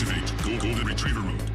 Activate Golden Retriever mode.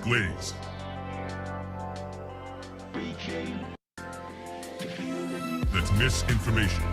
Glaze. That's misinformation.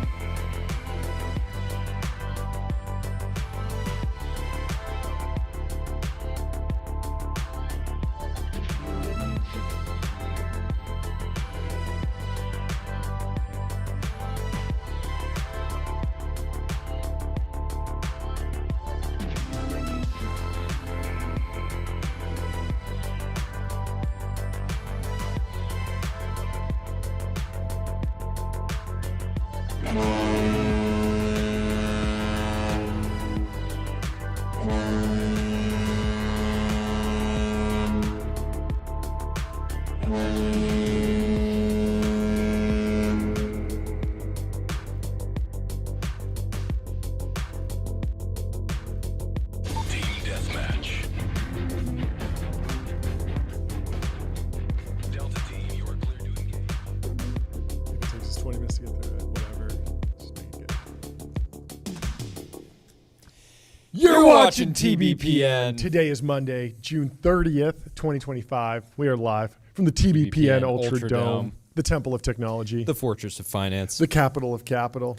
You're watching TBPN. Today is Monday, June 30th, 2025. We are live from the TBPN Ultra Dome, the Temple of Technology, the Fortress of Finance, the capital of capital.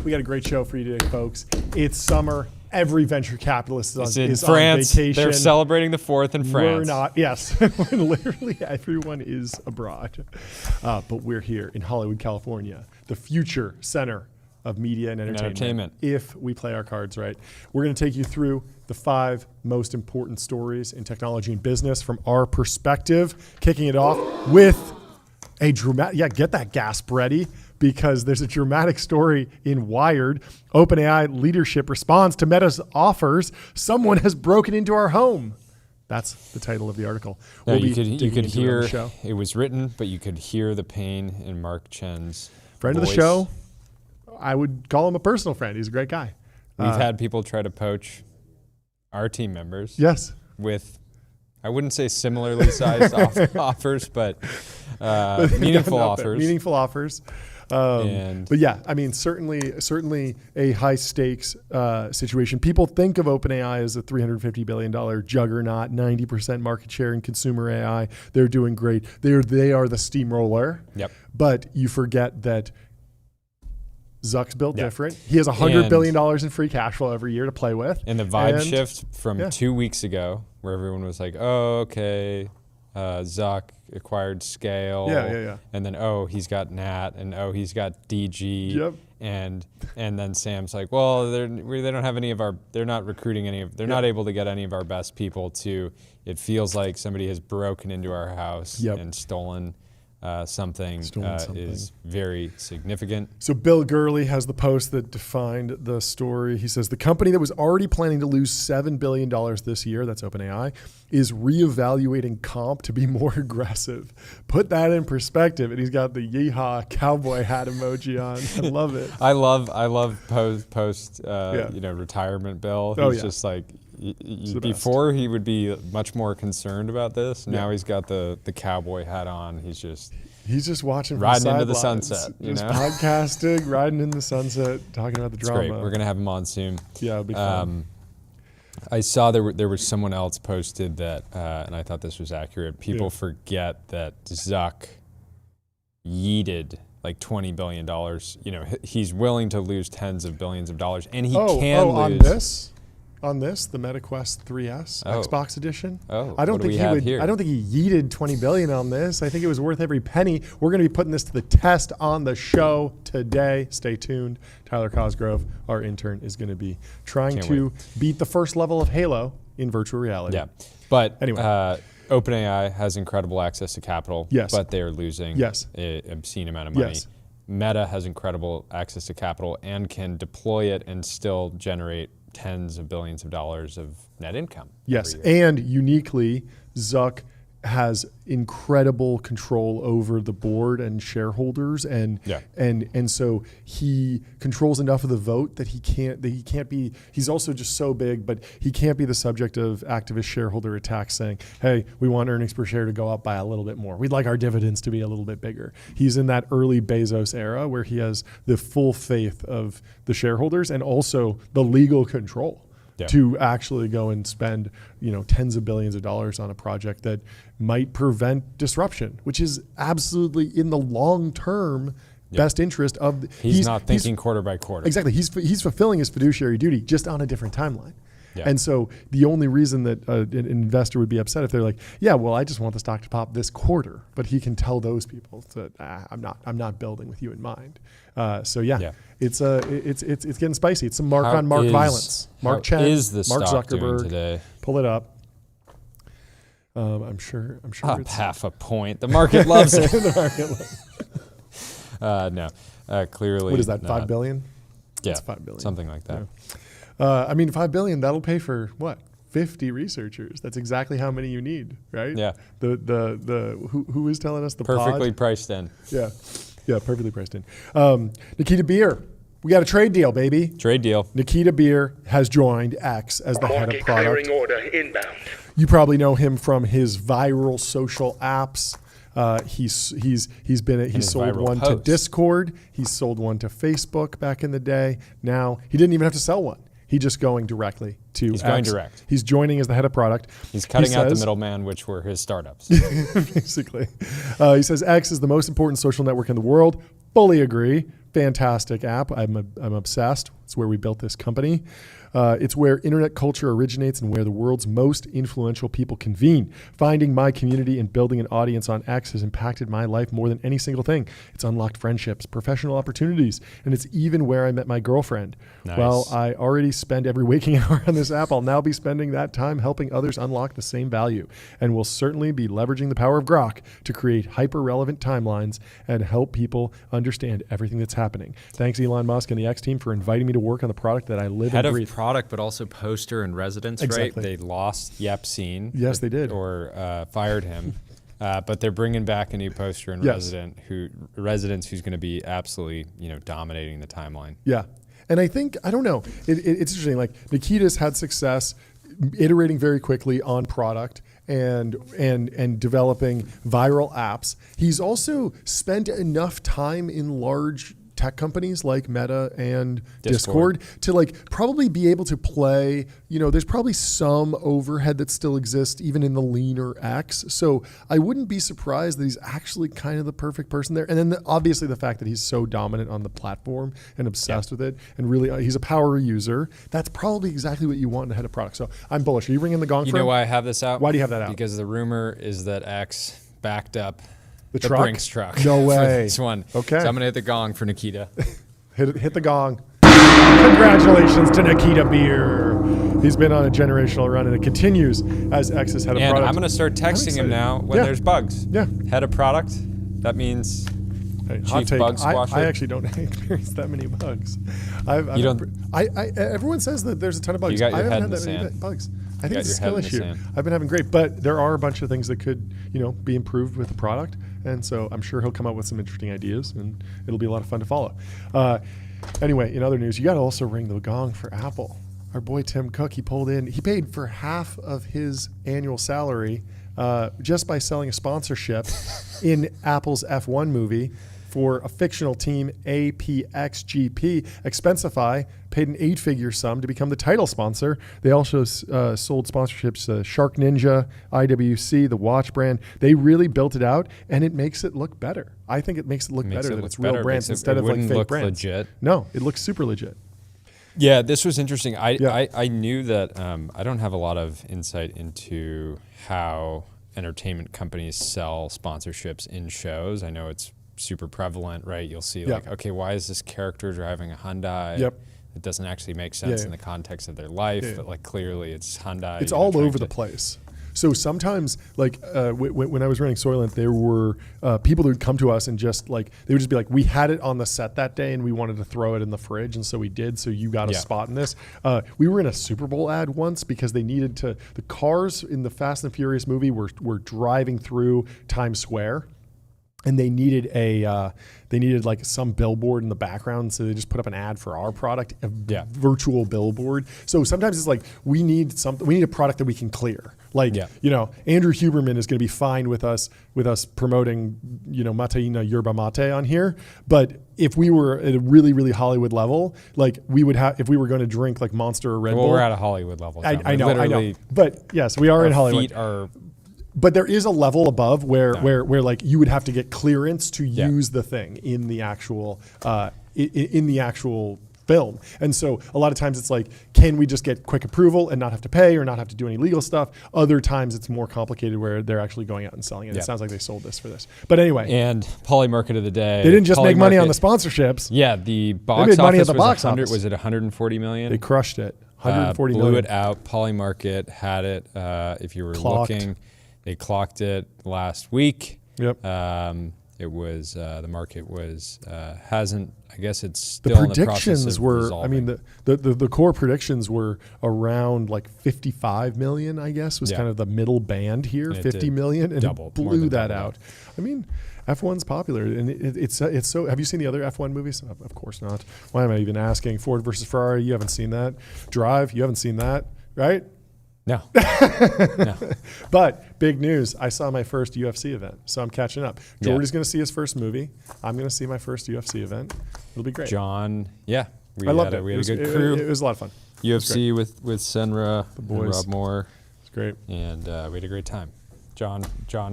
We got a great show for you today, folks. It's summer. every venture capitalist It's is in on France. vacation. They're celebrating the 4th in France. We're not. Yes, literally everyone is abroad, but we're here in Hollywood, California, the future center of media and entertainment. If we play our cards right, we're going to take you through the 5 most important stories in technology and business from our perspective. Kicking it off with a dramatic. Get that gasp ready, because there's a dramatic story in Wired. OpenAI leadership responds to Meta's offers. Someone has broken into our home. That's the title of the article. No, you could hear it was written, but you could hear the pain in Mark Chen's friend voice. of the show. I would call him a personal friend. He's a great guy. We've had people try to poach our team members. Yes. With, I wouldn't say similarly sized offers, but meaningful offers. Meaningful offers. But yeah, I mean, certainly a high stakes situation. People think of OpenAI as a $350 billion juggernaut, 90% market share in consumer AI. They're doing great. They are the steamroller. Yep. But you forget that Zuck's built different. He has $100 billion in free cash flow every year to play with. And the vibe shift from 2 weeks ago, where everyone was like, oh, okay, Zuck acquired Scale. Yeah. And then, oh, he's got Nat, and oh, he's got DG. Yep. And then Sam's like, well, they don't have any of our, they're not recruiting any of, they're not able to get any of our best people to, it feels like somebody has broken into our house and stolen something is very significant. So Bill Gurley has the post that defined the story. He says the company that was already planning to lose $7 billion this year, that's OpenAI, is reevaluating comp to be more aggressive. Put that in perspective. And he's got the yeehaw cowboy hat emoji on. I love it. I love post retirement Bill. He's just like, before he would be much more concerned about this. Now he's got the cowboy hat on. He's just watching, riding into the sunset. Podcasting, riding in the sunset, talking about the drama. It's great. We're gonna have him on soon. Yeah, it'll be fun. I saw there was someone else posted that, and I thought this was accurate. People forget that Zuck yeeted like $20 billion. He's willing to lose tens of billions of dollars, and he can lose. On this, the MetaQuest 3S Xbox edition. I don't think he yeeted $20 billion on this. I think it was worth every penny. We're going to be putting this to the test on the show today. Stay tuned. Tyler Cosgrove, our intern, is going to be trying to beat the first level of Halo in virtual reality. Yeah, but anyway, OpenAI has incredible access to capital. Yes, but they are losing an obscene amount of money. Yes. Meta has incredible access to capital and can deploy it and still generate tens of billions of dollars of net income. Yes, and uniquely, Zuck has incredible control over the board and shareholders, and so he controls enough of the vote that he can't be. He's also just so big, but he can't be the subject of activist shareholder attacks saying, "Hey, we want earnings per share to go up by a little bit more. We'd like our dividends to be a little bit bigger." He's in that early Bezos era where he has the full faith of the shareholders and also the legal control to actually go and spend, tens of billions of dollars on a project that might prevent disruption, which is absolutely in the long-term best interest of. He's not thinking quarter by quarter. Exactly. He's fulfilling his fiduciary duty just on a different timeline. Yeah. And so the only reason that an investor would be upset if they're like, yeah, well, I just want the stock to pop this quarter, but he can tell those people that I'm not building with you in mind. It's getting spicy. It's some Mark violence. Mark Chen, is the Mark stock Zuckerberg doing today? Pull it up. I'm sure up it's half a point. The market loves it. The market loves No, clearly. What is that? $5 billion? Yeah, it's $5 billion. Something like that. Yeah. $5 billion. That'll pay for what? 50 researchers. That's exactly how many you need, right? Yeah. Who is telling us the perfectly pod? priced in. Yeah, perfectly priced in. Nikita Beer. We got a trade deal, baby. Trade deal. Nikita Beer has joined X as the head of product. Market clearing order inbound. You probably know him from his viral social apps. He's sold one to Discord. He's sold one to Facebook back in the day. Now he didn't even have to sell one. He's just going directly to X. Going direct. He's joining as the head of product. He's cutting out the middleman, which were his startups. Basically. He says X is the most important social network in the world. Fully agree. Fantastic app. I'm obsessed. It's where we built this company. It's where internet culture originates and where the world's most influential people convene. Finding my community and building an audience on X has impacted my life more than any single thing. It's unlocked friendships, professional opportunities, and it's even where I met my girlfriend. Nice. While I already spend every waking hour on this app, I'll now be spending that time helping others unlock the same value, and will certainly be leveraging the power of Grok to create hyper-relevant timelines and help people understand everything that's happening. Thanks, Elon Musk and the X team, for inviting me to work on the product that I live and breathe. Product, but also poster and residence, exactly. right? They lost Yepseen. Yes, they did. Or fired him. But they're bringing back a new poster and residence who's going to be absolutely, dominating the timeline. Yeah. And I think, I don't know, it's interesting. Like Nikita's had success iterating very quickly on product and developing viral apps. He's also spent enough time in large tech companies like Meta and Discord to like probably be able to play, there's probably some overhead that still exists even in the leaner X. So I wouldn't be surprised that he's actually kind of the perfect person there. And then obviously the fact that he's so dominant on the platform and obsessed with it, and really he's a power user. That's probably exactly what you want in the head of product. So I'm bullish. Are you ringing the gong for him? You know why I have this out? Why do you have that out? Because the rumor is that X backed up the truck? Brinks truck. No way. For this one. Okay. So I'm gonna hit the gong for Nikita. hit the gong. Congratulations to Nikita Beer. He's been on a generational run, and it continues as X's head of product. And I'm gonna start texting him now when there's bugs. Yeah. Head of product. That means hot take. bug squasher. I actually don't experience that many bugs. Everyone says that there's a ton of bugs. You got your I haven't head had in the that many sand. bugs. I think it's a your skill head in the issue. sand. I've been having great, but there are a bunch of things that could, be improved with the product. And so I'm sure he'll come up with some interesting ideas, and it'll be a lot of fun to follow. Anyway, in other news, you got to also ring the gong for Apple. Our boy Tim Cook, he paid for half of his annual salary just by selling a sponsorship in Apple's F1 movie for a fictional team, APXGP. Expensify paid an 8-figure sum to become the title sponsor. They also sold sponsorships to Shark Ninja, IWC, the watch brand. They really built it out, and it makes it look better. I think it makes it look better that it's real brands instead of like fake brands. Legit. No, it looks super legit. Yeah, this was interesting. I knew that I don't have a lot of insight into how entertainment companies sell sponsorships in shows. I know it's super prevalent, right? You'll see like, okay, why is this character driving a Hyundai? Yep. It doesn't actually make sense in the context of their life, but like clearly it's Hyundai. It's all over the place. So sometimes, like when I was running Soylent, there were people who would come to us and just like they would just be like, "We had it on the set that day, and we wanted to throw it in the fridge, and so we did. So you got a spot in this." We were in a Super Bowl ad once because they needed to. The cars in the Fast and Furious movie were driving through Times Square. And they needed like some billboard in the background, so they just put up an ad for our product, a virtual billboard. So sometimes it's like we need a product that we can clear. Like Andrew Huberman is going to be fine with us promoting Mateina Yerba Mate on here. But if we were at a really, really Hollywood level, like we would have if we were going to drink like Monster or Red Bull. Well, we're at a Hollywood level. I know. But yes, we are in Hollywood. But there is a level above where like you would have to get clearance to use the thing in the actual in the actual film. And so a lot of times it's like, can we just get quick approval and not have to pay or not have to do any legal stuff? Other times it's more complicated where they're actually going out and selling it. It sounds like they sold this for this. But anyway. And Polymarket of the day. They didn't just make money on the sponsorships. Yeah, the box they made money office at the box office. Was it 140 million? They crushed it. 140 blew million. it out. Polymarket had it. If you were looking, they clocked it last week. Yep. It was the market was hasn't. I guess it's still the predictions in the process of were. resolving. I mean, the core predictions were around like 55 million. I guess was kind of the middle band here, and 50 million, and double, it blew that out. I mean, F1's popular, and it's so. Have you seen the other F1 movies? Of course not. Why am I even asking? Ford versus Ferrari. You haven't seen that. Drive. You haven't seen that, right? No. No. But big news, I saw my first UFC event, so I'm catching up. Jordy's going to see his first movie. I'm going to see my first UFC event. It'll be great. John, I loved it. We had a good crew. crew. It was a lot of fun. UFC with Senra, the boys. and Rob Moore. It's great. And we had a great time. John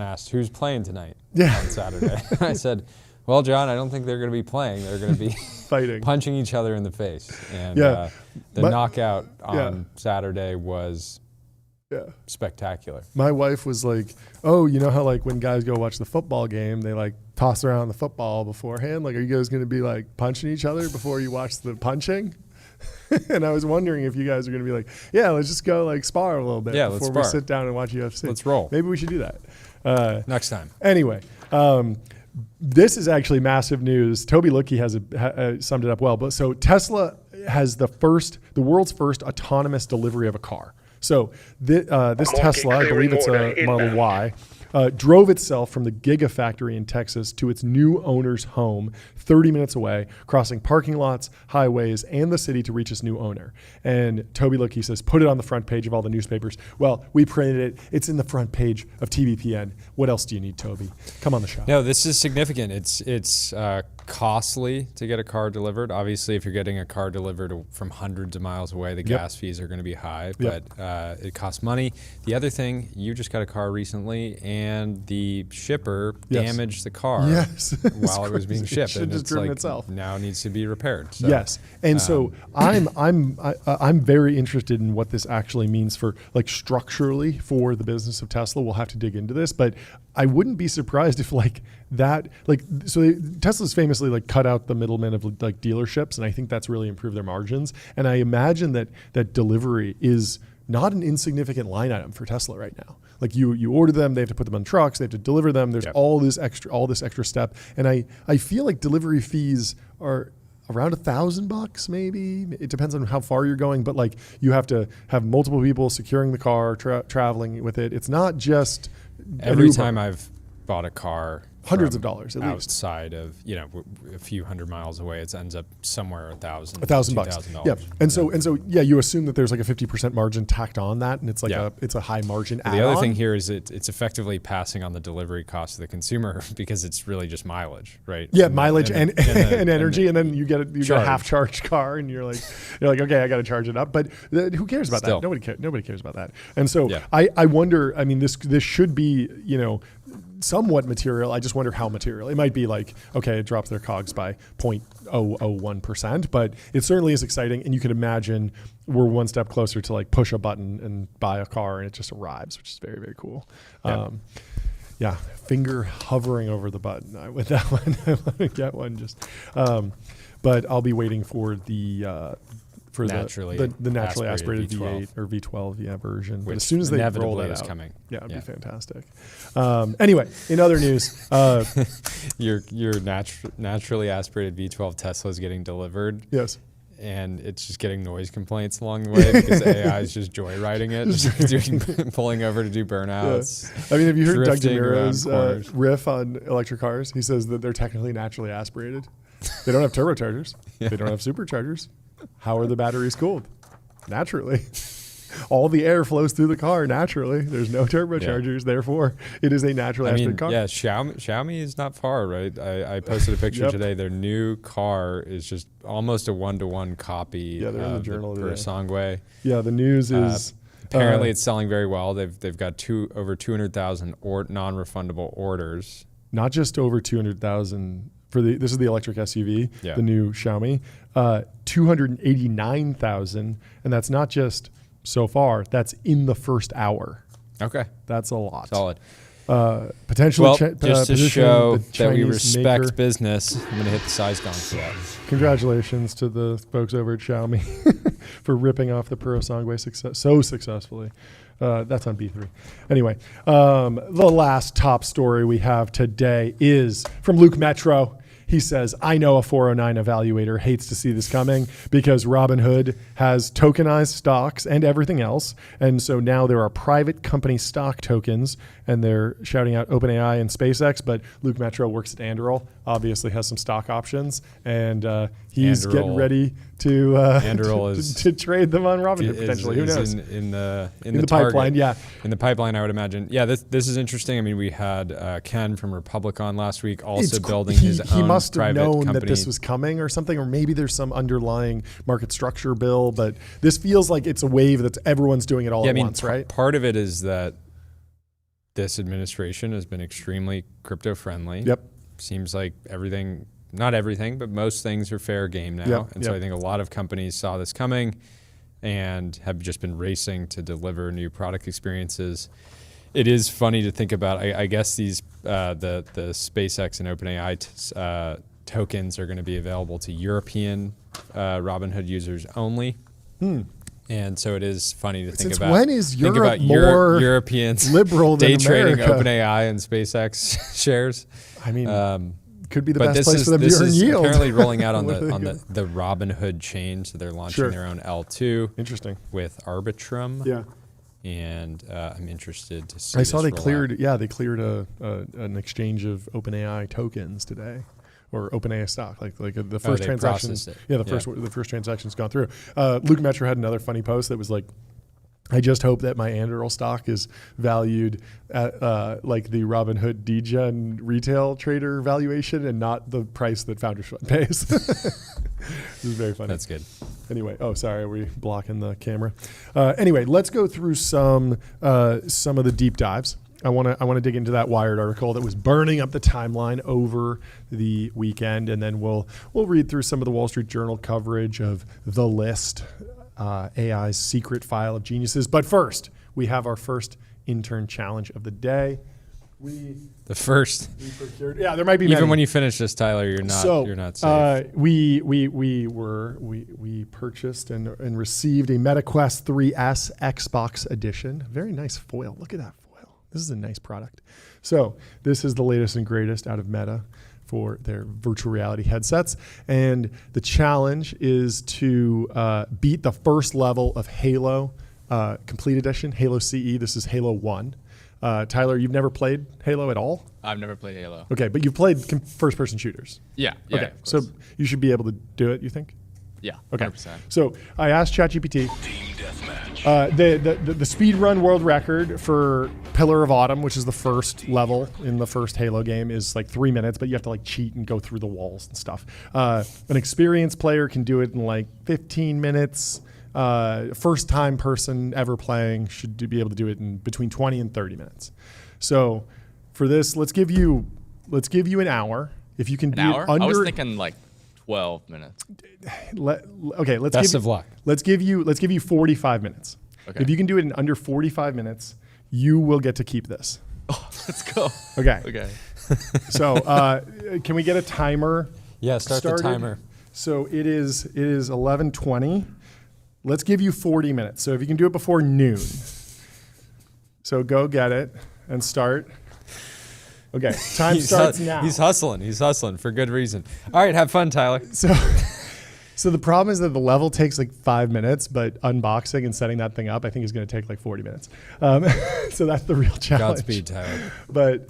asked, who's playing tonight on Saturday? I said, Well, John, I don't think they're going to be playing. They're going to be fighting, punching each other in the face. And the knockout on Saturday was spectacular. My wife was like, "Oh, you know how like when guys go watch the football game, they like toss around the football beforehand. Like, are you guys going to be like punching each other before you watch the punching?" And I was wondering if you guys are going to be like, "Yeah, let's just go like spar a little bit before we sit down and watch UFC. Let's roll. Maybe we should do that next time." Anyway. This is actually massive news. Toby Lookie has summed it up well. But so Tesla has the world's first autonomous delivery of a car. So this Tesla, I believe it's a Model Y, drove itself from the Gigafactory in Texas to its new owner's home 30 minutes away, crossing parking lots, highways, and the city to reach its new owner. And Toby Lookie says, put it on the front page of all the newspapers. Well, we printed it. It's in the front page of TBPN. What else do you need, Toby? Come on the show. No, this is significant. It's costly to get a car delivered. Obviously, if you're getting a car delivered from hundreds of miles away, the gas fees are going to be high, but it costs money. The other thing, you just got a car recently, and the shipper damaged the car while it was being shipped. It just driven itself. Now it needs to be repaired. So, yes, and so I'm very interested in what this actually means for like structurally for the business of Tesla. We'll have to dig into this, but I wouldn't be surprised if Tesla's famously like cut out the middlemen of like dealerships, and I think that's really improved their margins. And I imagine that delivery is not an insignificant line item for Tesla right now. Like you order them, they have to put them on trucks, they have to deliver them. There's all this extra step, and I feel like delivery fees are around $1,000 maybe. It depends on how far you're going, but like you have to have multiple people securing the car, traveling with it. It's not just every time I've bought a car. Hundreds of dollars at least. Outside of, a few hundred miles away, it ends up somewhere $1,000. $1,000. Yeah. And so you assume that there's like a 50% margin tacked on that, and it's like it's a high margin add-on. The other thing here is it's effectively passing on the delivery cost to the consumer because it's really just mileage, right? Yeah, mileage and energy, and then you get a half charged car, and you're like, okay, I got to charge it up. But who cares about that? Nobody cares about that. And so I wonder. I mean, this should be somewhat material. I just wonder how material. It might be like, okay, it drops their COGS by 0.001%, but it certainly is exciting. And you can imagine we're one step closer to like push a button and buy a car and it just arrives, which is very, very cool. Finger hovering over the button. With that one, I want to get one but I'll be waiting for the naturally aspirated V8 or V12 version. But as soon as they roll that out, coming. It'd be fantastic. Anyway, in other news, your naturally aspirated V12 Tesla is getting delivered. Yes. And it's just getting noise complaints along the way because AI is just joyriding it, pulling over to do burnouts. Yeah. I mean, have you heard Doug DeMuro's riff on electric cars? He says that they're technically naturally aspirated. They don't have turbochargers. They don't have superchargers. How are the batteries cooled? Naturally. All the air flows through the car naturally. There's no turbochargers. Therefore, it is a naturally aspirated car. Yeah, Xiaomi is not far, right? I posted a picture today. Their new car is just almost a one-to-one copy they're in the journal today. Songway. Yeah, the news is... apparently, it's selling very well. They've got over 200,000 non-refundable orders. Not just over 200,000... this is the electric SUV, the new Xiaomi, 289,000, and that's not just so far. That's in the first hour. Okay, that's a lot. Solid. Potentially, just to show that we respect business, I'm going to hit the size gong for that. Congratulations to the folks over at Xiaomi for ripping off the Pro Songway so successfully. That's on B3. Anyway, the last top story we have today is from Luke Metro. He says, I know a 409 evaluator hates to see this coming because Robinhood has tokenized stocks and everything else. And so now there are private company stock tokens, and they're shouting out OpenAI and SpaceX. But Luke Metro works at Anduril, obviously has some stock options, and he's getting ready to trade them on Robinhood potentially. Who knows? In the pipeline, in the pipeline, I would imagine. Yeah, this is interesting. I mean, we had Ken from Republic on last week, also building his own private company. He must have known that this was coming or something, or maybe there's some underlying market structure bill. But this feels like it's a wave that everyone's doing it all at once, right? Part of it is that this administration has been extremely crypto friendly. Yep. seems like everything, not everything, but most things are fair game now. Yep, and so I think a lot of companies saw this coming and have just been racing to deliver new product experiences. It is funny to think about. I guess these the SpaceX and OpenAI tokens are going to be available to European Robinhood users only. And so it is funny to think about. When is Europe more Europeans liberal than day trading America? OpenAI and SpaceX shares? I mean, could be the But best place for them to this earn is yield. apparently rolling out on What are they the Robinhood chain. So they're launching Sure. their own L2 Interesting. with Arbitrum. Yeah. And I'm interested to see. I saw this they roll cleared. out. Yeah, they cleared an exchange of OpenAI tokens today, or OpenAI stock. Like the first they transaction. processed it. Yeah, the first transaction's gone through. Luke Metro had another funny post that was like, I just hope that my Anduril stock is valued at like the Robinhood DGen retail trader valuation and not the price that Founders Fund pays. This is very funny. That's good. Anyway, oh, sorry, are we blocking the camera? Anyway, let's go through some of the deep dives. I want to dig into that Wired article that was burning up the timeline over the weekend, and then we'll read through some of the Wall Street Journal coverage of The List, AI's secret file of geniuses. But first, we have our first intern challenge of the day. The first. We procured, yeah, there might be Even many. when you finish this, Tyler, you're not safe. We purchased and received a MetaQuest 3S Xbox edition. Very nice foil. Look at that foil. This is a nice product. So this is the latest and greatest out of Meta for their virtual reality headsets. And the challenge is to beat the first level of Halo Complete Edition, Halo CE. This is Halo 1. Tyler, you've never played Halo at all? I've never played Halo. Okay, but you've played first-person shooters. Yeah. Okay, so you should be able to do it, you think? Yeah. Okay. 100%. So I asked ChatGPT. Team deathmatch. The speed run world record for Pillar of Autumn, which is the first level in the first Halo game, is like 3 minutes, but you have to like cheat and go through the walls and stuff. An experienced player can do it in like 15 minutes. First time person ever playing should be able to do it in between 20 and 30 minutes. So for this, let's give you an hour. If you can do An hour? it under, I was thinking like 12 minutes. let's Best of luck. Let's give you 45 minutes. Okay. If you can do it in under 45 minutes, you will get to keep this. Oh, let's go. Okay. Okay. So can we get a timer? Yeah, start started? the timer. So it is 11:20. Let's give you 40 minutes. So if you can do it before noon. So go get it and start. Okay, time starts now. He's hustling for good reason. All right, have fun, Tyler. So the problem is that the level takes like 5 minutes, but unboxing and setting that thing up, I think is going to take like 40 minutes. So that's the real challenge. Godspeed, Tyler. But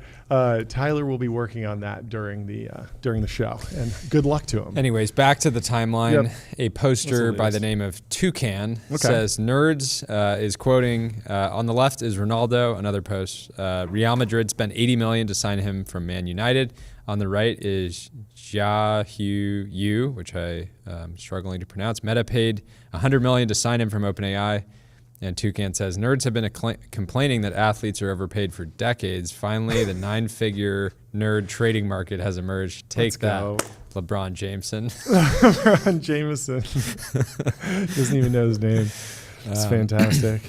Tyler will be working on that during the show, and good luck to him. Anyways, back to the timeline. Yep. A poster What's the by the latest? name of Toucan says, Nerds is quoting, on the left is Ronaldo, another post. Real Madrid spent $80 million to sign him from Man United. On the right is Jia Yu, which I am struggling to pronounce. Meta paid $100 million to sign him from OpenAI. And Toucan says, nerds have been complaining that athletes are overpaid for decades. Finally, the 9-figure nerd trading market has emerged. Take that, go. LeBron Jameson. LeBron Jameson doesn't even know his name. It's fantastic.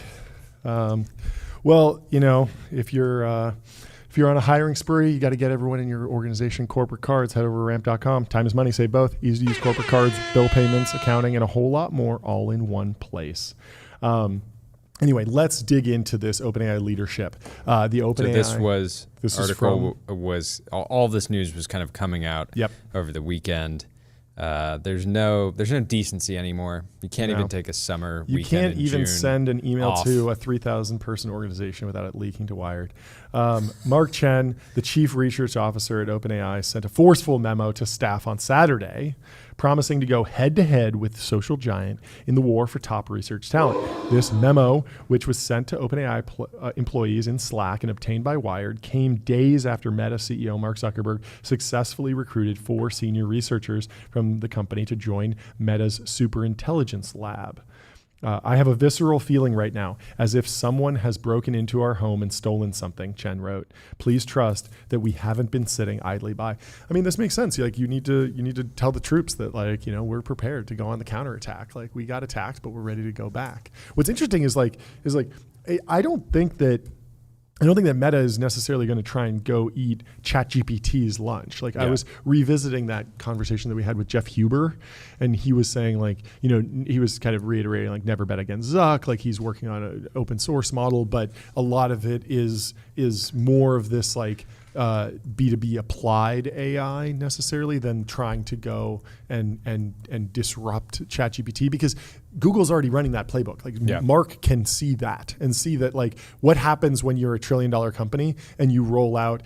Well, if you're on a hiring spree, you got to get everyone in your organization corporate cards. Head over to ramp.com. Time is money. Save both. Easy to use corporate cards, bill payments, accounting, and a whole lot more all in one place. Anyway, let's dig into this OpenAI leadership. The OpenAI. So this article was all this news was kind of coming out over the weekend. There's no decency anymore. You can't even take a summer weekend. You can't even June send an email off to a 3,000 person organization without it leaking to Wired. Mark Chen, the chief research officer at OpenAI, sent a forceful memo to staff on Saturday, promising to go head-to-head with social giant in the war for top research talent. This memo, which was sent to OpenAI employees in Slack and obtained by Wired, came days after Meta CEO Mark Zuckerberg successfully recruited 4 senior researchers from the company to join Meta's Superintelligence lab. I have a visceral feeling right now, as if someone has broken into our home and stolen something, Chen wrote. Please trust that we haven't been sitting idly by. I mean, this makes sense. Like, you need to tell the troops that, like, we're prepared to go on the counterattack. Like, we got attacked, but we're ready to go back. What's interesting is I don't think that Meta is necessarily going to try and go eat ChatGPT's lunch. Like, I was revisiting that conversation that we had with Jeff Huber, and he was saying, like, he was kind of reiterating, like, never bet against Zuck. Like, he's working on an open source model, but a lot of it is more of this, like, B2B applied AI necessarily than trying to go and disrupt ChatGPT, because Google's already running that playbook. Like, Mark can see that and see that, like, what happens when you're $1 trillion company and you roll out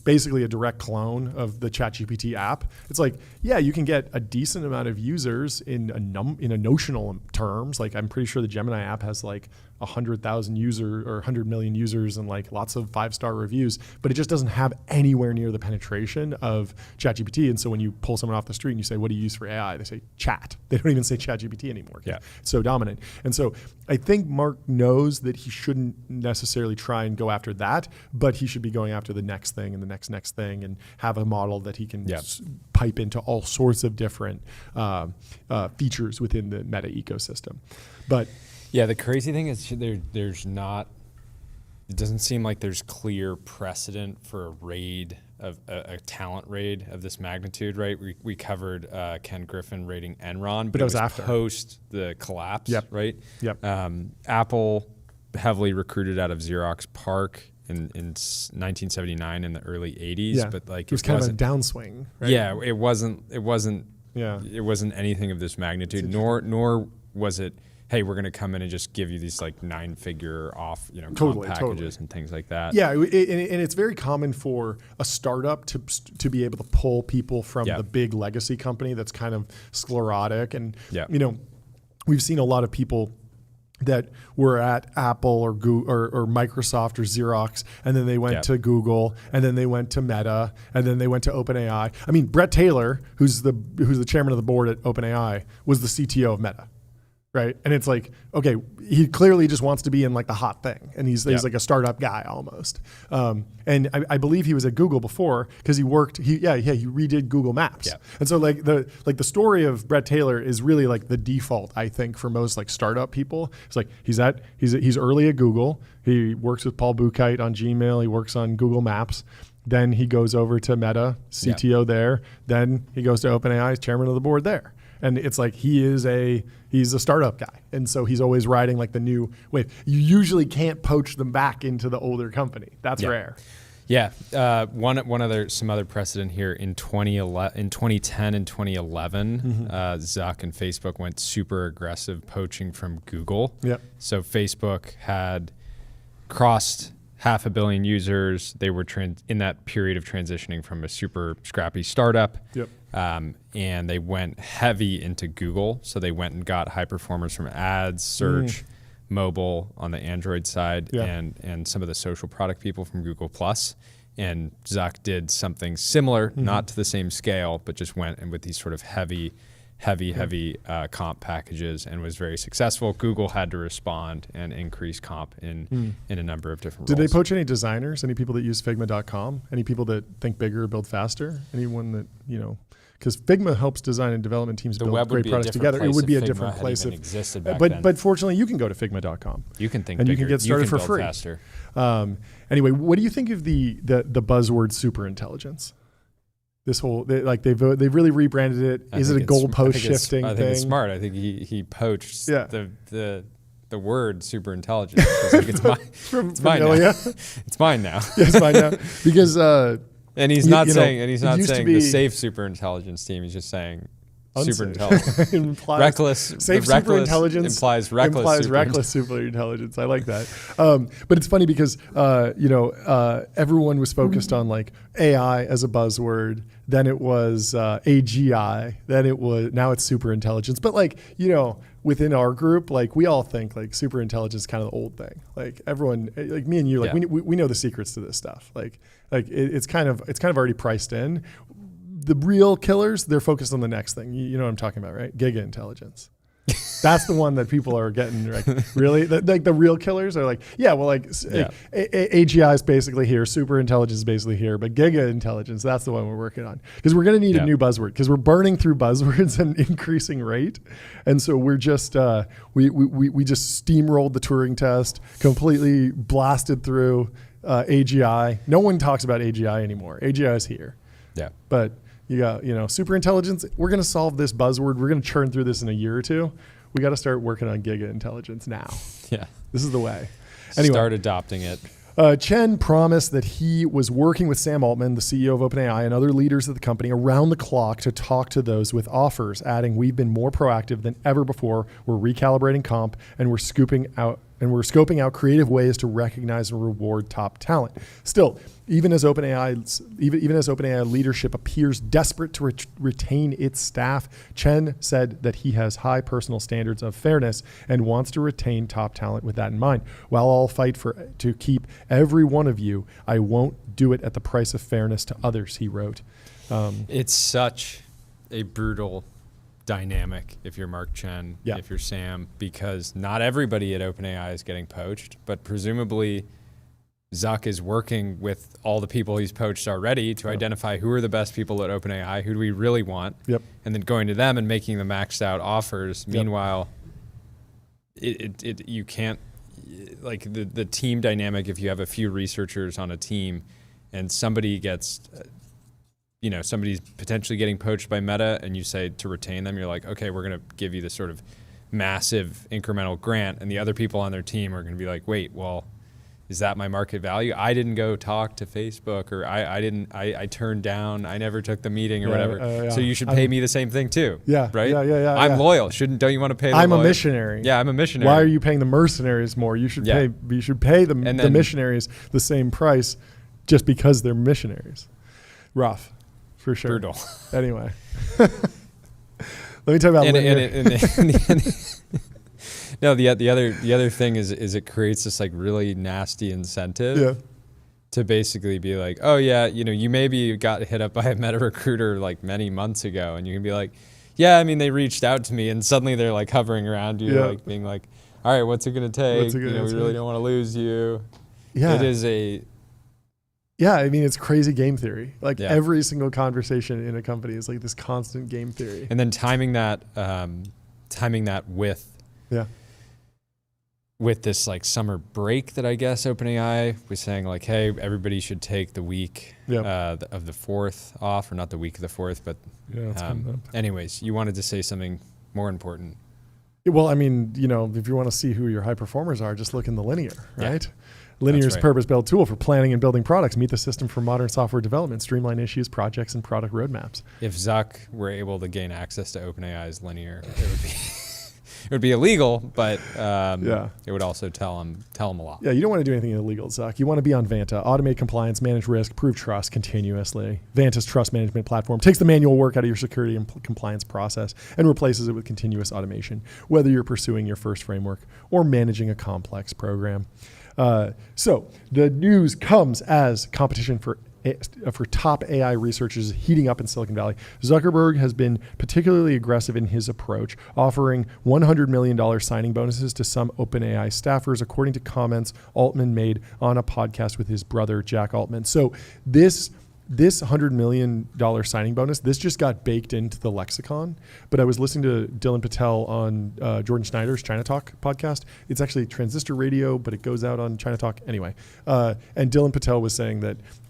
basically a direct clone of the ChatGPT app. It's like, yeah, you can get a decent amount of users in a notional terms. Like, I'm pretty sure the Gemini app has like 100,000 users or 100 million users and like lots of 5-star reviews, but it just doesn't have anywhere near the penetration of ChatGPT. And so when you pull someone off the street and you say, what do you use for AI? They say chat. They don't even say ChatGPT anymore. Yeah. It's so dominant. And so I think Mark knows that he shouldn't necessarily try and go after that, but he should be going after the next thing and the next thing, and have a model that he can pipe into all sorts of different features within the Meta ecosystem. But yeah, the crazy thing is there's not, it doesn't seem like there's clear precedent for a raid of a talent raid of this magnitude, right? We covered Ken Griffin raiding Enron, but it was after, post the collapse, right? Yep. Apple heavily recruited out of Xerox PARC in 1979 in the early 80s, but like it was kind of a downswing, right? Yeah, it wasn't anything of this magnitude, nor was it, hey, we're going to come in and just give you these like 9-figure off, comp packages and things like that. Yeah, and it's very common for a startup to be able to pull people from the big legacy company that's kind of sclerotic, and we've seen a lot of people that were at Apple or Google or Microsoft or Xerox, and then they went to Google, and then they went to Meta, and then they went to OpenAI. I mean, Brett Taylor, who's the chairman of the board at OpenAI, was the CTO of Meta. Right. And it's like, okay, he clearly just wants to be in like the hot thing. And he's like a startup guy almost. And I believe he was at Google before, because he redid Google Maps. Yeah. And so like the story of Brett Taylor is really like the default, I think, for most like startup people. It's like he's early at Google. He works with Paul Buchheit on Gmail. He works on Google Maps. Then he goes over to Meta, CTO there. Then he goes to OpenAI, chairman of the board there. And it's like he's a startup guy, and so he's always riding like the new wave. You usually can't poach them back into the older company. That's rare. Yeah. Some other precedent here in 2010 and 2011, Zuck and Facebook went super aggressive poaching from Google. Yep. So Facebook had crossed 500 million users. They were in that period of transitioning from a super scrappy startup. Yep. And they went heavy into Google. So they went and got high performers from ads, search, mobile on the Android side, and some of the social product people from Google+. And Zuck did something similar, not to the same scale, but just went and with these sort of heavy comp packages, and was very successful. Google had to respond and increase comp in a number of different roles. Did they poach any designers? Any people that use Figma.com? Any people that think bigger, build faster? Anyone that, because Figma helps design and development teams build great products together. It would be a different place if existed back then. But fortunately, you can go to Figma.com. You can think and bigger. You can get started for free. Faster. Anyway, what do you think of the buzzword superintelligence? This whole they've really rebranded it. Is it a goalpost shifting thing? I think it's smart. I think he poached the word superintelligence. It's mine now. It's mine now. Yeah, it's mine now because. And he's not saying the safe superintelligence team. He's just saying superintelligence. Reckless. Safe superintelligence implies reckless superintelligence. I like that. But it's funny because everyone was focused on like AI as a buzzword. Then it was AGI. Now it's superintelligence. But like within our group, like we all think like superintelligence is kind of the old thing. Like everyone, like me and you, like we know the secrets to this stuff. Like it's kind of already priced in. The real killers, they're focused on the next thing. You know what I'm talking about, right? Giga intelligence. That's the one that people are getting like, really? Like the real killers are like, yeah, well, like AGI is basically here, Superintelligence is basically here, but Giga Intelligence, that's the one we're working on. Because we're going to need a new buzzword, because we're burning through buzzwords at an increasing rate. And so we're just, we just steamrolled the Turing test, completely blasted through AGI. No one talks about AGI anymore. AGI is here. Yeah. But you got, Superintelligence, we're going to solve this buzzword. We're going to churn through this in a year or two. We got to start working on Giga Intelligence now. Yeah. This is the way. Anyway, start adopting it. Chen promised that he was working with Sam Altman, the CEO of OpenAI, and other leaders of the company around the clock to talk to those with offers, adding, "We've been more proactive than ever before. We're recalibrating comp and we're scoping out creative ways to recognize and reward top talent." Still, even as OpenAI leadership appears desperate to retain its staff, Chen said that he has high personal standards of fairness and wants to retain top talent with that in mind. "While I'll fight to keep every one of you, I won't do it at the price of fairness to others," he wrote. It's such a brutal dynamic if you're Mark Chen, if you're Sam, because not everybody at OpenAI is getting poached, but presumably Zuck is working with all the people he's poached already to identify who are the best people at OpenAI, who do we really want, and then going to them and making the maxed out offers. Meanwhile, you can't, like the team dynamic, if you have a few researchers on a team and somebody gets, somebody's potentially getting poached by Meta and you say to retain them, you're like, okay, we're going to give you this sort of massive incremental grant. And the other people on their team are going to be like, wait, well, is that my market value? I didn't go talk to Facebook, or I turned down, I never took the meeting or whatever. So you should pay me the same thing too. Right? I'm loyal. Don't you want to pay the I'm a missionary. Yeah, I'm a missionary. Why are you paying the mercenaries more? You should pay the missionaries the same price just because they're missionaries. Rough, for sure. Brutal. Anyway. Let me tell you about linear. No, the other thing is it creates this like really nasty incentive to basically be like, oh yeah, you maybe got hit up by a Meta recruiter like many months ago, and you can be like, yeah, I mean they reached out to me, and suddenly they're like hovering around you, like being like, all right, what's it gonna take? We really don't want to lose you. Yeah, it is a. Yeah, I mean it's crazy game theory. Like every single conversation in a company is like this constant game theory. And then timing that with this like summer break that I guess OpenAI was saying like, hey, everybody should take the week of the 4th off, or not the week of the 4th, but anyways, you wanted to say something more important. Well, I mean, if you want to see who your high performers are, just look in the Linear, right? Linear's purpose-built tool for planning and building products, meet the system for modern software development, streamline issues, projects, and product roadmaps. If Zuck were able to gain access to OpenAI's Linear, it would be illegal, but it would also tell him a lot. Yeah, you don't want to do anything illegal, Zuck. You want to be on Vanta, automate compliance, manage risk, prove trust continuously. Vanta's trust management platform takes the manual work out of your security and compliance process and replaces it with continuous automation, whether you're pursuing your first framework or managing a complex program. So the news comes as competition for top AI researchers heating up in Silicon Valley. Zuckerberg has been particularly aggressive in his approach, offering $100 million signing bonuses to some OpenAI staffers, according to comments Altman made on a podcast with his brother, Jack Altman. So this $100 million signing bonus, this just got baked into the lexicon. But I was listening to Dylan Patel on Jordan Schneider's China Talk podcast. It's actually Transistor Radio, but it goes out on China Talk anyway. And Dylan Patel was saying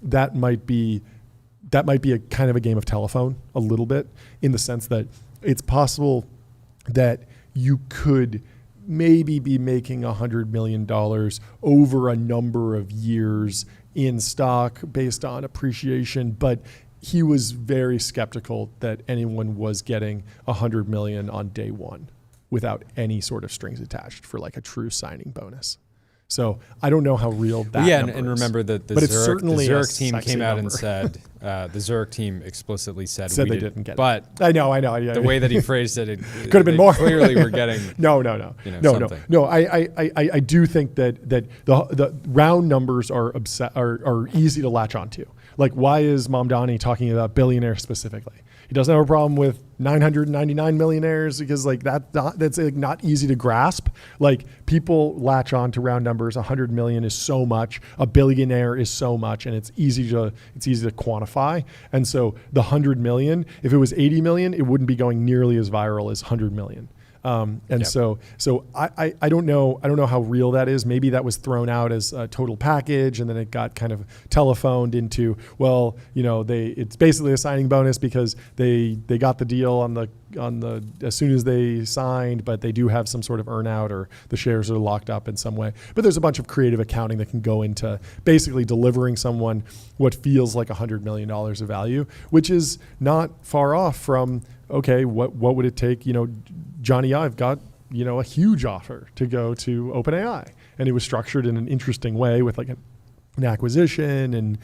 that might be a kind of a game of telephone a little bit, in the sense that it's possible that you could maybe be making $100 million over a number of years in stock based on appreciation, but he was very skeptical that anyone was getting $100 million on day one without any sort of strings attached for like a true signing bonus. So I don't know how real that number is. And remember that the Zurich team came out and said, the Zurich team explicitly said we didn't get it. But I know. The way that he phrased it, could have been more. Clearly we're getting No. I do think that the round numbers are easy to latch onto. Like, why is Mamdani talking about billionaires specifically? He doesn't have a problem with 999 millionaires because like that's like not easy to grasp. Like people latch on to round numbers. 100 million is so much. A billionaire is so much, and it's easy to quantify. And so the 100 million, if it was 80 million, it wouldn't be going nearly as viral as 100 million. So I don't know how real that is. Maybe that was thrown out as a total package, and then it got kind of telephoned into, well, it's basically a signing bonus because they got the deal on the as soon as they signed, but they do have some sort of earn out or the shares are locked up in some way. But there's a bunch of creative accounting that can go into basically delivering someone what feels like $100 million of value, which is not far off from, okay, what would it take? Johnny Ive got, a huge offer to go to OpenAI, and it was structured in an interesting way with like an acquisition, and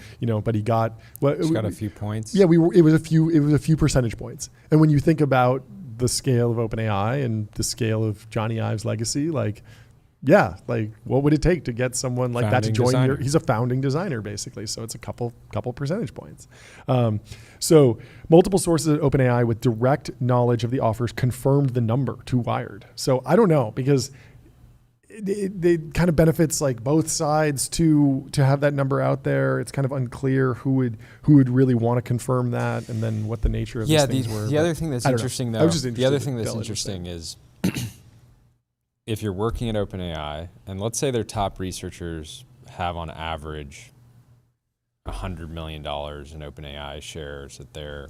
but he got a few points. Yeah, it was a few percentage points. And when you think about the scale of OpenAI and the scale of Johnny Ive's legacy, like what would it take to get someone like that to join he's a founding designer basically. So it's a couple percentage points. So multiple sources at OpenAI with direct knowledge of the offers confirmed the number to Wired. So I don't know, because it kind of benefits like both sides to have that number out there. It's kind of unclear who would really want to confirm that, and then what the nature of these things were. The other thing that's interesting though, is if you're working at OpenAI, and let's say their top researchers have on average $100 million in OpenAI shares at their,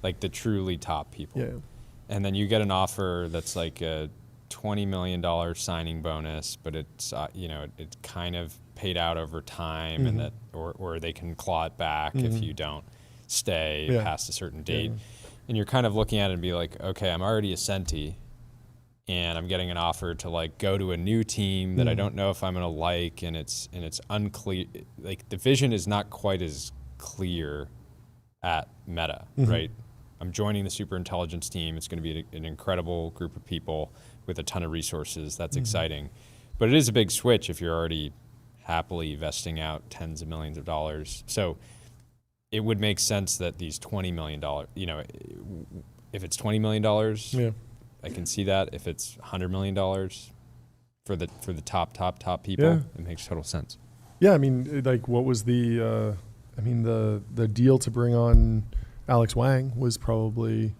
like the truly top people. And then you get an offer that's like a $20 million signing bonus, but it's, it's kind of paid out over time, and that, or they can claw it back if you don't stay past a certain date. And you're kind of looking at it and be like, okay, I'm already a centi, and I'm getting an offer to like go to a new team that I don't know if I'm gonna like, and it's unclear. Like the vision is not quite as clear at Meta, right? I'm joining the Superintelligence team. It's gonna be an incredible group of people with a ton of resources. That's exciting. But it is a big switch if you're already happily vesting out tens of millions of dollars. So it would make sense that these $20 million, if it's $20 million, I can see that. If it's $100 million for the top people, it makes total sense. Yeah, I mean, like, what was the deal to bring on Alex Wang was probably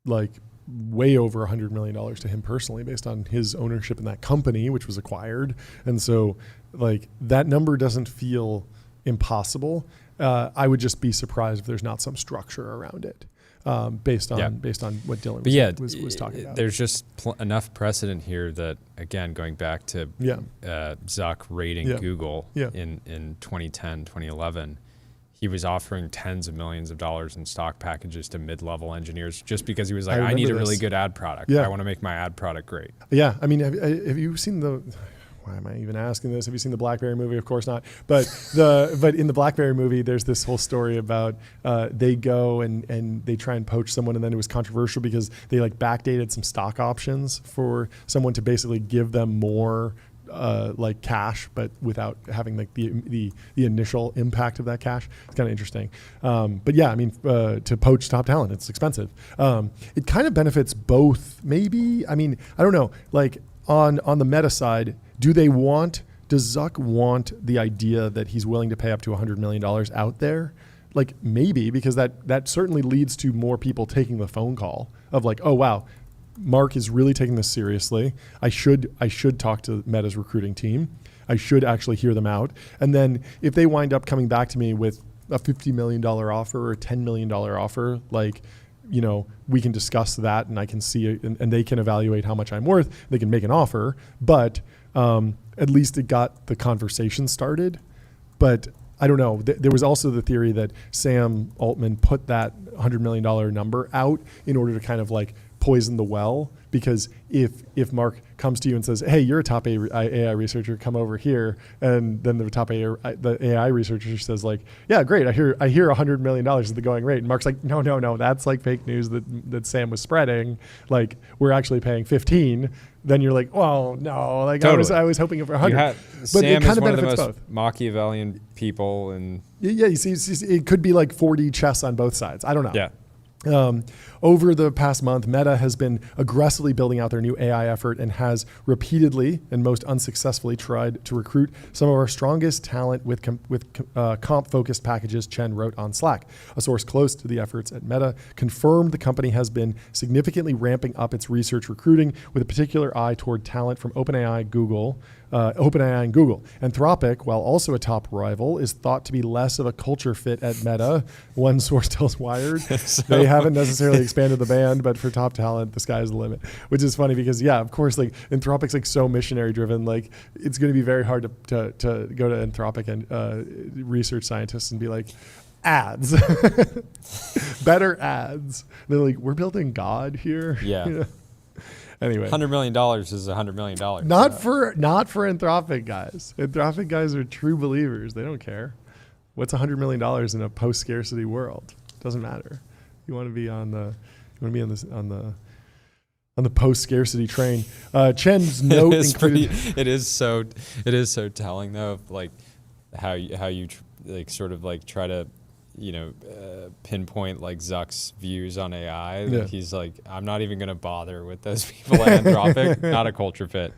like way over $100 million to him personally, based on his ownership in that company, which was acquired. And so, like, that number doesn't feel impossible. I would just be surprised if there's not some structure around it. Based on what Dylan was talking about. There's just enough precedent here that, again, going back to Zuck raiding Google in 2010, 2011, he was offering tens of millions of dollars in stock packages to mid-level engineers just because he was like, I need a really good ad product. I want to make my ad product great. Yeah, I mean, have you seen why am I even asking this? Have you seen the BlackBerry movie? Of course not. But in the BlackBerry movie, there's this whole story about they go and they try and poach someone, and then it was controversial because they like backdated some stock options for someone to basically give them more like cash, but without having like the initial impact of that cash. It's kind of interesting. But yeah, I mean, to poach top talent, it's expensive. It kind of benefits both, maybe. I mean, I don't know. Like on the Meta side, does Zuck want the idea that he's willing to pay up to $100 million out there? Like maybe, because that certainly leads to more people taking the phone call of like, oh wow, Mark is really taking this seriously. I should talk to Meta's recruiting team. I should actually hear them out. And then if they wind up coming back to me with a $50 million offer or a $10 million offer, like, we can discuss that, and I can see it, and they can evaluate how much I'm worth. They can make an offer, but at least it got the conversation started. But I don't know. There was also the theory that Sam Altman put that $100 million number out in order to kind of like poison the well, because if Mark comes to you and says, hey, you're a top AI researcher, come over here, and then the AI researcher says like, yeah, great, I hear $100 million is the going rate, and Mark's like, no, that's like fake news that Sam was spreading, like we're actually paying 15, then you're like, well, no, like totally. I was hoping for 100. But Sam it kind is of one of the benefits most both. Machiavellian people, and you see, it could be like 4D chess on both sides. I don't know. Yeah. Over the past month, Meta has been aggressively building out their new AI effort and has repeatedly and most unsuccessfully tried to recruit some of our strongest talent with comp-focused packages, Chen wrote on Slack. A source close to the efforts at Meta confirmed the company has been significantly ramping up its research recruiting with a particular eye toward talent from OpenAI and Google. Anthropic, while also a top rival, is thought to be less of a culture fit at Meta. One source tells Wired. They haven't necessarily expanded the band, but for top talent, the sky's the limit. Which is funny because, yeah, of course, like Anthropic's like so missionary driven. Like it's going to be very hard to go to Anthropic and research scientists and be like, ads, better ads. And they're like, we're building God here. Yeah. You know? Anyway, $100 million is $100 million. Not for Anthropic guys. Anthropic guys are true believers. They don't care. What's $100 million in a post-scarcity world? Doesn't matter. You want to be on the post-scarcity train. Chen's note included. It is so telling though, of like how you sort of like try to pinpoint like Zuck's views on AI. Yeah. He's like, I'm not even going to bother with those people at Anthropic. Not a culture fit.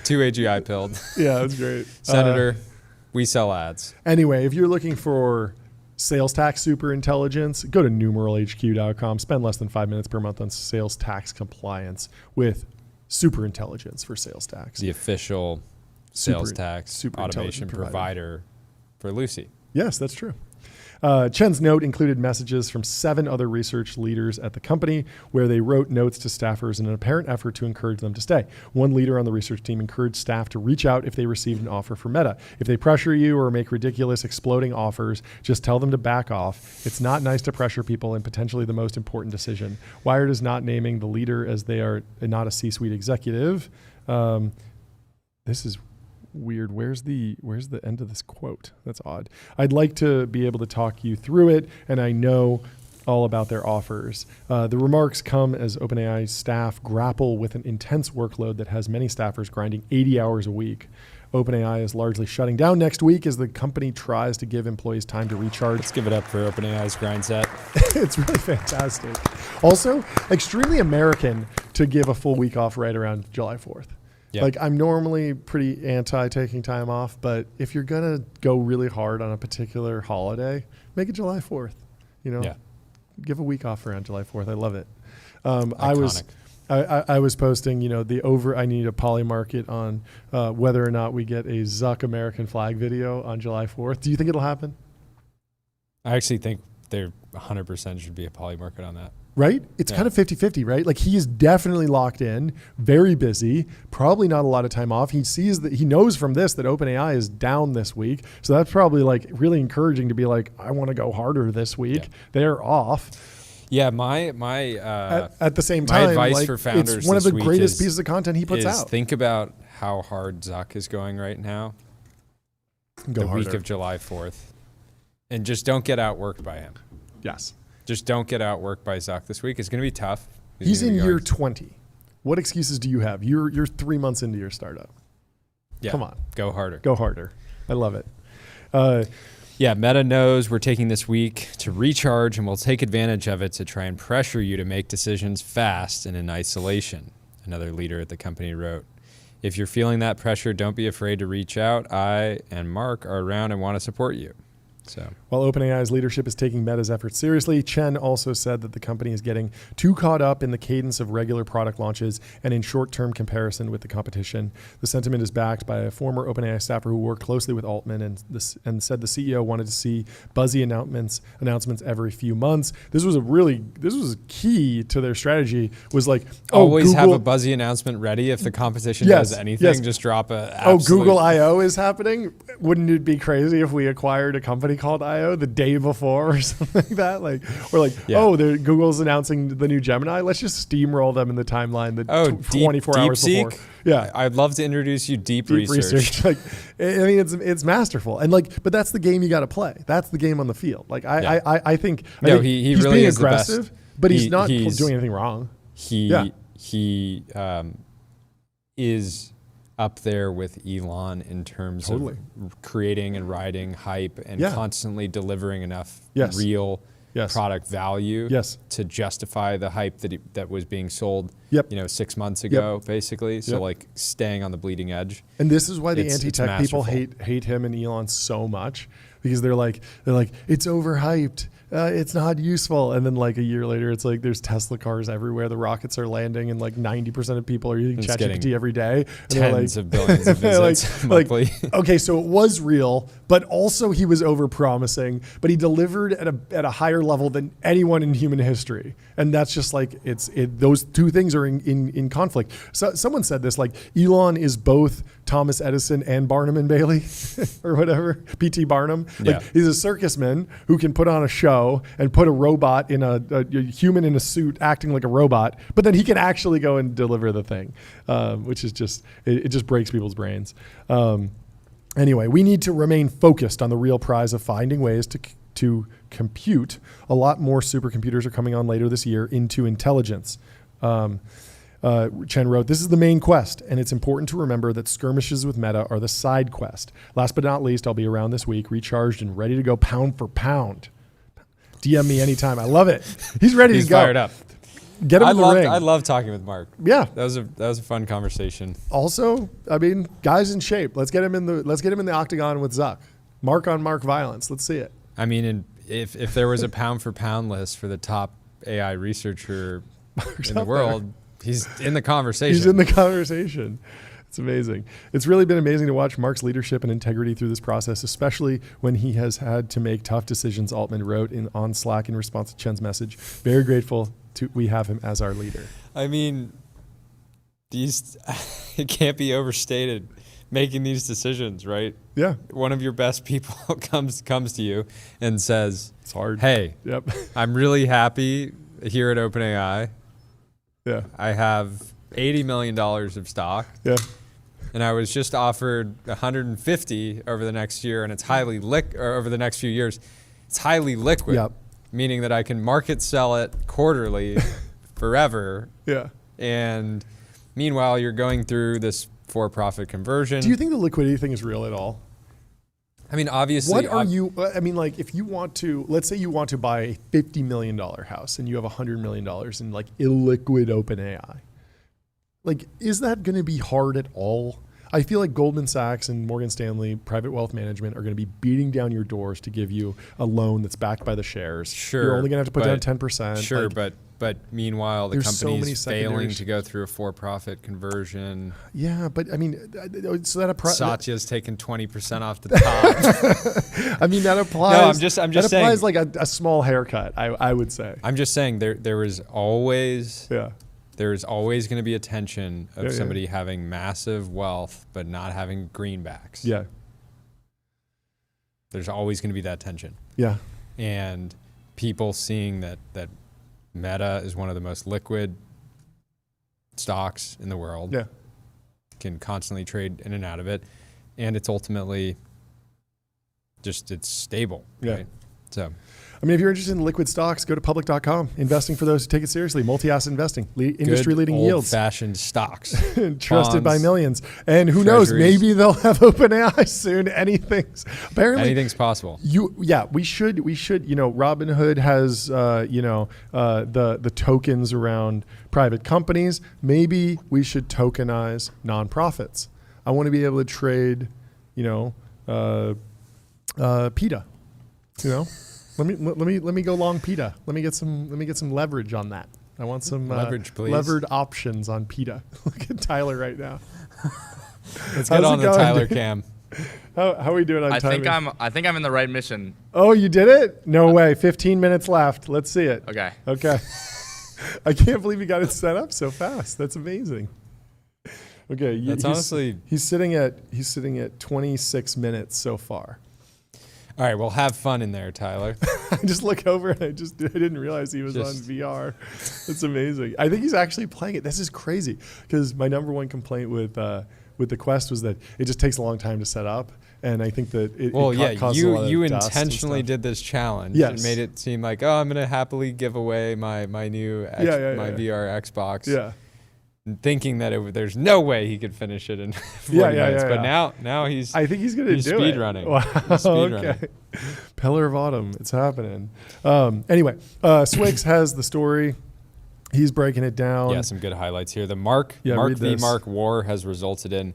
Too AGI pilled. Yeah, that's great. Senator, we sell ads. Anyway, if you're looking for sales tax superintelligence, go to numeralhq.com. Spend less than 5 minutes per month on sales tax compliance with Superintelligence for sales tax. The official sales tax automation provider for Lucy. Yes, that's true. Chen's note included messages from 7 other research leaders at the company where they wrote notes to staffers in an apparent effort to encourage them to stay. One leader on the research team encouraged staff to reach out if they received an offer from Meta. If they pressure you or make ridiculous, exploding offers, just tell them to back off. It's not nice to pressure people in potentially the most important decision. Wired is not naming the leader as they are not a C-suite executive. This is weird. Where's the end of this quote? That's odd. I'd like to be able to talk you through it, and I know all about their offers. The remarks come as OpenAI staff grapple with an intense workload that has many staffers grinding 80 hours a week. OpenAI is largely shutting down next week as the company tries to give employees time to recharge. Let's give it up for OpenAI's grind set. It's really fantastic. Also, extremely American to give a full week off right around July 4th. Yep. Like I'm normally pretty anti taking time off, but if you're going to go really hard on a particular holiday, make it July 4th, give a week off around July 4th. I love it. I was posting, I need a poly market on whether or not we get a Zuck American flag video on July 4th. Do you think it'll happen? I actually think there 100% should be a poly market on that. Right? It's kind of 50-50, right? Like he is definitely locked in, very busy, probably not a lot of time off. He sees that he knows from this that OpenAI is down this week. So that's probably like really encouraging to be like, I want to go harder this week. Yeah. They're off. Yeah, my at the same time, my advice for founders it's one of the greatest pieces of content he puts out. Think about how hard Zuck is going right now. Go harder. Week of July 4th. And just don't get outworked by him. Yes. Just don't get outworked by Zuck this week. It's going to be tough. He's in year 20. What excuses do you have? You're 3 months into your startup. Yeah. Come on. Go harder. Go harder. I love it. Meta knows we're taking this week to recharge, and we'll take advantage of it to try and pressure you to make decisions fast and in isolation. Another leader at the company wrote, if you're feeling that pressure, don't be afraid to reach out. I and Mark are around and want to support you. So, while OpenAI's leadership is taking Meta's efforts seriously, Chen also said that the company is getting too caught up in the cadence of regular product launches and in short-term comparison with the competition. The sentiment is backed by a former OpenAI staffer who worked closely with Altman and said the CEO wanted to see buzzy announcements every few months. This was key to their strategy. Was like always Google, have a buzzy announcement ready if the competition does anything. Yes. Just drop a Google I/O is happening. Wouldn't it be crazy if we acquired a company called I/O the day before or something like that? Google's announcing the new Gemini. Let's just steamroll them in the timeline 24 hours before. Yeah, I'd love to introduce you deep research. It's masterful, and but that's the game you got to play. That's the game on the field. I think he he's really being is aggressive, the best. But he's not doing anything wrong. He is up there with Elon in terms of creating and riding hype and constantly delivering enough real product value to justify the hype that was being sold 6 months ago, basically. So like staying on the bleeding edge. And this is why the anti-tech people hate him and Elon so much, because they're like it's overhyped. It's not useful. And then like a year later, it's like there's Tesla cars everywhere. The rockets are landing and like 90% of people are using ChatGPT every day. And tens of billions of visits monthly. Okay, so it was real, but also he was overpromising, but he delivered at a higher level than anyone in human history. And that's just like, those two things are in conflict. So someone said this, like Elon is both Thomas Edison and Barnum and Bailey or whatever, P.T. Barnum. Like he's a circusman who can put on a show and put a robot in a human in a suit acting like a robot, but then he can actually go and deliver the thing, which is just, it just breaks people's brains. Anyway, we need to remain focused on the real prize of finding ways to compute. A lot more supercomputers are coming on later this year into intelligence. Chen wrote, "This is the main quest, and it's important to remember that skirmishes with Meta are the side quest. Last but not least, I'll be around this week, recharged and ready to go pound for pound. DM me anytime." I love it. He's ready to go. He's fired up. Get him in the ring. I love talking with Mark. Yeah, that was a fun conversation. Also, I mean, guys in shape. Let's get him in the octagon with Zuck. Mark on Mark violence. Let's see it. I mean, if there was a pound for pound list for the top AI researcher in the world, he's in the conversation. He's in the conversation. It's amazing. It's really been amazing to watch Mark's leadership and integrity through this process, especially when he has had to make tough decisions, Altman wrote on Slack in response to Chen's message. Very grateful we have him as our leader. I mean, it can't be overstated, making these decisions, right? Yeah. One of your best people comes to you and says, "It's hard. Hey, I'm really happy here at OpenAI. Yeah. I have $80 million of stock. Yeah. And I was just offered 150 over the next year, and it's highly or over the next few years. It's highly liquid, meaning that I can market sell it quarterly forever. Yeah. And meanwhile, you're going through this for-profit conversion. Do you think the liquidity thing is real at all? I mean, obviously. What are you? I mean, like, if you want to, let's say you want to buy a $50 million house, and you have $100 million in like illiquid OpenAI. Like, is that going to be hard at all? I feel like Goldman Sachs and Morgan Stanley Private Wealth Management are going to be beating down your doors to give you a loan that's backed by the shares. Sure. You're only going to have to put down 10%. Sure, like, but meanwhile, the company's failing secondaries to go through a for-profit conversion. Yeah, but I mean, so that Satya's taken 20% off the top. I mean, that applies. No, I'm just saying. That applies like a small haircut, I would say. I'm just saying there is always. Yeah. There's always going to be a tension of somebody having massive wealth but not having greenbacks. Yeah. There's always going to be that tension. Yeah. And people seeing that Meta is one of the most liquid stocks in the world. Yeah. Can constantly trade in and out of it. And it's ultimately it's stable. Yeah. Right? So. I mean, if you're interested in liquid stocks, go to public.com. Investing for those who take it seriously. Multi-asset investing. Industry-leading yields. Old-fashioned stocks. Trusted by millions. And who knows, maybe they'll have OpenAI soon. Anything's possible. We should, Robinhood has, the tokens around private companies. Maybe we should tokenize nonprofits. I want to be able to trade, PETA, Let me go long PETA. Let me get some leverage on that. I want some leverage, please. Levered options on PETA. Look at Tyler right now. Let's get on the Tyler cam. How are we doing on timing? I think I'm in the right mission. Oh, you did it? No way. 15 minutes left. Let's see it. Okay. I can't believe you got it set up so fast. That's amazing. Okay. He's sitting at 26 minutes so far. All right, well, have fun in there, Tyler. I just look over and I didn't realize he was on VR. That's amazing. I think he's actually playing it. This is crazy because my number one complaint with the Quest was that it just takes a long time to set up, and I think that it causes a lot of you dust intentionally did this challenge. Yes. And made it seem like, I'm going to happily give away my new VR Xbox. Yeah. thinking that there's no way he could finish it in 40 minutes. But now he's. I think he's going to do speed it. running. Wow. He's speed running. Pillar of Autumn. It's happening. Anyway, Swix has the story. He's breaking it down. Yeah, some good highlights here. The Mark v. Mark war has resulted in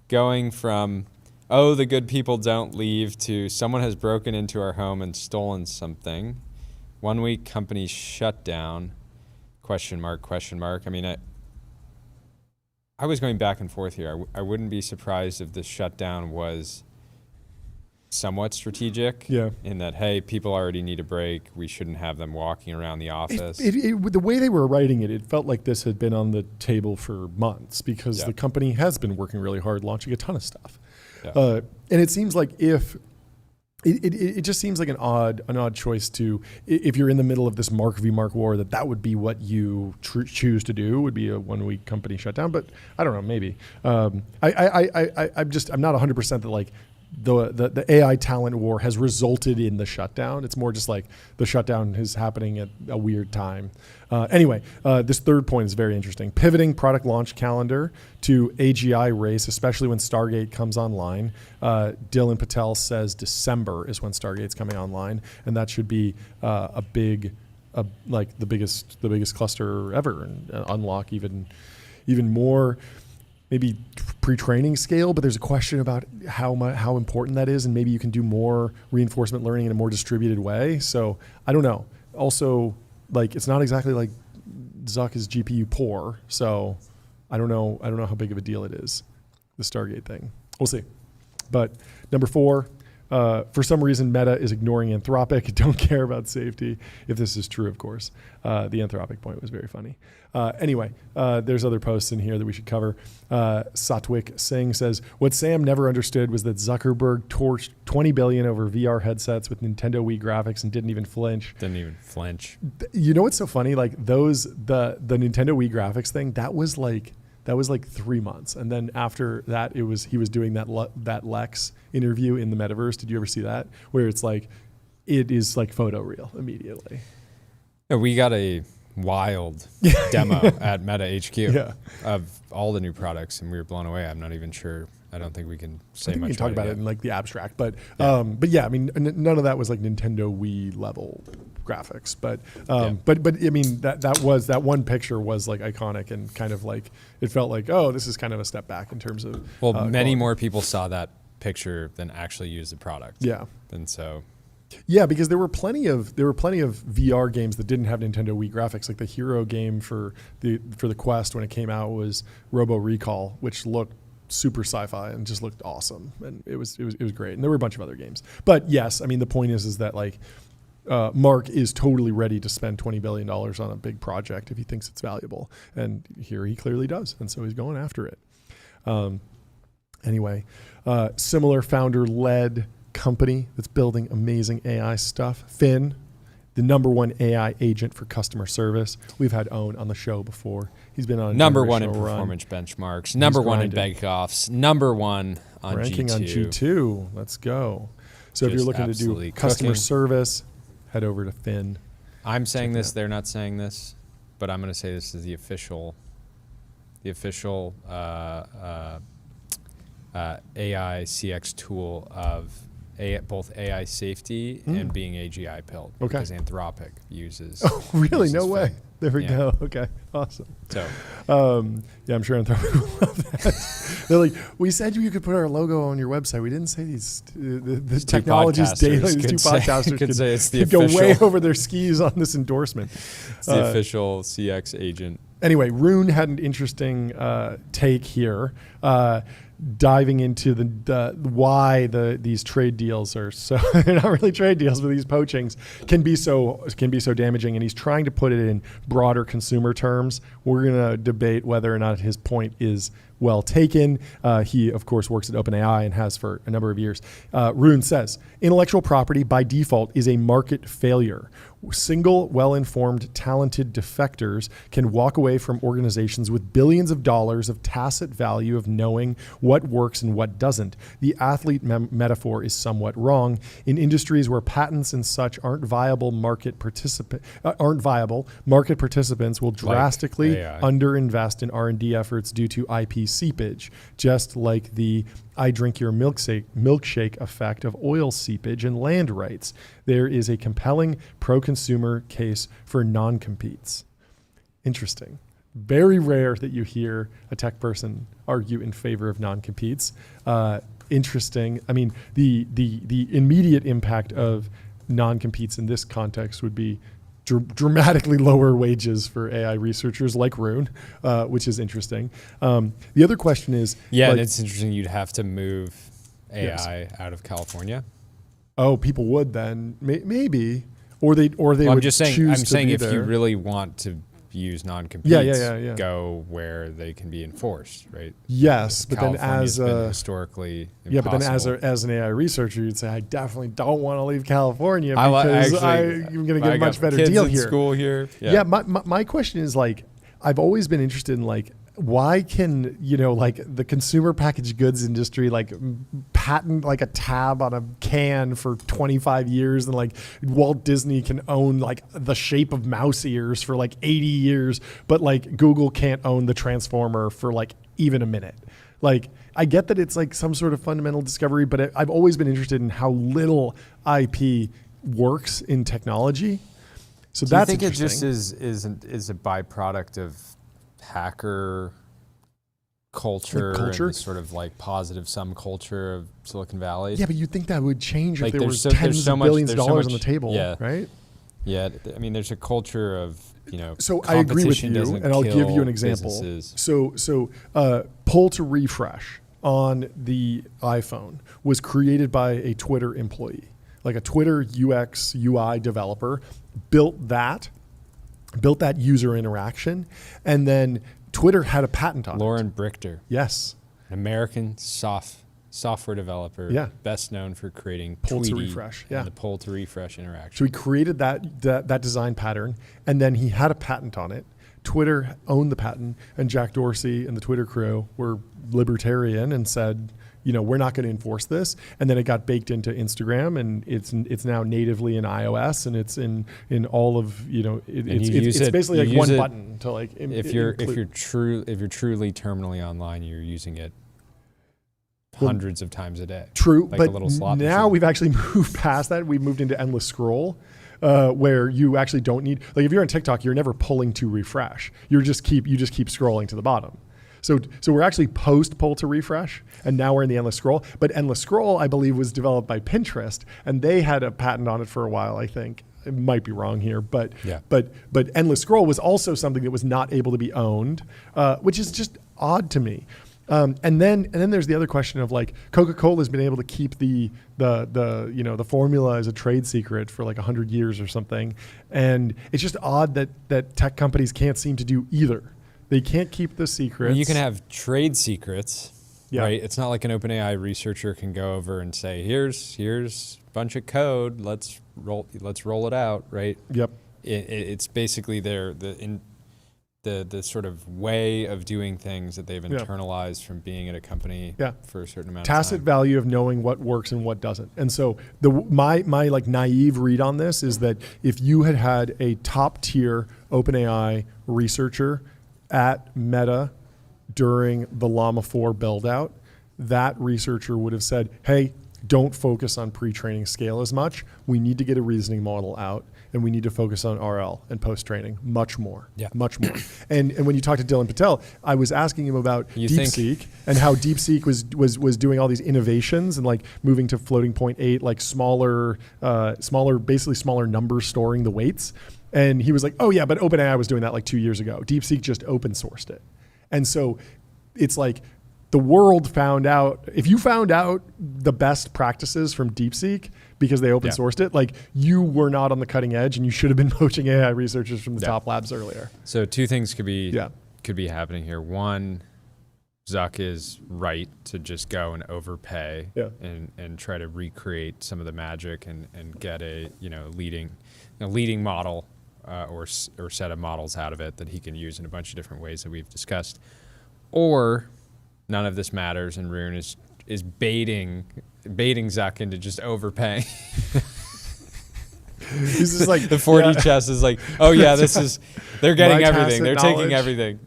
going from, oh, the good people don't leave, to someone has broken into our home and stolen something. 1 week company shut down. Question mark. I mean, I was going back and forth here. I wouldn't be surprised if the shutdown was somewhat strategic. Yeah. In that, hey, people already need a break. We shouldn't have them walking around the office. The way they were writing it, it felt like this had been on the table for months because the company has been working really hard, launching a ton of stuff. Yeah. And it seems like it just seems like an odd choice to, if you're in the middle of this Mark v. Mark war, that would be what you choose to do, would be a 1 week company shutdown. But I don't know, maybe. I'm not 100% that like the AI talent war has resulted in the shutdown. It's more just like the shutdown is happening at a weird time. Anyway, this third point is very interesting. Pivoting product launch calendar to AGI race, especially when Stargate comes online. Dylan Patel says December is when Stargate's coming online, and that should be like the biggest cluster ever, and unlock even more. Maybe pre-training scale, but there's a question about how important that is, and maybe you can do more reinforcement learning in a more distributed way. So I don't know. Also, like, it's not exactly like Zuck is GPU poor, so I don't know how big of a deal it is, the Stargate thing. We'll see. But number 4, for some reason, Meta is ignoring Anthropic. Don't care about safety. If this is true, of course. The Anthropic point was very funny. Anyway, there's other posts in here that we should cover. Satwik Singh says, what Sam never understood was that Zuckerberg torched $20 billion over VR headsets with Nintendo Wii graphics and didn't even flinch. You know what's so funny? Like the Nintendo Wii graphics thing, that was like 3 months. And then after that, he was doing that Lex interview in the metaverse. Did you ever see that? Where it's like, it is like photoreal immediately. Yeah, we got a wild demo at Meta HQ of all the new products, and we were blown away. I'm not even sure. I don't think we can say much. We can talk about it in like the abstract, but yeah, I mean, none of that was like Nintendo Wii level graphics, but I mean, that one picture was like iconic and kind of like, it felt like, oh, this is kind of a step back in terms of. Well, many more people saw that picture than actually used the product. Yeah. And so. Yeah, because there were plenty of VR games that didn't have Nintendo Wii graphics. Like the hero game for the Quest when it came out was Robo Recall, which looked super sci-fi and just looked awesome, and it was great. And there were a bunch of other games. But yes, I mean, the point is that like Mark is totally ready to spend $20 billion on a big project if he thinks it's valuable, and here he clearly does, and so he's going after it. Anyway, similar founder-led company that's building amazing AI stuff. Finn, the #1 AI agent for customer service. We've had Owen on the show before. He's been on #1 in performance benchmarks, #1 in bake-offs, #1 on ranking G2. on G2. Let's go. So if you're looking to do customer service, head over to Finn. I'm saying this, they're not saying this, but I'm going to say this is the official AI CX tool of both AI safety and being AGI pilled. Okay. Because Anthropic uses. Oh, really? No way. Finn. There we go. Okay. Awesome. So, yeah, I'm sure Anthropic will love that. They're like, we said you could put our logo on your website. We didn't say the technology's daily. These two podcasters could say it's the could go way over their skis on this endorsement. It's the official CX agent. Anyway, Rune had an interesting take here. Diving into why these trade deals are so they're not really trade deals, but these poachings can be so damaging, and he's trying to put it in broader consumer terms. We're gonna debate whether or not his point is well taken. He, of course, works at OpenAI and has for a number of years. Rune says, intellectual property by default is a market failure. Single, well-informed, talented defectors can walk away from organizations with billions of dollars of tacit value of knowing what works and what doesn't. The athlete metaphor is somewhat wrong. In industries where patents and such aren't viable, market participants will drastically underinvest in R&D efforts due to IP seepage, just like the I drink your milkshake effect of oil seepage and land rights. There is a compelling pro-consumer case for non-competes. Interesting. Very rare that you hear a tech person argue in favor of non-competes. Interesting. I mean, the immediate impact of non-competes in this context would be dramatically lower wages for AI researchers like Rune, which is interesting. The other question is... Yeah, and it's interesting you'd have to move AI out of California. Oh, people would then, maybe. Or they would choose to be there. I'm saying if you really want to use non-competes, go where they can be enforced, right? Yes, but California's then been historically impossible. Yeah, but then as an AI researcher, you'd say, I definitely don't want to leave California because I'm going to get a much better deal here. School here. Yeah, my question is like, I've always been interested in like, why can, the consumer packaged goods industry, like patent like a tab on a can for 25 years and like Walt Disney can own like the shape of mouse ears for like 80 years, but like Google can't own the Transformer for like even a minute. Like, I get that it's like some sort of fundamental discovery, but I've always been interested in how little IP works in technology. So that's interesting. Do you think it just is a byproduct of hacker culture and the sort of like positive sum culture of Silicon Valley? Yeah, but you'd think that would change like if there was tens of billions of dollars on the table, right? Yeah, I mean, there's a culture of, so I agree with you, and I'll give you an example. So pull to refresh on the iPhone was created by a Twitter employee, like a Twitter UX UI developer, built that user interaction, and then Twitter had a patent on Lauren it. Brichter. Yes. An American software developer, best known for creating pull Tweety to refresh, and the pull to refresh interaction. So he created that design pattern, and then he had a patent on it. Twitter owned the patent, and Jack Dorsey and the Twitter crew were libertarian and said, we're not going to enforce this. And then it got baked into Instagram, and it's now natively in iOS, and it's in all of it's basically like one button to like. If you're truly terminally online, you're using it hundreds of times a day. True, like but a little slot now machine. We've actually moved past that. We've moved into endless scroll. Where you actually don't need, like if you're on TikTok, you're never pulling to refresh. You just keep scrolling to the bottom. So we're actually post pull to refresh, and now we're in the endless scroll. But endless scroll, I believe, was developed by Pinterest, and they had a patent on it for a while. I think it might be wrong here, but endless scroll was also something that was not able to be owned, which is just odd to me. And then there's the other question of like Coca-Cola has been able to keep the formula as a trade secret for like 100 years or something, and it's just odd that tech companies can't seem to do either. They can't keep the secrets. Well, you can have trade secrets, right? It's not like an OpenAI researcher can go over and say, "Here's a bunch of code. Let's roll it out," right? Yep. It's basically the sort of way of doing things that they've internalized from being at a company for a certain amount of time. Tacit value of knowing what works and what doesn't. And so my like naive read on this is that if you had a top tier OpenAI researcher at Meta during the Llama 4 build out, that researcher would have said, hey, don't focus on pre-training scale as much. We need to get a reasoning model out, and we need to focus on RL and post-training much more. Much more. And when you talk to Dylan Patel, I was asking him about DeepSeek and how DeepSeek was doing all these innovations and like moving to floating point 8, like smaller, basically smaller numbers storing the weights. And he was like, oh yeah, but OpenAI was doing that like 2 years ago. DeepSeek just open sourced it. And so it's like the world found out, if you found out the best practices from DeepSeek because they open sourced it, like you were not on the cutting edge and you should have been poaching AI researchers from the top labs earlier. So two things could be happening here. One, Zuck is right to just go and overpay and try to recreate some of the magic and get a leading model or set of models out of it that he can use in a bunch of different ways that we've discussed. Or none of this matters and Rune is baiting Zuck into just overpaying. He's just like the 4D chess is like, oh yeah, they're getting everything. They're taking everything.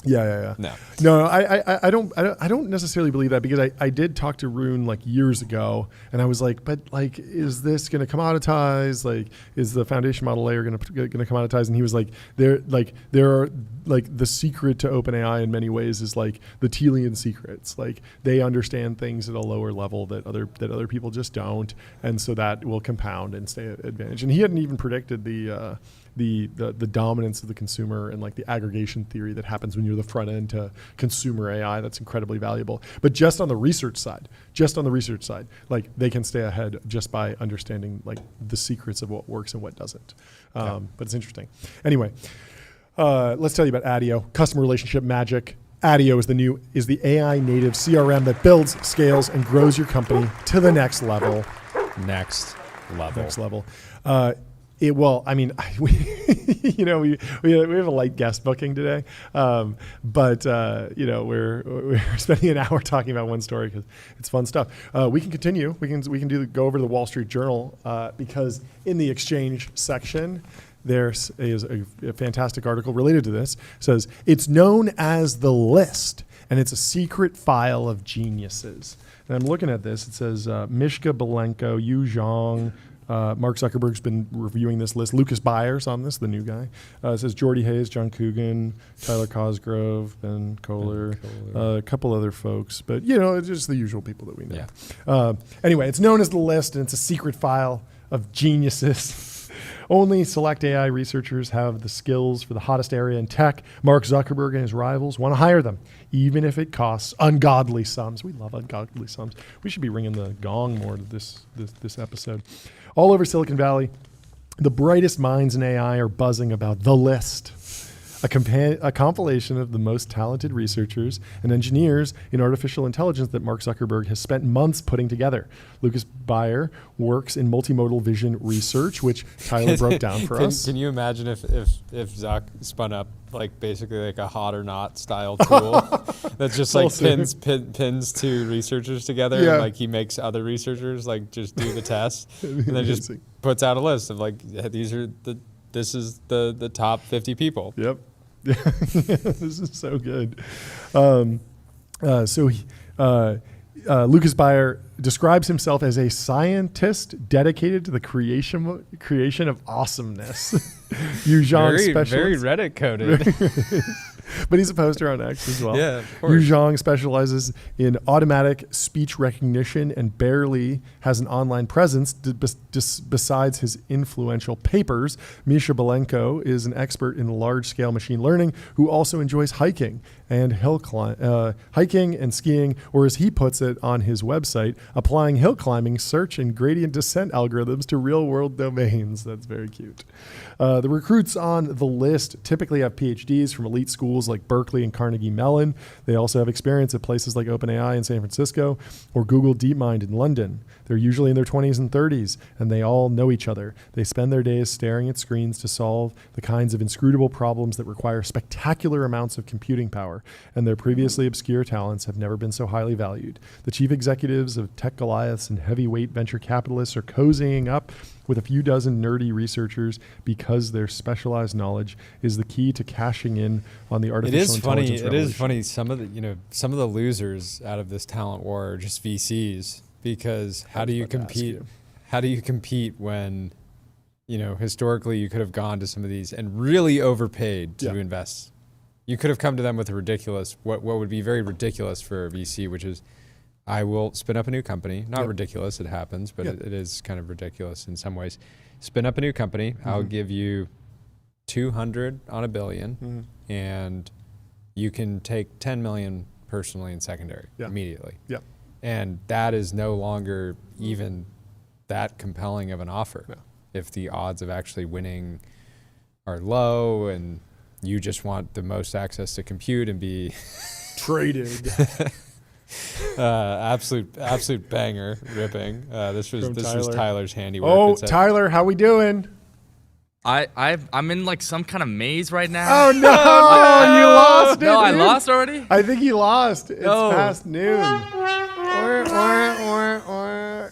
Yeah. No, I don't necessarily believe that, because I did talk to Rune like years ago, and I was like, but like, is this going to commoditize? Like, is the foundation model layer going to commoditize? And he was like, there are like the secret to OpenAI in many ways is like the Telian secrets. Like they understand things at a lower level that other people just don't, and so that will compound and stay at advantage. And he hadn't even predicted the dominance of the consumer and like the aggregation theory that happens when you're the front end to consumer AI. That's incredibly valuable. But just on the research side, like they can stay ahead just by understanding like the secrets of what works and what doesn't. But it's interesting. Anyway, let's tell you about Adio, customer relationship magic. Adio is the AI native CRM that builds, scales, and grows your company to the next level. Next level. We have a light guest booking today, but we're spending an hour talking about one story because it's fun stuff. We can continue. We can go over to the Wall Street Journal because in the exchange section there is a fantastic article related to this. It says it's known as the list, and it's a secret file of geniuses. And I'm looking at this. It says Mishka Belenko, Yu Zhang. Mark Zuckerberg's been reviewing this list. Lucas Byers on this, the new guy. It says Jordy Hayes, John Coogan, Tyler Cosgrove, Ben Kohler, a couple other folks. But, it's just the usual people that we know. Yeah. Anyway, it's known as the list, and it's a secret file of geniuses. Only select AI researchers have the skills for the hottest area in tech. Mark Zuckerberg and his rivals want to hire them, even if it costs ungodly sums. We love ungodly sums. We should be ringing the gong more to this episode. All over Silicon Valley, the brightest minds in AI are buzzing about the list, a compilation of the most talented researchers and engineers in artificial intelligence that Mark Zuckerberg has spent months putting together. Lucas Bayer works in multimodal vision research, which Tyler broke down for us. Can you imagine if Zuck spun up like basically like a hot or not style tool that's just like pins two researchers together and like he makes other researchers like just do the test and then just puts out a list of like this is the top 50 people. Yep. This is so good. Lucas Bayer describes himself as a scientist dedicated to the creation of awesomeness. Yu Zhang very Reddit coded. But he's a poster on X as well. Yeah, of course. Yu Zhang specializes in automatic speech recognition and barely has an online presence besides his influential papers. Misha Belenko is an expert in large-scale machine learning who also enjoys hiking and hiking and skiing, or as he puts it on his website, applying hill climbing, search, and gradient descent algorithms to real-world domains. That's very cute. The recruits on the list typically have PhDs from elite schools like Berkeley and Carnegie Mellon. They also have experience at places like OpenAI in San Francisco or Google DeepMind in London. They're usually in their 20s and 30s, and they all know each other. They spend their days staring at screens to solve the kinds of inscrutable problems that require spectacular amounts of computing power, and their previously obscure talents have never been so highly valued. The chief executives of tech Goliaths and heavyweight venture capitalists are cozying up with a few dozen nerdy researchers because their specialized knowledge is the key to cashing in on the artificial intelligence revolution. It is funny. Some of the losers out of this talent war are just VCs, because how do you compete? How do you compete when, historically you could have gone to some of these and really overpaid to invest? You could have come to them with a ridiculous, what would be very ridiculous for a VC, which is, I will spin up a new company. Not ridiculous, it happens, but it is kind of ridiculous in some ways. Spin up a new company. Mm-hmm. I'll give you 200 on $1 billion, and you can take 10 million personally and secondary immediately. Yeah. And that is no longer even that compelling of an offer. No. If the odds of actually winning are low and you just want the most access to compute and be Traded. Absolute banger, ripping. This was Tyler's handiwork. Oh, Tyler, how we doing? I'm in like some kind of maze right now. Oh no, you lost it. No, I dude. lost already. I think he lost. It's No. past noon.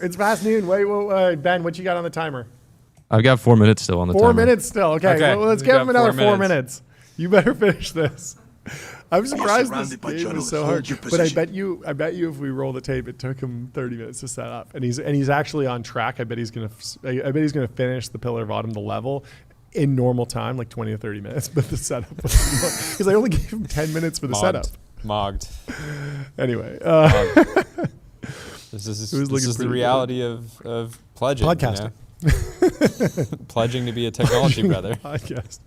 It's past noon. Wait, Ben, what you got on the timer? I've got 4 minutes still on the timer. 4 minutes still. Okay, Okay, well, let's we've give got him another 4 4 minutes. You better finish this. I'm surprised this surrounded by game was journalists. so Hold hard. your But I position. bet you, if we roll the tape, it took him 30 minutes to set up, and he's actually on track. I bet he's gonna finish the Pillar of Autumn, the level, in normal time, like 20 or 30 minutes. But the setup was because I only gave him 10 minutes for the setup. Mogged. Anyway, This is looking the pretty reality of pledging. Podcasting. Pledging to be a technology brother. Podcast.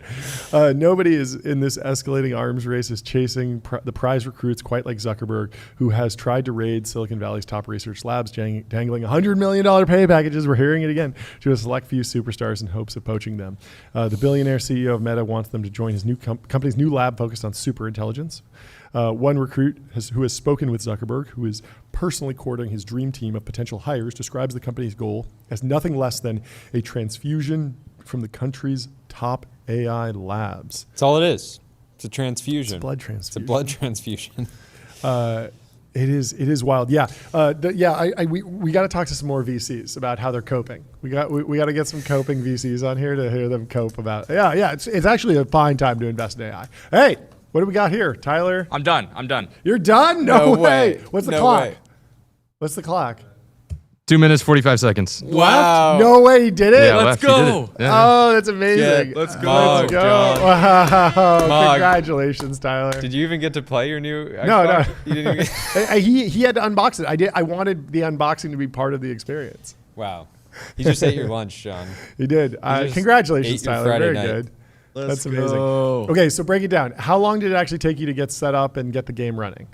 Nobody is in this escalating arms race is chasing the prize recruits quite like Zuckerberg, who has tried to raid Silicon Valley's top research labs, dangling $100 million pay packages. We're hearing it again to a select few superstars in hopes of poaching them. The billionaire CEO of Meta wants them to join his new company's new lab focused on superintelligence. One recruit who has spoken with Zuckerberg, who is personally courting his dream team of potential hires, describes the company's goal as nothing less than a transfusion from the country's top AI labs. That's all it is. It's a transfusion. It's a blood transfusion. It's a blood transfusion. It is wild. Yeah. We got to talk to some more VCs about how they're coping. We got to get some coping VCs on here to hear them cope about. Yeah. It's actually a fine time to invest in AI. Hey, what do we got here, Tyler? I'm done. You're done? No way. What's the No clock? way. What's the clock? 2 minutes, 45 seconds. Wow. No way he did it. Yeah, Let's left, you did go. it. Yeah. Oh, that's amazing. Let's go. Let's go. John. Wow. Mog. Congratulations, Tyler. Did you even get to play your new Xbox? No. You didn't even He had to unbox it. I wanted the unboxing to be part of the experience. Wow. You just ate your lunch, John. He did. just Congratulations, ate your Tyler. Friday Very night. good. That's amazing. go. Okay, so break it down. How long did it actually take you to get set up and get the game running?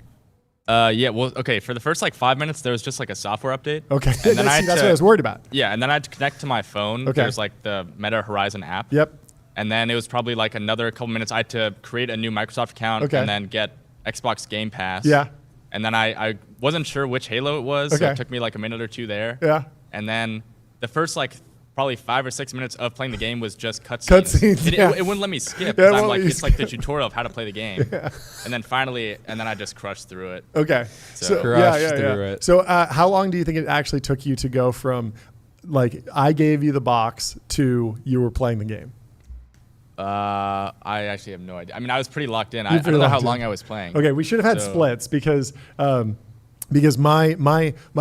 For the first like 5 minutes, there was just like a software update. Okay, And then that's what I was worried about. Yeah, and then I had to connect to my phone. Okay. There's like the Meta Horizon app. Yep. And then it was probably like another couple minutes. I had to create a new Microsoft account Okay. and then get Xbox Game Pass. Yeah. And then I wasn't sure which Halo it was, so Okay. it took me like a minute or two there. Yeah. And then the first like probably 5 or 6 minutes of playing the game was just cutscenes. Cutscenes, It, yeah. it wouldn't let me skip Yeah, it because won't I'm let like you it's like the skip. tutorial of how to play the game. And then finally, I just crushed through it. Okay. So- Crushed through it. So how long do you think it actually took you to go from, like, I gave you the box to you were playing the game? I actually have no idea. I mean, I was pretty locked in. I pretty don't know how locked in. long I was playing. Okay, we should have had So- splits because my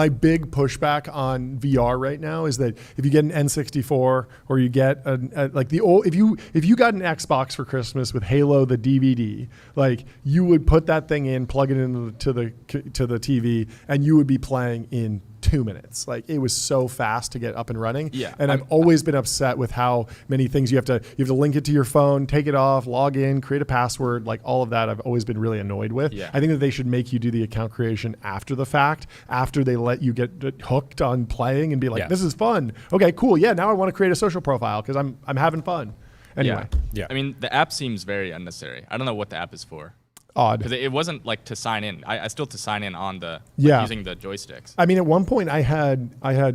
big pushback on VR right now is that if you get an N64 or you get if you got an Xbox for Christmas with Halo the DVD, like you would put that thing in, plug it into the TV, and you would be playing in 2 minutes. Like it was so fast to get up and running. Yeah. And I've always been upset with how many things you have to link it to your phone, take it off, log in, create a password, like all of that I've always been really annoyed with. Yeah. I think that they should make you do the account creation after the fact, after they let you get hooked on playing and be like, Yeah. this is fun. Okay, cool. Yeah, now I want to create a social profile because I'm having fun. Anyway, Yeah. I mean, the app seems very unnecessary. I don't know what the app is for. odd. Because it wasn't like to sign in. I still to sign in on the using the joysticks. I mean, at one point I had I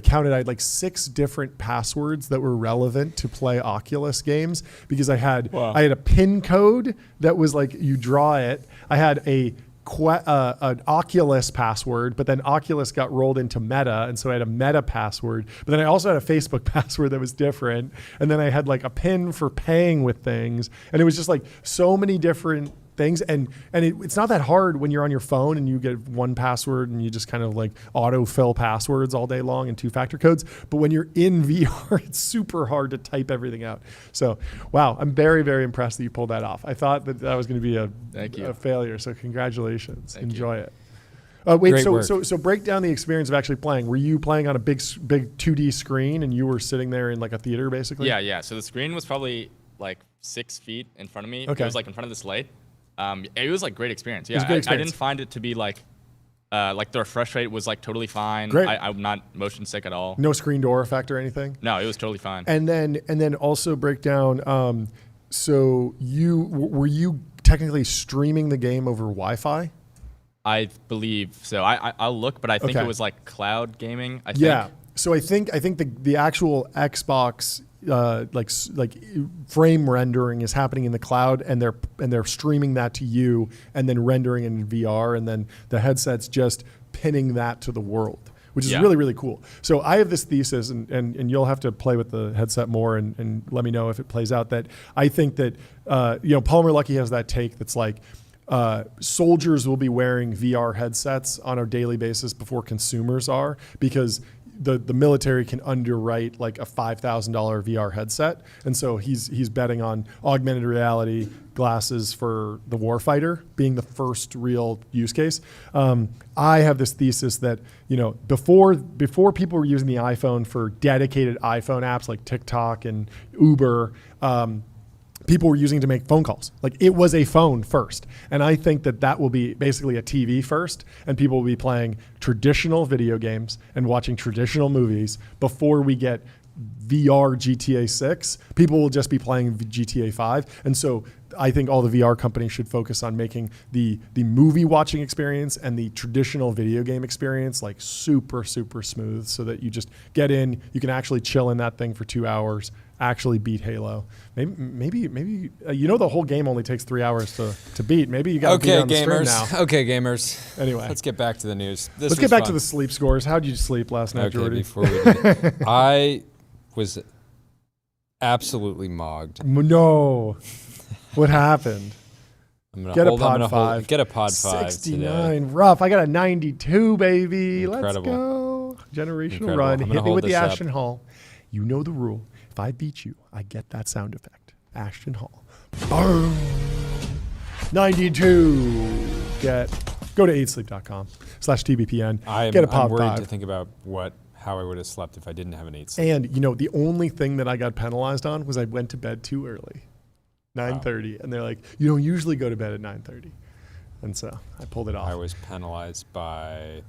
counted, I had like 6 different passwords that were relevant to play Oculus games because I had a PIN code that was like you draw it. I had an Oculus password, but then Oculus got rolled into Meta, and so I had a Meta password. But then I also had a Facebook password that was different, and then I had like a PIN for paying with things, and it was just like so many different things. And it's not that hard when you're on your phone and you get one password and you just kind of like autofill passwords all day long and 2-factor codes. But when you're in VR, it's super hard to type everything out. So, wow, I'm very, very impressed that you pulled that off. I thought that was going to be a failure. So congratulations. Enjoy it. Wait, Great work. so break down the experience of actually playing. Were you playing on a big 2D screen and you were sitting there in like a theater basically? Yeah. So the screen was probably like 6 feet in front of me. Okay. It was like in front of this light. It was like great experience. Yeah, was a good experience. I didn't find it to be like the refresh rate was like totally fine. Great. I'm not motion sick at all. No screen door effect or anything? No, it was totally fine. And then also break down. So were you technically streaming the game over Wi-Fi? I believe so. I'll look, but I think it was like cloud gaming. I think. Yeah. So I think the actual Xbox like frame rendering is happening in the cloud, and they're streaming that to you and then rendering it in VR, and then the headset's just pinning that to the world, which is really, really cool. So I have this thesis, and you'll have to play with the headset more and let me know if it plays out, that I think that Palmer Luckey has that take that's like soldiers will be wearing VR headsets on a daily basis before consumers are, because the military can underwrite like a $5,000 VR headset. And so he's betting on augmented reality glasses for the warfighter being the first real use case. I have this thesis that, before people were using the iPhone for dedicated iPhone apps like TikTok and Uber, people were using it to make phone calls. Like, it was a phone first. And I think that will be basically a TV first, and people will be playing traditional video games and watching traditional movies before we get VR GTA 6. People will just be playing GTA 5. And so I think all the VR companies should focus on making the movie watching experience and the traditional video game experience like super, super smooth, so that you just get in, you can actually chill in that thing for 2 hours, actually beat Halo. Maybe the whole game only takes 3 hours to beat. Maybe you got to beat it on the stream now. Okay, gamers. Anyway, let's get back to the news. Let's get back to the sleep scores. How did you sleep last night, Jordy? Before we do, I was absolutely mogged. No. What happened? Get a pod 5. Get a pod 5 69 today. Rough. I got a 92, baby. Incredible. Let's go. Generational run. Hit me with the Ashton Hall. You know the rule. If I beat you, I get that sound effect. Ashton Hall. Boom. 92. Go to 8sleep.com/TBPN. Get a pod 5. I'm worried to think about how I would have slept if I didn't have an 8 sleep. And the only thing that I got penalized on was I went to bed too early. 9:30, and they're like, you don't usually go to bed at 9:30, and so I pulled it off. I was penalized by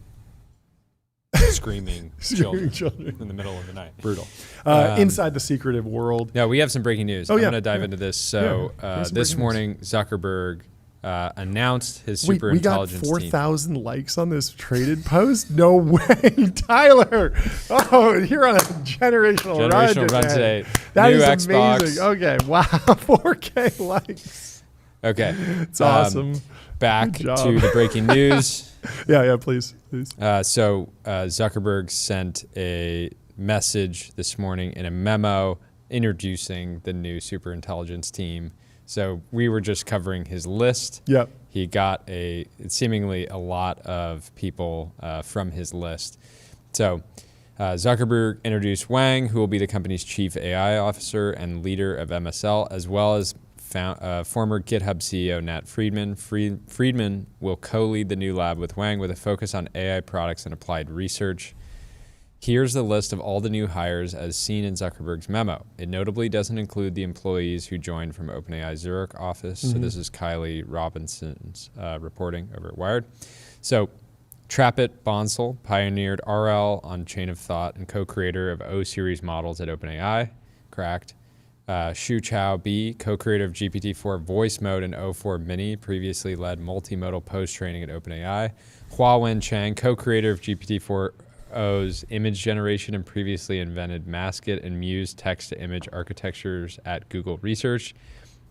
screaming children in the middle of the night. Brutal. Inside the secretive world. No, we have some breaking news. I'm going to dive into this. So this morning, Zuckerberg announced his superintelligence team. We got 4,000 likes on this traded post? No way, Tyler. Oh, you're on a generational run today. That is Xbox. Amazing. Okay, wow, 4K likes. Okay. It's awesome. Back to the breaking news. Yeah, please. So Zuckerberg sent a message this morning in a memo introducing the new superintelligence team. So we were just covering his list. Yep. He got seemingly a lot of people from his list. So Zuckerberg introduced Wang, who will be the company's chief AI officer and leader of MSL, as well as former GitHub CEO Nat Friedman. Friedman will co-lead the new lab with Wang with a focus on AI products and applied research. Here's the list of all the new hires as seen in Zuckerberg's memo. It notably doesn't include the employees who joined from OpenAI Zurich office. Mm-hmm. So this is Kylie Robison's reporting over at Wired. So Trappit Bonsall pioneered RL on Chain of Thought and co-creator of O-series models at OpenAI. Correct. Shu Chao B, co-creator of GPT-4 voice mode and O4 Mini, previously led multimodal post-training at OpenAI. Huawen Chang, co-creator of GPT-4O's image generation and previously invented Masket and Muse text-to-image architectures at Google Research.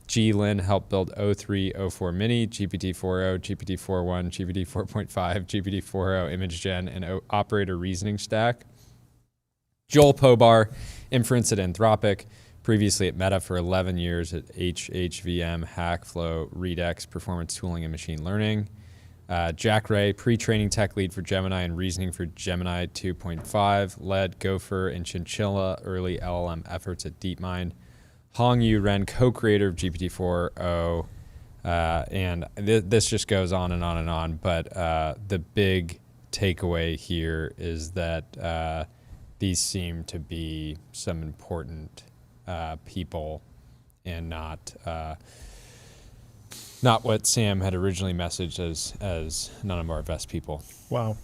Ji Lin helped build O3, O4 Mini, GPT-4o, GPT-4.1, GPT-4.5, GPT-4o image gen, and operator reasoning stack. Joel Pobar, inference at Anthropic, previously at Meta for 11 years at HHVM, Hackflow, Redux, performance tooling and machine learning. Jack Ray, pre-training tech lead for Gemini and reasoning for Gemini 2.5, led Gopher and Chinchilla early LLM efforts at DeepMind. Hongyu Ren, co-creator of GPT-4o, and this just goes on and on and on, but the big takeaway here is that these seem to be some important people and not what Sam had originally messaged as none of our best people. Wow.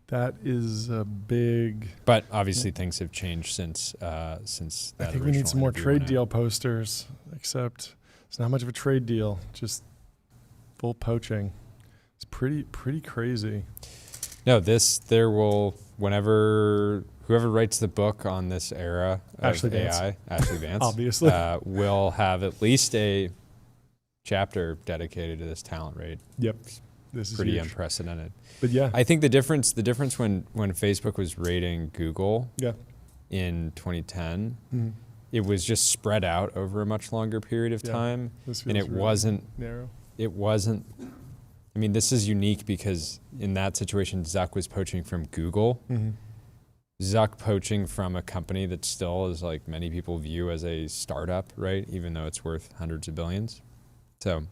That is a big... But obviously things have changed since that. I think we need some more trade deal posters, except it's not much of a trade deal. Just Full poaching. It's pretty crazy. No, whenever whoever writes the book on this era of Ashley Vance. AI, Ashley Vance, Obviously. will have at least a chapter dedicated to this talent rate. Yep. This is pretty huge. unprecedented. But yeah. I think the difference when Facebook was rating Google Yeah. in 2010, it was just spread out over a much longer period of time. And it really wasn't narrow. It wasn't. I mean, this is unique because in that situation, Zuck was poaching from Google. Zuck poaching from a company that still is like many people view as a startup, right? Even though it's worth hundreds of billions. So.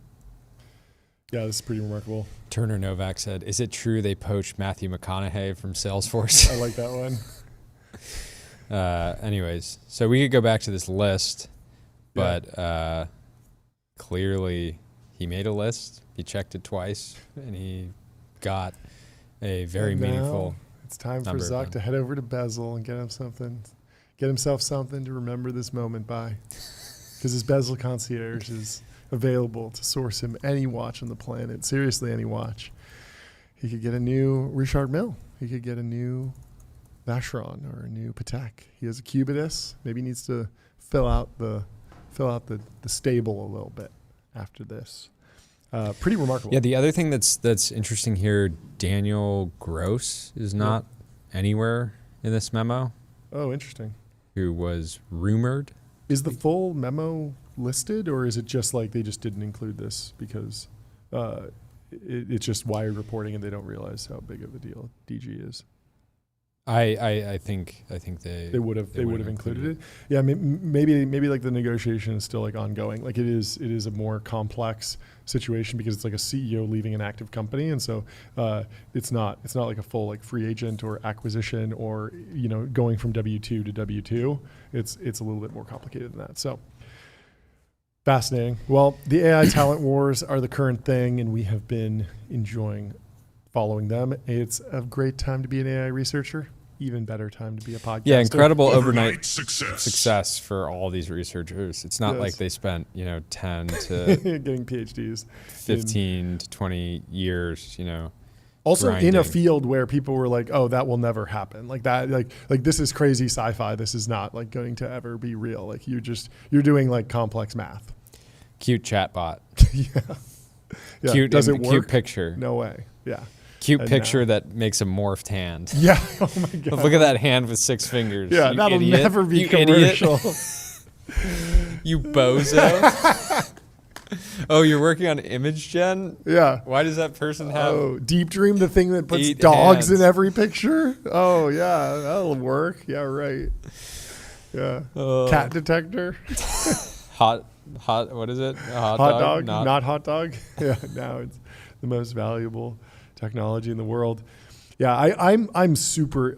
Yeah, this is pretty remarkable. Turner Novak said, "Is it true they poached Matthew McConaughey from Salesforce?" I like that one. Anyways, so we could go back to this list, but clearly he made a list. He checked it twice, and he got a very meaningful. It's time for Zuck to head over to Bezel and get himself something to remember this moment by, because his Bezel concierge is available to source him any watch on the planet. Seriously, any watch. He could get a new Richard Mille. He could get a new Vacheron or a new Patek. He has a Cubitus. Maybe he needs to fill out the stable a little bit after this. Pretty remarkable. Yeah, the other thing that's interesting here, Daniel Gross is not anywhere in this memo. Oh, interesting. Who was rumored. Is the full memo listed, or is it just like they just didn't include this because it's just wired reporting and they don't realize how big of a deal DG is? I think they would have included it. Yeah, maybe like the negotiation is still like ongoing. Like it is a more complex situation because it's like a CEO leaving an active company, and so it's not like a full like free agent or acquisition or going from W2 to W2. It's a little bit more complicated than that. So fascinating. Well, the AI talent wars are the current thing, and we have been enjoying following them. It's a great time to be an AI researcher. Even better time to be a podcaster. Yeah, incredible overnight success for all these researchers. It's not like they spent 10 to getting PhDs, 15 to 20 years. Also grinding. In a field where people were like, "Oh, that will never happen." Like that, like this is crazy sci-fi. This is not like going to ever be real. Like you're doing like complex math. Cute chatbot. Yeah. Cute. Does it work? Cute picture. No way. Yeah. Cute picture that makes a morphed hand. Yeah. Oh my God. Look at that hand with 6 fingers. Yeah, you that'll idiot. never be you commercial. You bozo. Oh, you're working on image gen? Yeah. Why does that person have? Oh, Deep Dream, the thing that puts 8 dogs hands. in every picture? Oh, yeah, that'll work. Yeah, right. Yeah. Cat detector. Hot, what is it? A hot dog? Not hot dog? Yeah, now it's the most valuable technology in the world. Yeah, I'm super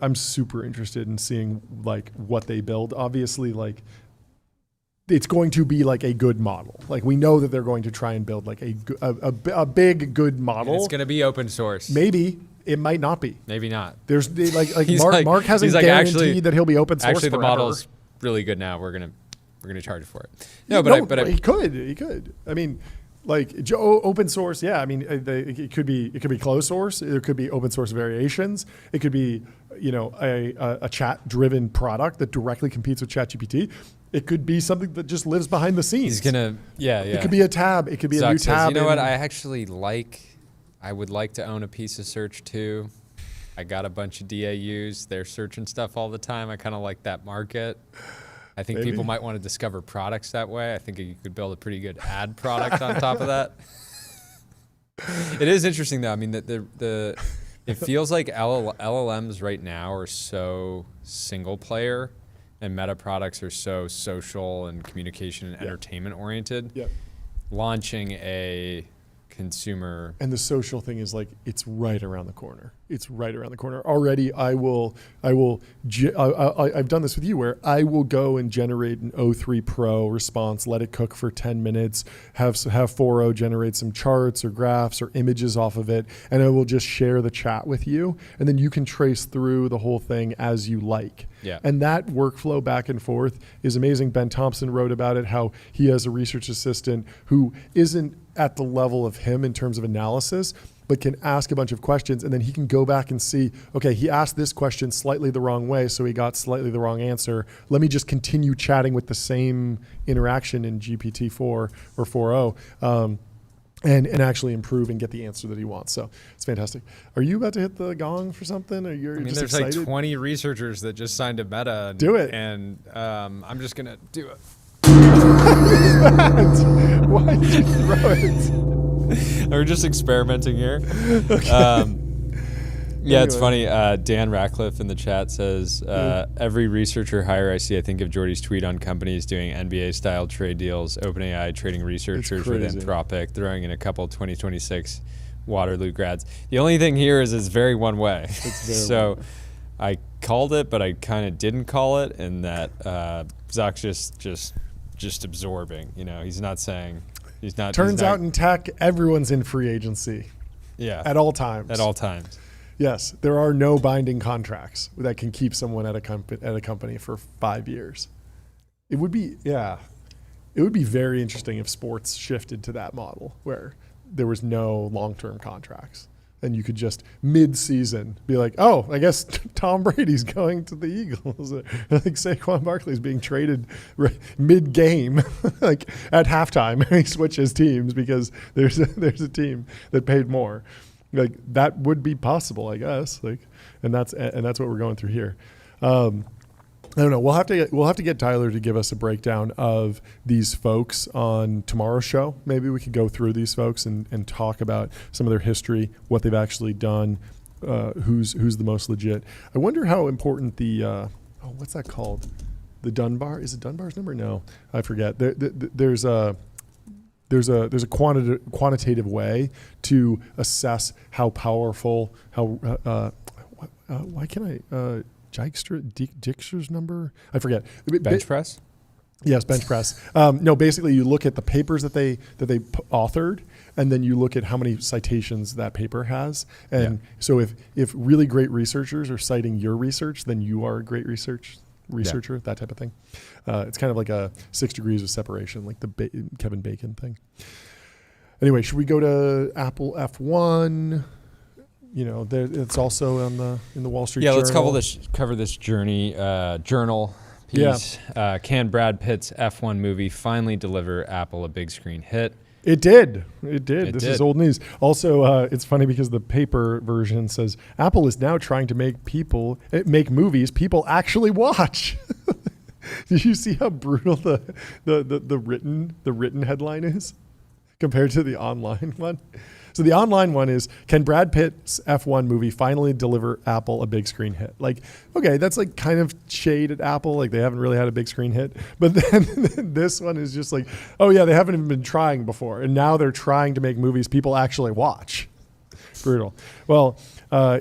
interested in seeing like what they build. Obviously, like it's going to be like a good model. Like we know that they're going to try and build like a big good model. And it's going to be open source. Maybe it might not be. Maybe not. There's Mark hasn't guaranteed that he'll be open source. Actually, the forever. model's really good now. We're gonna charge for it. No, but he could. I mean, like open source. Yeah, I mean, it could be closed source. It could be open source variations. It could be a chat driven product that directly competes with ChatGPT. It could be something that just lives behind the scenes. He's gonna It could be a tab. It could be a new tab. You know what? I would like to own a piece of search too. I got a bunch of DAUs. They're searching stuff all the time. I kind of like that market. I think people might want to discover products that way. I think you could build a pretty good ad product on top of that. It is interesting though. I mean, it feels like LLMs right now are so single player, and meta products are so social and communication and entertainment oriented. Yeah. Launching a consumer. And the social thing is like it's right around the corner. It's right around the corner. Already, I've done this with you where I will go and generate an O3 Pro response, let it cook for 10 minutes, have 4.0 generate some charts or graphs or images off of it, and I will just share the chat with you, and then you can trace through the whole thing as you like. Yeah. And that workflow back and forth is amazing. Ben Thompson wrote about it, how he has a research assistant who isn't at the level of him in terms of analysis, but can ask a bunch of questions, and then he can go back and see, okay, he asked this question slightly the wrong way, so he got slightly the wrong answer. Let me just continue chatting with the same interaction in GPT-4 or 4.0 and actually improve and get the answer that he wants. So it's fantastic. Are you about to hit the gong for something? Or you're just there's excited? like 20 researchers that just signed a Meta. Do it. And I'm just going to do it. Why did you throw it? We're just experimenting here. Yeah, it's funny. Dan Ratcliffe in the chat says, every researcher hire I see, I think of Jordy's tweet on companies doing NBA-style trade deals, OpenAI trading researchers with Anthropic, throwing in a couple 2026 Waterloo grads. The only thing here is it's very one way. So I called it, but I kind of didn't call it, and that Zuck's just absorbing. You know, he's not saying... Turns out in tech, everyone's in free agency. Yeah. At all times. At all times. Yes, there are no binding contracts that can keep someone at a company for 5 years. It would be very interesting if sports shifted to that model where there was no long-term contracts. And you could just mid-season be like, oh, I guess Tom Brady's going to the Eagles. I think Saquon Barkley's being traded mid-game, like at halftime. He switches teams because there's a team that paid more. Like that would be possible, I guess. Like, and that's what we're going through here. I don't know. We'll have to get Tyler to give us a breakdown of these folks on tomorrow's show. Maybe we could go through these folks and talk about some of their history, what they've actually done, who's the most legit. I wonder how important the what's that called? The Dunbar, is it Dunbar's number? No, I forget. There's a quantitative way to assess how powerful why can I Dijkstra's number? I forget. Bench press? Yes, bench press. No, basically you look at the papers that they authored, and then you look at how many citations that paper has. And so if really great researchers are citing your research, then you are a great researcher, that type of thing. It's kind of like a 6 degrees of separation, like the Kevin Bacon thing. Anyway, should we go to Apple F1? You know, it's also in the Wall Street Journal. Yeah, let's cover this journal piece. Yeah. Can Brad Pitt's F1 movie finally deliver Apple a big screen hit? It did. This is old news. Also, it's funny because the paper version says Apple is now trying to make movies people actually watch. Did you see how brutal the written headline is compared to the online one? So the online one is, can Brad Pitt's F1 movie finally deliver Apple a big screen hit? Like, okay, that's like kind of shade at Apple. Like they haven't really had a big screen hit. But then this one is just like, oh yeah, they haven't even been trying before. And now they're trying to make movies people actually watch. Brutal. Well,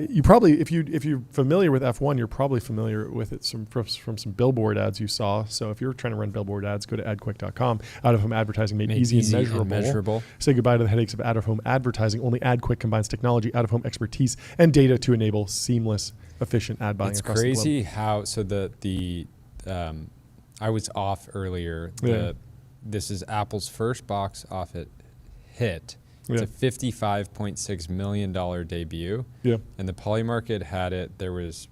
you probably, if you're familiar with F1, you're probably familiar with it from some billboard ads you saw. So if you're trying to run billboard ads, go to adquick.com. Out-of-home advertising made easy and measurable. Say goodbye to the headaches of out-of-home advertising. Only AdQuick combines technology, out-of-home expertise, and data to enable seamless, efficient ad buying across the globe. It's crazy how, so I was off earlier. This is Apple's first box office hit. It's a $55.6 million debut. Yeah. And the Polymarket had it, there was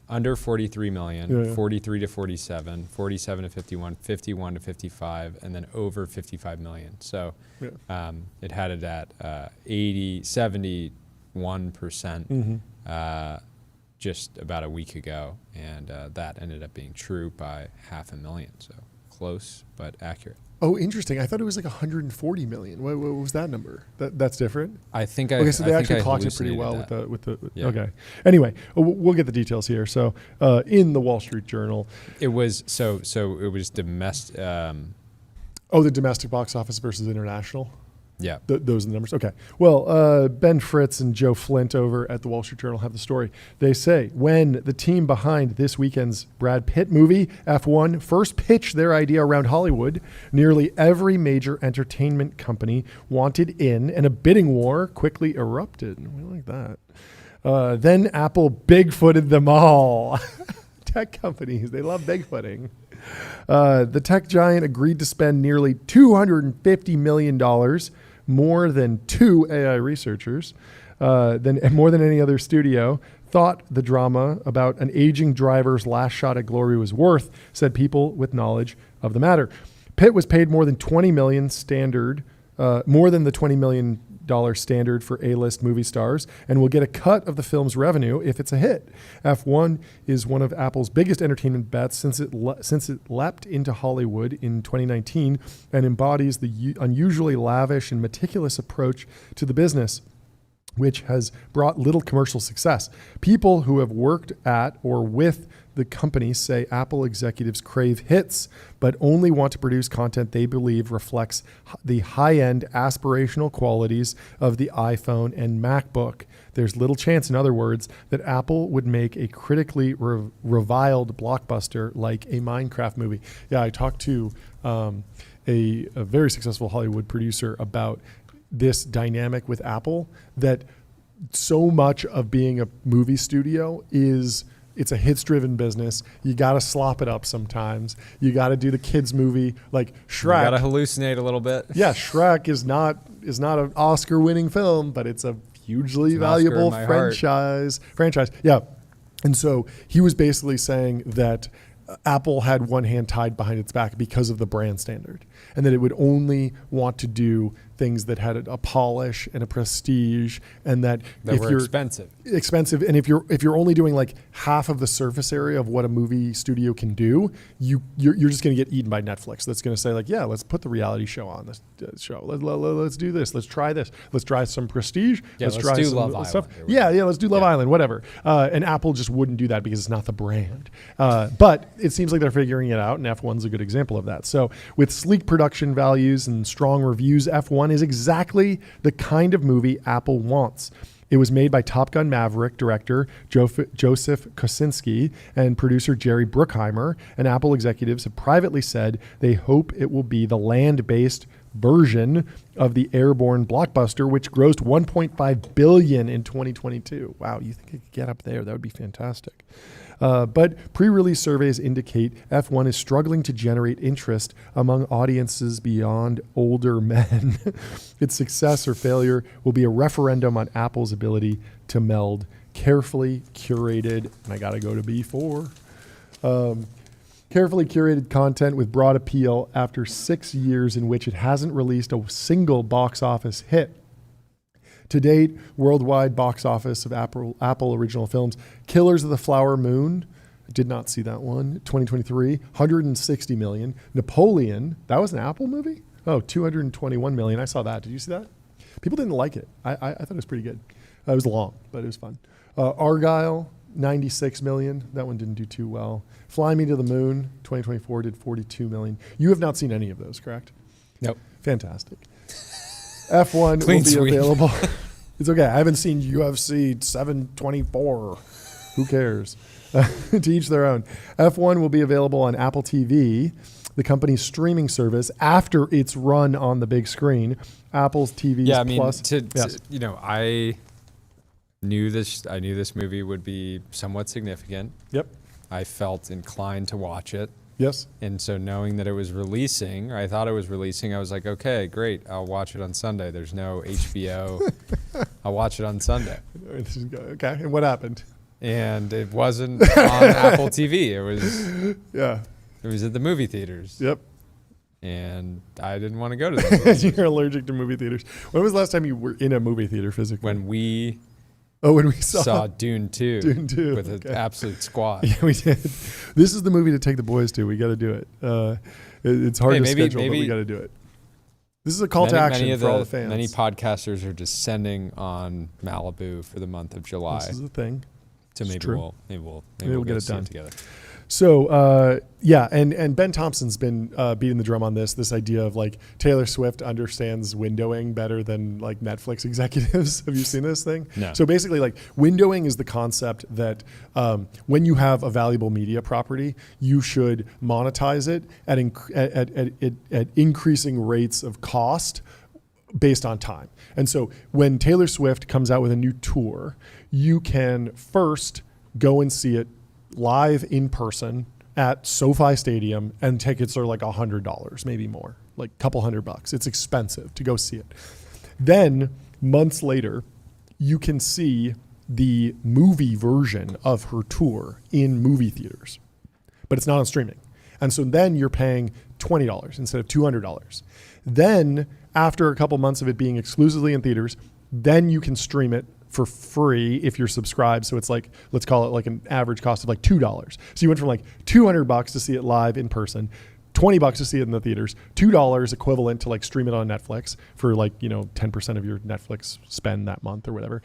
under 43 million, 43 to 47, 47 to 51, 51 to 55, and then over 55 million. So it had it at 71% just about a week ago. And that ended up being true by 500,000. So close, but accurate. Oh, interesting. I thought it was like 140 million. What was that number? That's different. I think okay, so they actually clocked it pretty well with the. Okay. Anyway, we'll get the details here. So, in the Wall Street Journal, it was it was domestic. The domestic box office versus international. Yeah. Those are the numbers. Okay. Well, Ben Fritz and Joe Flint over at the Wall Street Journal have the story. They say when the team behind this weekend's Brad Pitt movie, F1, first pitched their idea around Hollywood, nearly every major entertainment company wanted in, and a bidding war quickly erupted. We like that. Then Apple Bigfooted them all. Tech companies, they love Bigfooting. The tech giant agreed to spend nearly $250 million, more than 2 AI researchers, more than any other studio, thought the drama about an aging driver's last shot at glory was worth, said people with knowledge of the matter. Pitt was paid more than $20 million standard, more than the $20 million standard for A-list movie stars, and will get a cut of the film's revenue if it's a hit. F1 is one of Apple's biggest entertainment bets since it leapt into Hollywood in 2019 and embodies the unusually lavish and meticulous approach to the business, which has brought little commercial success. People who have worked at or with the company say Apple executives crave hits, but only want to produce content they believe reflects the high-end aspirational qualities of the iPhone and MacBook. There's little chance, in other words, that Apple would make a critically reviled blockbuster like a Minecraft movie. Yeah, I talked to a very successful Hollywood producer about this dynamic with Apple, that so much of being a movie studio is it's a hits-driven business. You got to slop it up sometimes. You got to do the kids' movie like Shrek. You got to hallucinate a little bit. Yeah, Shrek is not an Oscar-winning film, but it's a hugely valuable franchise. Yeah, and so he was basically saying that Apple had one hand tied behind its back because of the brand standard, and that it would only want to do things that had a polish and a prestige, and that if were you're expensive, and if you're only doing like half of the surface area of what a movie studio can do, you're just going to get eaten by Netflix. That's going to say like, yeah, let's put the reality show on this show. Let's do this. Let's try this. Let's try some prestige. Yeah, let's try do some Love stuff. Island. Yeah, let's do Love Island, whatever. And Apple just wouldn't do that because it's not the brand. But it seems like they're figuring it out, and F1's a good example of that. So with sleek production values and strong reviews, F1 is exactly the kind of movie Apple wants. It was made by Top Gun Maverick director Joseph Kosinski and producer Jerry Bruckheimer, and Apple executives have privately said they hope it will be the land-based version of the airborne blockbuster, which grossed $1.5 billion in 2022. Wow, you think it could get up there? That would be fantastic. But pre-release surveys indicate F1 is struggling to generate interest among audiences beyond older men. Its success or failure will be a referendum on Apple's ability to meld carefully curated, and I got to go to B4, carefully curated content with broad appeal after 6 years in which it hasn't released a single box office hit. To date, worldwide box office of Apple original films, Killers of the Flower Moon, did not see that one, 2023, $160 million. Napoleon, that was an Apple movie? Oh, $221 million. I saw that. Did you see that? People didn't like it. I thought it was pretty good. It was long, but it was fun. Argyle, $96 million. That one didn't do too well. Fly Me to the Moon, 2024, did $42 million. You have not seen any of those, correct? Nope. Fantastic. F1 will be available. It's okay. I haven't seen UFC 724. Who cares? To each their own. F1 will be available on Apple TV, the company's streaming service, after it's run on the big screen. Apple's TV Plus. I knew this movie would be somewhat significant. Yep. I felt inclined to watch it. Yes. And so knowing that it was releasing, I thought it was releasing, I was like, okay, great. I'll watch it on Sunday. There's no HBO. I'll watch it on Sunday. Okay. And what happened? And it wasn't on Apple TV. It was at the movie theaters. Yep. And I didn't want to go to them. You're allergic to movie theaters. When was the last time you were in a movie theater physically? When we saw Dune 2. Dune 2. With an absolute squad. Yeah, we did. This is the movie to take the boys to. We got to do it. It's hard to schedule, but we got to do it. This is a call to action for all the fans. Many podcasters are descending on Malibu for the month of July. This is the thing. So maybe we'll get it done together. So yeah, and Ben Thompson's been beating the drum on this idea of like Taylor Swift understands windowing better than like Netflix executives. Have you seen this thing? No. So basically, like windowing is the concept that when you have a valuable media property, you should monetize it at increasing rates of cost based on time. And so when Taylor Swift comes out with a new tour, you can first go and see it live in person at SoFi Stadium, and tickets are like $100, maybe more, like a couple $100. It's expensive to go see it. Then months later, you can see the movie version of her tour in movie theaters, but it's not on streaming. And so then you're paying $20 instead of $200. Then after a couple months of it being exclusively in theaters, then you can stream it for free if you're subscribed. So it's like, let's call it like an average cost of like $2. So you went from like $200 to see it live in person, $20 to see it in the theaters, $2 equivalent to like stream it on Netflix for like, 10% of your Netflix spend that month or whatever.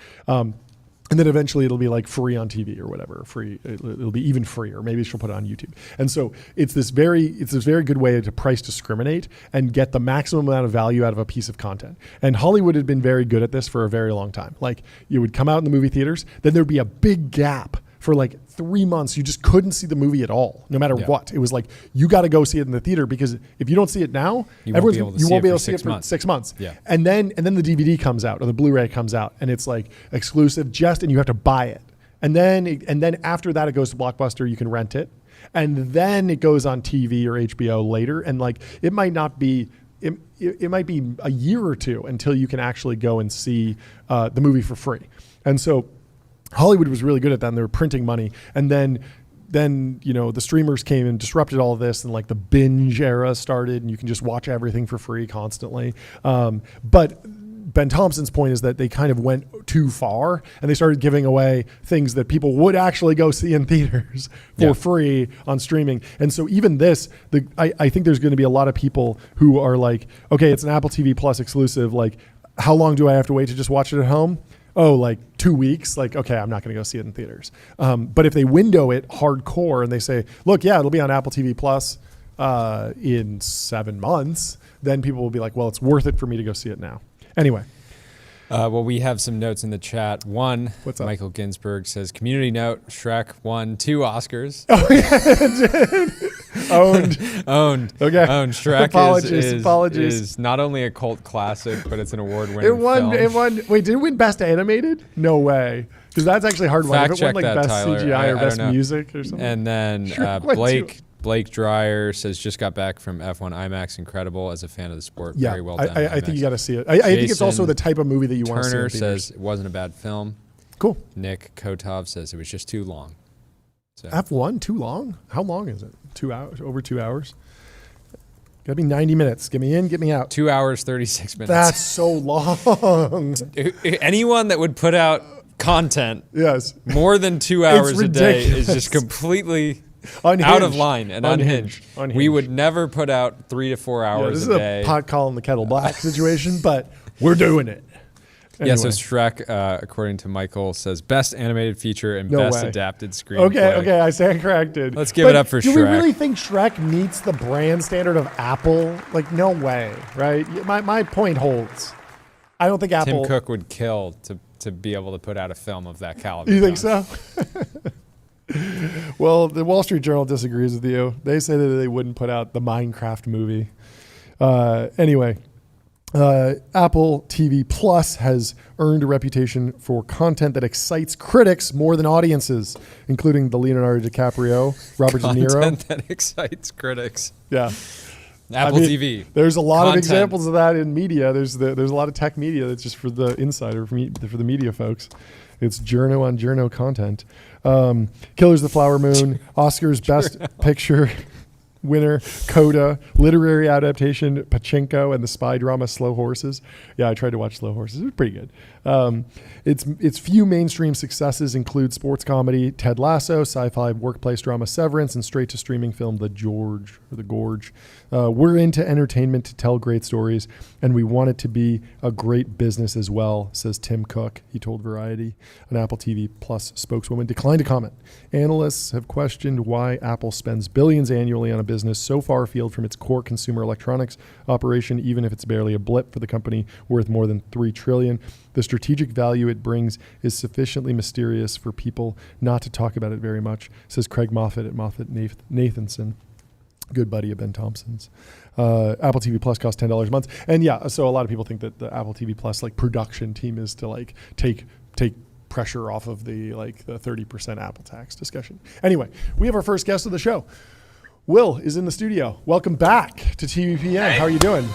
And then eventually it'll be like free on TV or whatever, free. It'll be even free, or maybe she'll put it on YouTube. And so it's this very good way to price discriminate and get the maximum amount of value out of a piece of content. And Hollywood had been very good at this for a very long time. Like it would come out in the movie theaters, then there'd be a big gap for like 3 months. You just couldn't see the movie at all, no matter what. It was like, you got to go see it in the theater, because if you don't see it now, you won't be able to see it for 6 months. Yeah. And then the DVD comes out, or the Blu-ray comes out, and it's like exclusive and you have to buy it. And then after that, it goes to Blockbuster, you can rent it. And then it goes on TV or HBO later. And like, it might be a year or two until you can actually go and see the movie for free. And so Hollywood was really good at that, and they were printing money. And then the streamers came and disrupted all of this, and like the binge era started, and you can just watch everything for free constantly. But Ben Thompson's point is that they kind of went too far, and they started giving away things that people would actually go see in theaters for free on streaming. And so even this, I think there's going to be a lot of people who are like, okay, it's an Apple TV Plus exclusive. Like, how long do I have to wait to just watch it at home? Oh, like 2 weeks? Like, okay, I'm not going to go see it in theaters. But if they window it hardcore and they say, look, yeah, it'll be on Apple TV Plus in 7 months, then people will be like, well, it's worth it for me to go see it now. Anyway. Well, we have some notes in the chat. One, what's up? Michael Ginsberg says, community note, Shrek won 2 Oscars. Oh, yeah, Owned. Okay. Owned. Shrek Apologies. is not only a cult classic, but it's an award-winning film. It won. Wait, did it win Best Animated? No way. Because that's actually hard one. Fact If it won check like that, Best Tyler. CGI or I Best don't know. Music or something. And then Blake Dreyer says, just got back from F1 IMAX. Incredible as a fan of the sport. Yeah, Very well done. I think you got to see it. I think it's also the type of movie that you want to see. Turner says it wasn't a bad film. Cool. Nick Kotov says it was just too long. So. F1 too long? How long is it? 2 hours? Over 2 hours? Gotta be 90 minutes. Get me in, get me out. 2 hours, 36 minutes. That's so long. Anyone that would put out content more than 2 hours a day is just completely unhinged. Out of line and unhinged. We would never put out 3 to 4 hours a day. This is a pot calling the kettle black situation, but we're doing it. Anyway. Yeah, so Shrek, according to Michael, says best animated feature and best adapted screenplay. Okay, I stand corrected. Let's give it up for Shrek. Do we really think Shrek meets the brand standard of Apple? Like, no way, right? My point holds. I don't think Apple... Tim Cook would kill to be able to put out a film of that caliber. You think so? Well, the Wall Street Journal disagrees with you. They say that they wouldn't put out the Minecraft movie. Anyway... Apple TV Plus has earned a reputation for content that excites critics more than audiences, including the Leonardo DiCaprio, Robert De Niro. Content that excites critics. Yeah. Apple TV. There's a lot of examples of that in media. There's a lot of tech media that's just for the insider, for the media folks. It's journo on journo content. Killers of the Flower Moon, Oscars Best Picture. winner, Coda, literary adaptation, Pachinko, and the spy drama Slow Horses. Yeah, I tried to watch Slow Horses. It was pretty good. Its few mainstream successes include sports comedy Ted Lasso, sci-fi workplace drama Severance, and straight-to-streaming film The Gorge. We're into entertainment to tell great stories, and we want it to be a great business as well, says Tim Cook. He told Variety. An Apple TV Plus spokeswoman declined to comment. Analysts have questioned why Apple spends billions annually on a business so far afield from its core consumer electronics operation, even if it's barely a blip for the company worth more than $3 trillion. The strategic value it brings is sufficiently mysterious for people not to talk about it very much, says Craig Moffat at Moffat-Nathanson, good buddy of Ben Thompson's. Apple TV Plus costs $10 a month. And yeah, so a lot of people think that the Apple TV Plus like production team is to like take pressure off of the 30% Apple tax discussion. Anyway, we have our first guest of the show. Will is in the studio. Welcome back to TBPN. Hey. How are you doing?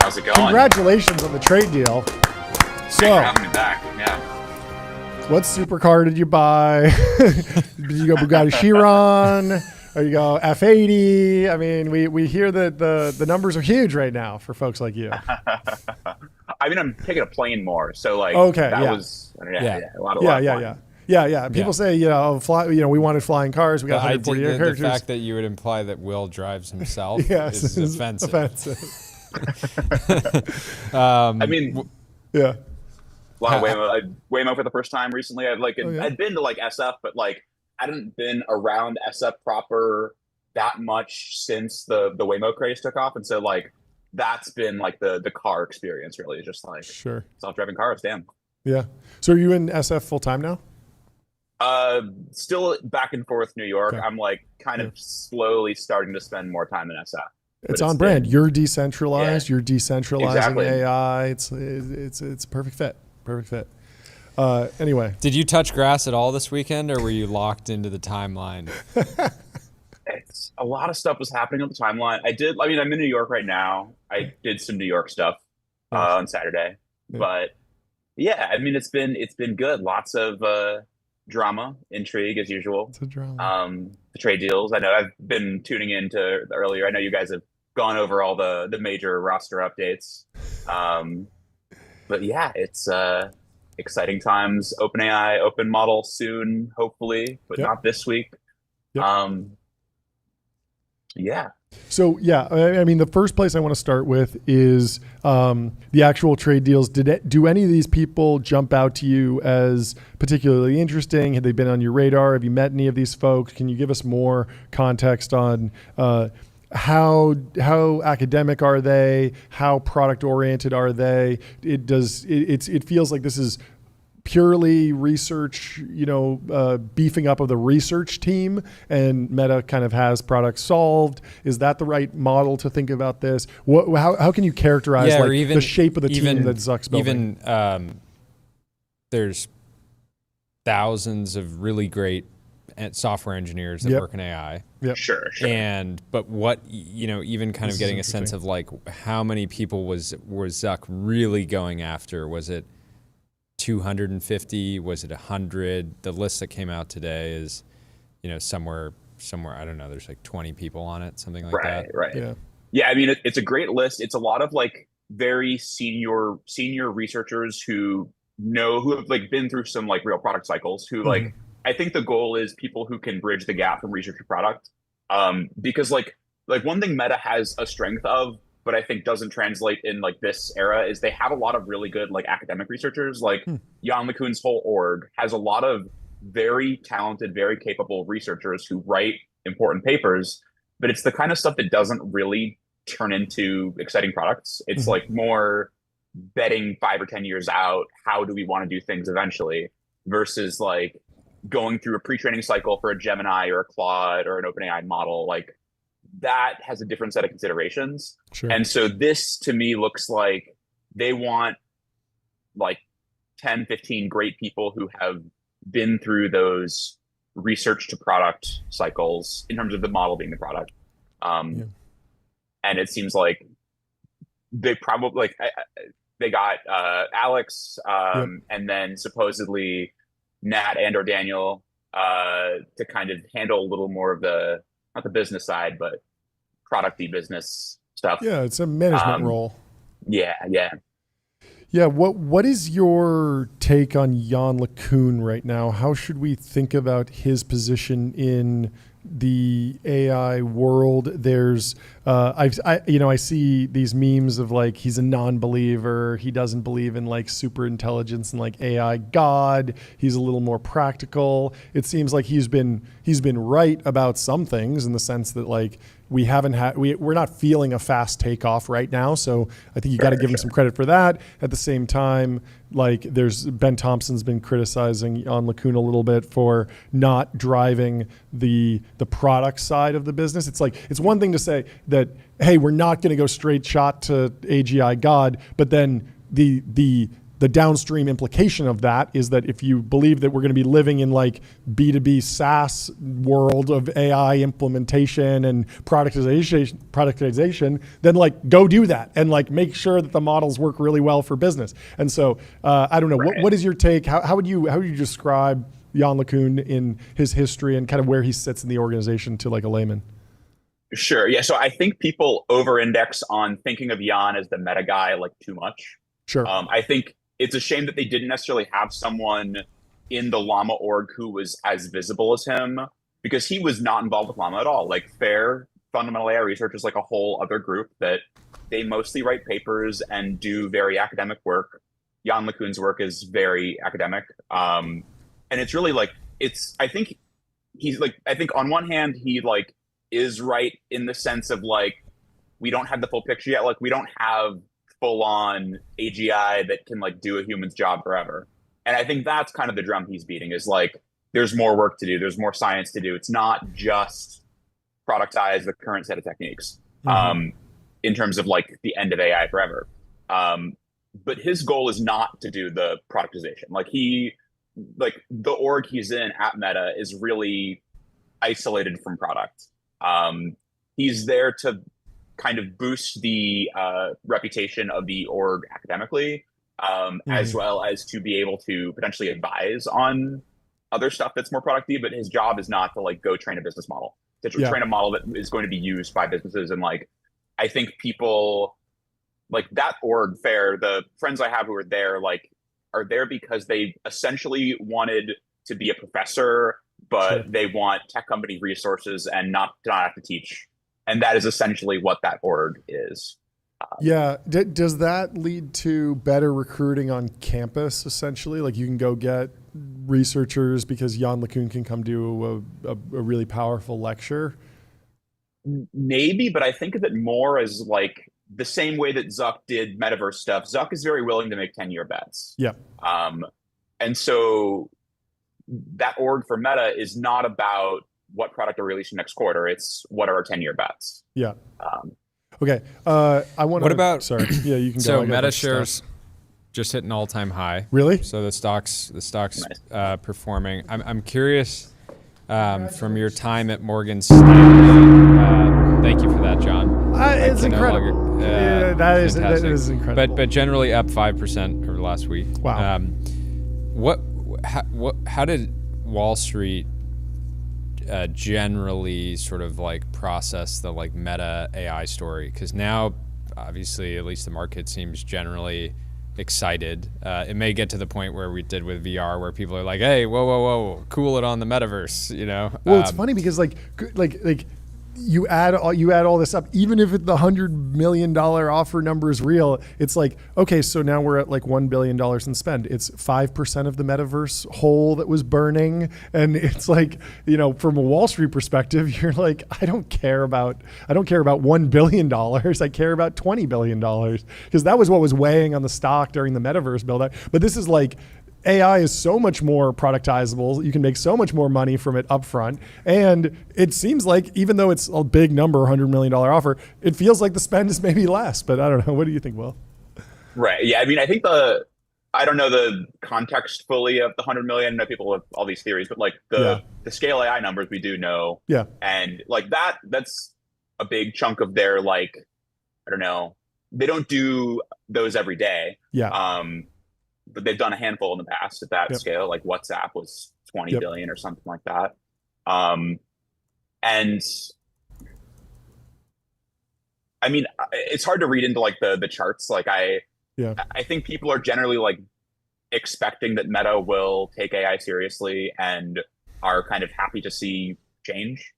How's it going? Congratulations on the trade deal. Thanks for having me back. Yeah. What supercar did you buy? Did you go Bugatti Chiron? Or you go F80? I mean, we hear that the numbers are huge right now for folks like you. I mean, I'm taking a plane more, so like that was a lot of fun. People say we wanted flying cars. We got 140 air characters. The fact that you would imply that Will drives himself yes, is offensive. I mean, yeah. A lot of Waymo for the first time recently. I'd been to like SF, but like I hadn't been around SF proper that much since the Waymo craze took off, and so like that's been like the car experience really, just like self-driving cars. Damn. Yeah. So are you in SF full time now? Still back and forth New York. Okay. I'm like kind of slowly starting to spend more time in SF. It's on brand. You're decentralized. Yeah. You're decentralizing Exactly. AI. It's a perfect fit. Perfect fit. Anyway, did you touch grass at all this weekend, or were you locked into the timeline? It's a lot of stuff was happening on the timeline. I'm in New York right now. I did some New York stuff on Saturday, but yeah, I mean it's been good. Lots of drama, intrigue as usual. It's a drama. The trade deals. I know I've been tuning into earlier. I know you guys have gone over all the major roster updates. But yeah, it's exciting times. OpenAI open model soon, hopefully, but not this week. Yep. Yeah. So yeah, I mean, the first place I want to start with is the actual trade deals. Do any of these people jump out to you as particularly interesting? Have they been on your radar? Have you met any of these folks? Can you give us more context on how academic are they? How product oriented are they? It feels like this is purely research, beefing up of the research team, and Meta kind of has products solved. Is that the right model to think about this? How can you characterize the shape of the team that Zuck's building? There's thousands of really great software engineers that work in AI. Yep. Sure. But what, even kind of getting a sense of like how many people was Zuck really going after? Was it 250? Was it 100? The list that came out today is, somewhere, I don't know, there's like 20 people on it, something like that. Right. Yeah. I mean, it's a great list. It's a lot of like very senior researchers who have like been through some like real product cycles who like, I think the goal is people who can bridge the gap from research to product. Because like one thing Meta has a strength of, but I think doesn't translate in like this era, is they have a lot of really good like academic researchers. Like Jan LeCun's whole org has a lot of very talented, very capable researchers who write important papers, but it's the kind of stuff that doesn't really turn into exciting products. It's like more betting 5 or 10 years out, how do we want to do things eventually, versus like going through a pre-training cycle for a Gemini or a Claude or an OpenAI model. Like that has a different set of considerations. Sure. And so this to me looks like they want like 10, 15 great people who have been through those research to product cycles in terms of the model being the product. And it seems like they probably they got Alex and then supposedly Nat or Daniel to kind of handle a little more of not the business side, but producty business stuff. Yeah, it's a management role. Yeah. Yeah, what is your take on Jan LeCun right now? How should we think about his position in the AI world? There's I see these memes of like he's a non-believer, he doesn't believe in like superintelligence and like AI God. He's a little more practical. It seems like he's been right about some things in the sense that like we're not feeling a fast takeoff right now. So I think you got to give him some credit for that. At the same time, like there's Ben Thompson's been criticizing Jan LeCun a little bit for not driving the product side of the business. It's like, it's one thing to say that, hey, we're not going to go straight shot to AGI God, but then the downstream implication of that is that if you believe that we're going to be living in like B2B SaaS world of AI implementation and productization, then like go do that and like make sure that the models work really well for business. And so I don't know, what is your take? How would you describe Jan LeCun in his history and kind of where he sits in the organization to like a layman? Sure. Yeah. So I think people over-index on thinking of Jan as the meta guy like too much. Sure. I think it's a shame that they didn't necessarily have someone in the Llama org who was as visible as him, because he was not involved with Llama at all. Like FAIR, Fundamental AI Research, is like a whole other group that they mostly write papers and do very academic work. Jan LeCun's work is very academic. And it's really like, I think on one hand, he like is right in the sense of like, we don't have the full picture yet. Like we don't have full-on AGI that can like do a human's job forever. And I think that's kind of the drum he's beating, is like there's more work to do, there's more science to do. It's not just productize the current set of techniques in terms of like the end of AI forever. But his goal is not to do the productization. Like the org he's in at Meta is really isolated from product. He's there to kind of boost the reputation of the org academically, as well as to be able to potentially advise on other stuff that's more producty. But his job is not to like go train a business model, to train a model that is going to be used by businesses. And like, I think people like that org FAIR, the friends I have who are there, like are there because they essentially wanted to be a professor, but they want tech company resources and not have to teach. And that is essentially what that org is. Does that lead to better recruiting on campus, essentially? Like you can go get researchers because Jan LeCun can come do a really powerful lecture? Maybe, but I think of it more as like the same way that Zuck did metaverse stuff. Zuck is very willing to make 10-year bets. Yeah. And so that org for Meta is not about what product are releasing next quarter. It's what are our 10-year bets. Yeah. Okay. I want to. What about? Sorry. Yeah, you can go. So Meta shares just hit an all-time high. Really? So the stock's Nice. Performing. I'm curious from your time at Morgan Stanley. Thank you for that, John. It's incredible. That is incredible. But generally up 5% over the last week. Wow. How did Wall Street generally sort of like process the like Meta AI story? Because now, obviously, at least the market seems generally excited. It may get to the point where we did with VR, where people are like, "Hey, whoa, cool it on the metaverse," you know? Well, it's funny because like you add all this up, even if the $100 million offer number is real, it's like, okay, so now we're at like $1 billion in spend. It's 5% of the metaverse hole that was burning. And it's like, you know, from a Wall Street perspective, you're like, I don't care about $1 billion. I care about $20 billion, because that was what was weighing on the stock during the metaverse build out. But this is like, AI is so much more productizable. You can make so much more money from it upfront. And it seems like, even though it's a big number, $100 million offer, it feels like the spend is maybe less. But I don't know. What do you think, Will? Right. Yeah. I mean, I think I don't know the context fully of the 100 million. I know people have all these theories, but like the scale AI numbers we do know. Yeah. And like that's a big chunk of their, like, I don't know. They don't do those every day. Yeah. But they've done a handful in the past at that scale. Like WhatsApp was 20 billion or something like that. And I mean, it's hard to read into like the charts. Like I think people are generally like expecting that Meta will take AI seriously and are kind of happy to see change.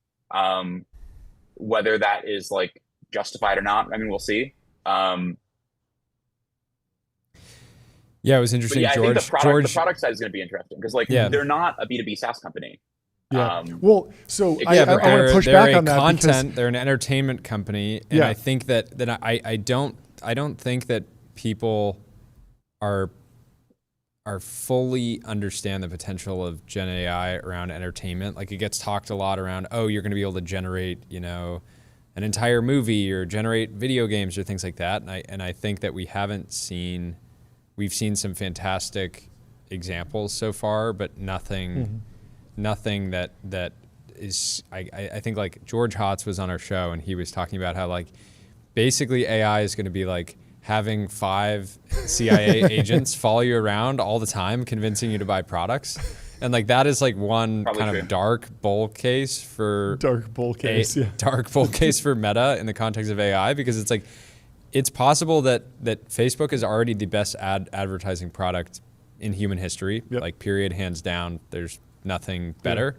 Whether that is like justified or not, I mean, we'll see. Yeah, it was interesting. Yeah, George, I think the product side is going to be interesting because like they're not a B2B SaaS company. Yeah. Well, so I but want to push back on that content. They're an entertainment company, and I think that I don't think that people are fully understand the potential of Gen AI around entertainment. Like it gets talked a lot around, oh, you're going to be able to generate, an entire movie or generate video games or things like that. And I think that we've seen some fantastic examples so far, but nothing that is, I think like George Hotz was on our show and he was talking about how like basically AI is going to be like having 5 CIA agents follow you around all the time, convincing you to buy products. And like that is like one Probably kind true. of dark bull case for dark bull case for Meta in the context of AI, because it's like, it's possible that Facebook is already the best advertising product in human history, like period, hands down. There's nothing better.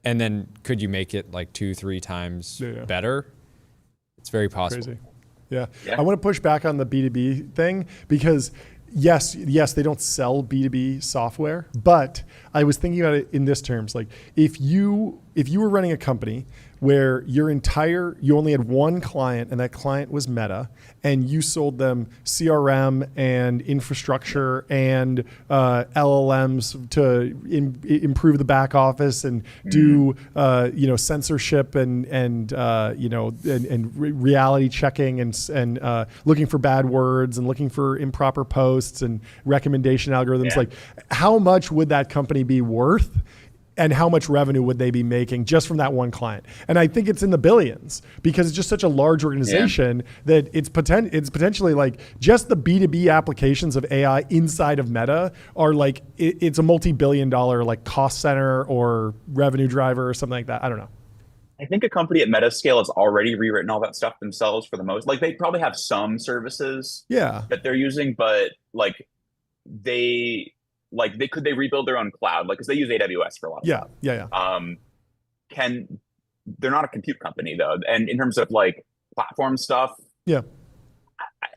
And then could you make it like 2-3 times better? It's very possible. Crazy. Yeah. I want to push back on the B2B thing because yes, they don't sell B2B software, but I was thinking about it in this terms. Like if you were running a company where you only had one client and that client was Meta, and you sold them CRM and infrastructure and LLMs to improve the back office and do censorship and reality checking and looking for bad words and looking for improper posts and recommendation algorithms. Like, how much would that company be worth? And how much revenue would they be making just from that one client? And I think it's in the billions because it's just such a large organization that it's potentially like just the B2B applications of AI inside of Meta are like, it's a multi-billion-dollar like cost center or revenue driver or something like that. I don't know. I think a company at Meta scale has already rewritten all that stuff themselves for the most. Like they probably have some services that they're using, but like they rebuild their own cloud, like because they use AWS for a lot of stuff. They're not a compute company though, and in terms of like platform stuff,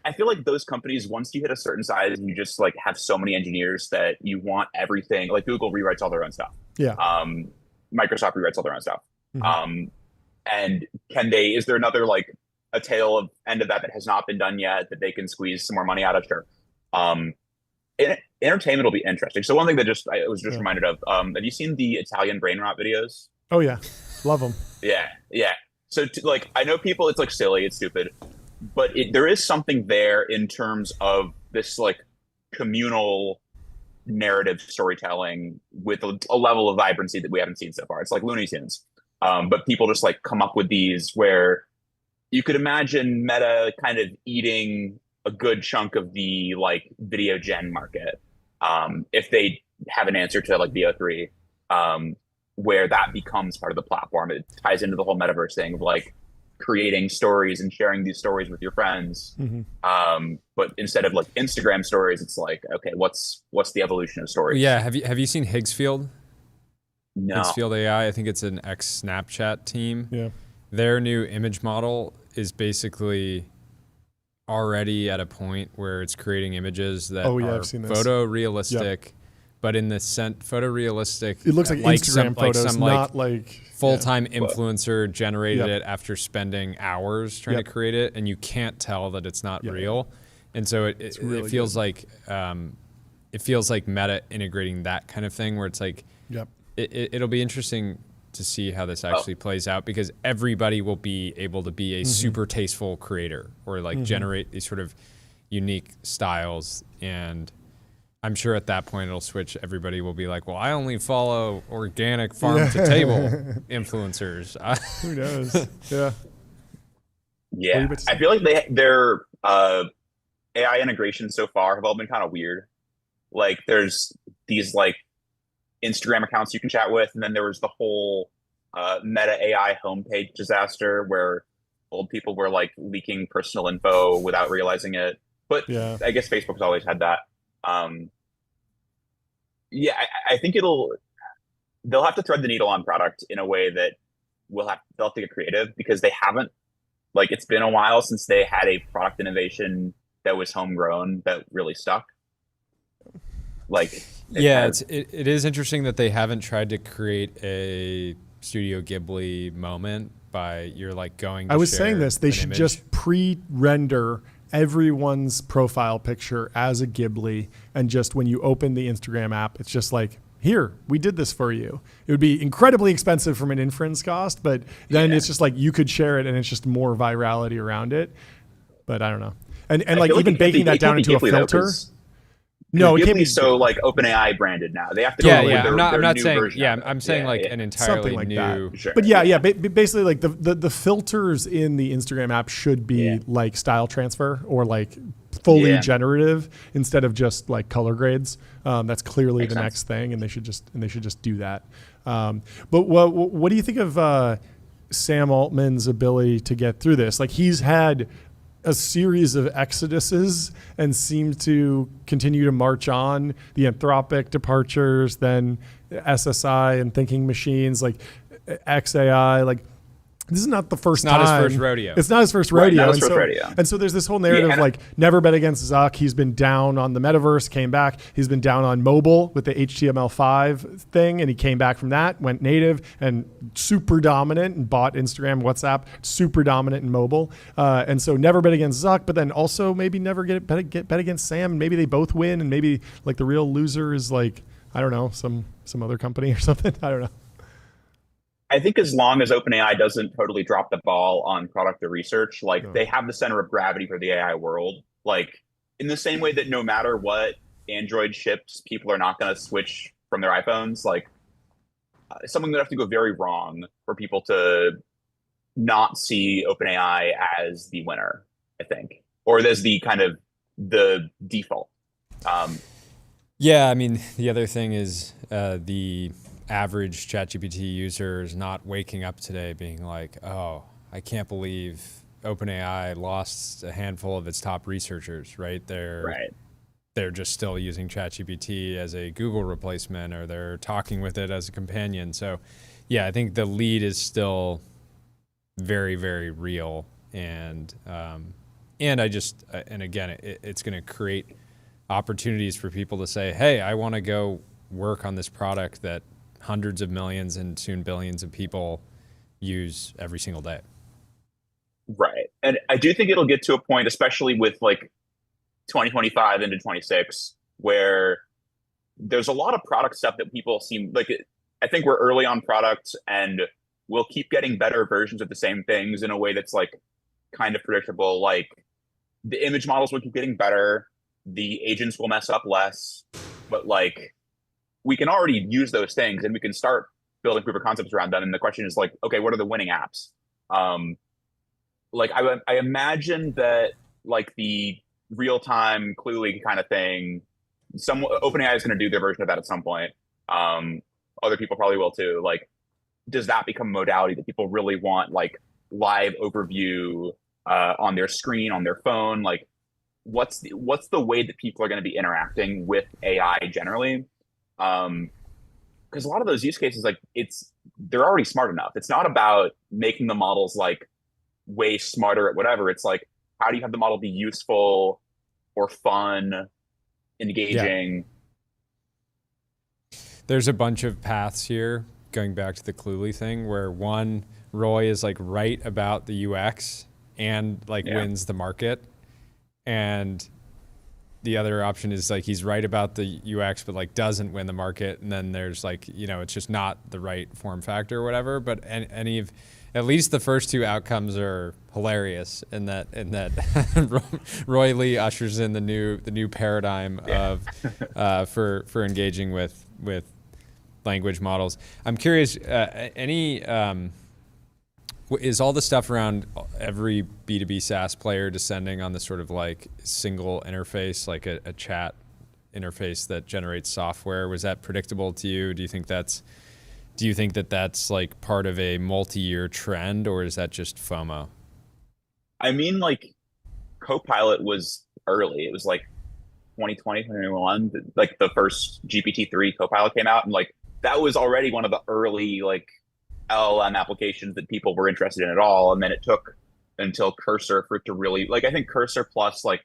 I feel like those companies, once you hit a certain size, you just like have so many engineers that you want everything. Like Google rewrites all their own stuff. Microsoft rewrites all their own stuff. And is there another like a tail of end of that has not been done yet that they can squeeze some more money out of? Sure. Entertainment will be interesting. So one thing that I was just reminded of, have you seen the Italian brain rot videos? Oh yeah, love them. Yeah. So like, I know people, it's like silly, it's stupid, but there is something there in terms of this like communal narrative storytelling with a level of vibrancy that we haven't seen so far. It's like Looney Tunes. But people just like come up with these where you could imagine Meta kind of eating a good chunk of the like video gen market, if they have an answer to like VO3, where that becomes part of the platform. It ties into the whole metaverse thing of like creating stories and sharing these stories with your friends. But instead of like Instagram stories, it's like, okay, what's the evolution of stories? Yeah, have you seen Higgsfield? No. Higgsfield AI, I think it's an ex-Snapchat team. Yeah. Their new image model is basically already at a point where it's creating images that are photorealistic, but in the photorealistic. It looks like Instagram photos, not like full-time influencer generated it after spending hours trying to create it, and you can't tell that it's not real. And so it feels like Meta integrating that kind of thing where it's like it'll be interesting to see how this actually plays out, because everybody will be able to be a super tasteful creator or like generate these sort of unique styles. And I'm sure at that point it'll switch. Everybody will be like, well, I only follow organic farm to table influencers. Who knows? Yeah. I feel like their AI integrations so far have all been kind of weird. Like there's these like Instagram accounts you can chat with, and then there was the whole Meta AI homepage disaster where old people were like leaking personal info without realizing it. But Yeah. I guess Facebook's always had that. Yeah, I think they'll have to thread the needle on product in a way that they'll have to get creative, because they haven't, like, it's been a while since they had a product innovation that was homegrown that really stuck. Like, yeah, it is interesting that they haven't tried to create a Studio Ghibli moment by you're like going to I was share saying this, they an should image. just pre-render everyone's profile picture as a Ghibli, and just when you open the Instagram app, it's just like, here, we did this for you. It would be incredibly expensive from an inference cost, but then it's just like you could share it and it's just more virality around it. But I don't know. And like even baking that down into a filter. No, it can't be so like OpenAI branded now. They have to Yeah, go yeah. with I'm not new saying. version Yeah, of it. I'm saying like an entirely something like new. that. Sure. But yeah. Basically, like the filters in the Instagram app should be like style transfer or like fully generative instead of just like color grades. That's clearly Makes the sense. next thing, and they should just do that. But what do you think of Sam Altman's ability to get through this? Like, he's had a series of exoduses and seemed to continue to march on. The Anthropic departures, then SSI and thinking machines, like XAI, like this is not the first time. Not his first rodeo. It's not his first Right, rodeo. not his first rodeo. And so there's this whole narrative like never bet against Zuck. He's been down on the metaverse, came back. He's been down on mobile with the HTML5 thing, and he came back from that, went native and super dominant, and bought Instagram, WhatsApp, super dominant in mobile. And so never bet against Zuck, but then also maybe never bet against Sam. Maybe they both win, and maybe like the real loser is like, I don't know, some other company or something. I don't know. I think as long as OpenAI doesn't totally drop the ball on product or research, like they have the center of gravity for the AI world. Like, in the same way that no matter what Android ships, people are not going to switch from their iPhones. Like, something that have to go very wrong for people to not see OpenAI as the winner, I think, or as the kind of the default. Yeah, I mean, the other thing is the average ChatGPT user is not waking up today being like, oh, I can't believe OpenAI lost a handful of its top researchers, right? They're just still using ChatGPT as a Google replacement, or they're talking with it as a companion. So yeah, I think the lead is still very, very real. And again, it's going to create opportunities for people to say, hey, I want to go work on this product that hundreds of millions and soon billions of people use every single day. Right. And I do think it'll get to a point, especially with like 2025 into 26, where there's a lot of product stuff that people seem like, I think we're early on products, and we'll keep getting better versions of the same things in a way that's like kind of predictable. Like, the image models will keep getting better. The agents will mess up less, but like, we can already use those things and we can start building proof of concepts around them. And the question is like, okay, what are the winning apps? Like I imagine that like the real-time Cluely kind of thing, OpenAI is going to do their version of that at some point. Other people probably will too. Like, does that become a modality that people really want, like live overview on their screen, on their phone? Like, what's the way that people are going to be interacting with AI generally? Because a lot of those use cases, like they're already smart enough. It's not about making the models like way smarter at whatever. It's like, how do you have the model be useful or fun, engaging? Yeah. There's a bunch of paths here, going back to the Cluely thing, where one, Roy is like right about the UX and like wins the market. And the other option is like he's right about the UX, but like doesn't win the market. And then there's like, it's just not the right form factor or whatever. But at least the first two outcomes are hilarious in that Roy Lee ushers in the new paradigm of for engaging with language models. I'm curious, is all the stuff around every B2B SaaS player descending on this sort of like single interface, like a chat interface that generates software? Was that predictable to you? Do you think that that's like part of a multi-year trend, or is that just FOMO? I mean, like Copilot was early. It was like 2020, 2021, like the first GPT-3 Copilot came out, and like that was already one of the early like LLM applications that people were interested in at all. And then it took until Cursor for it to really, like, I think Cursor plus like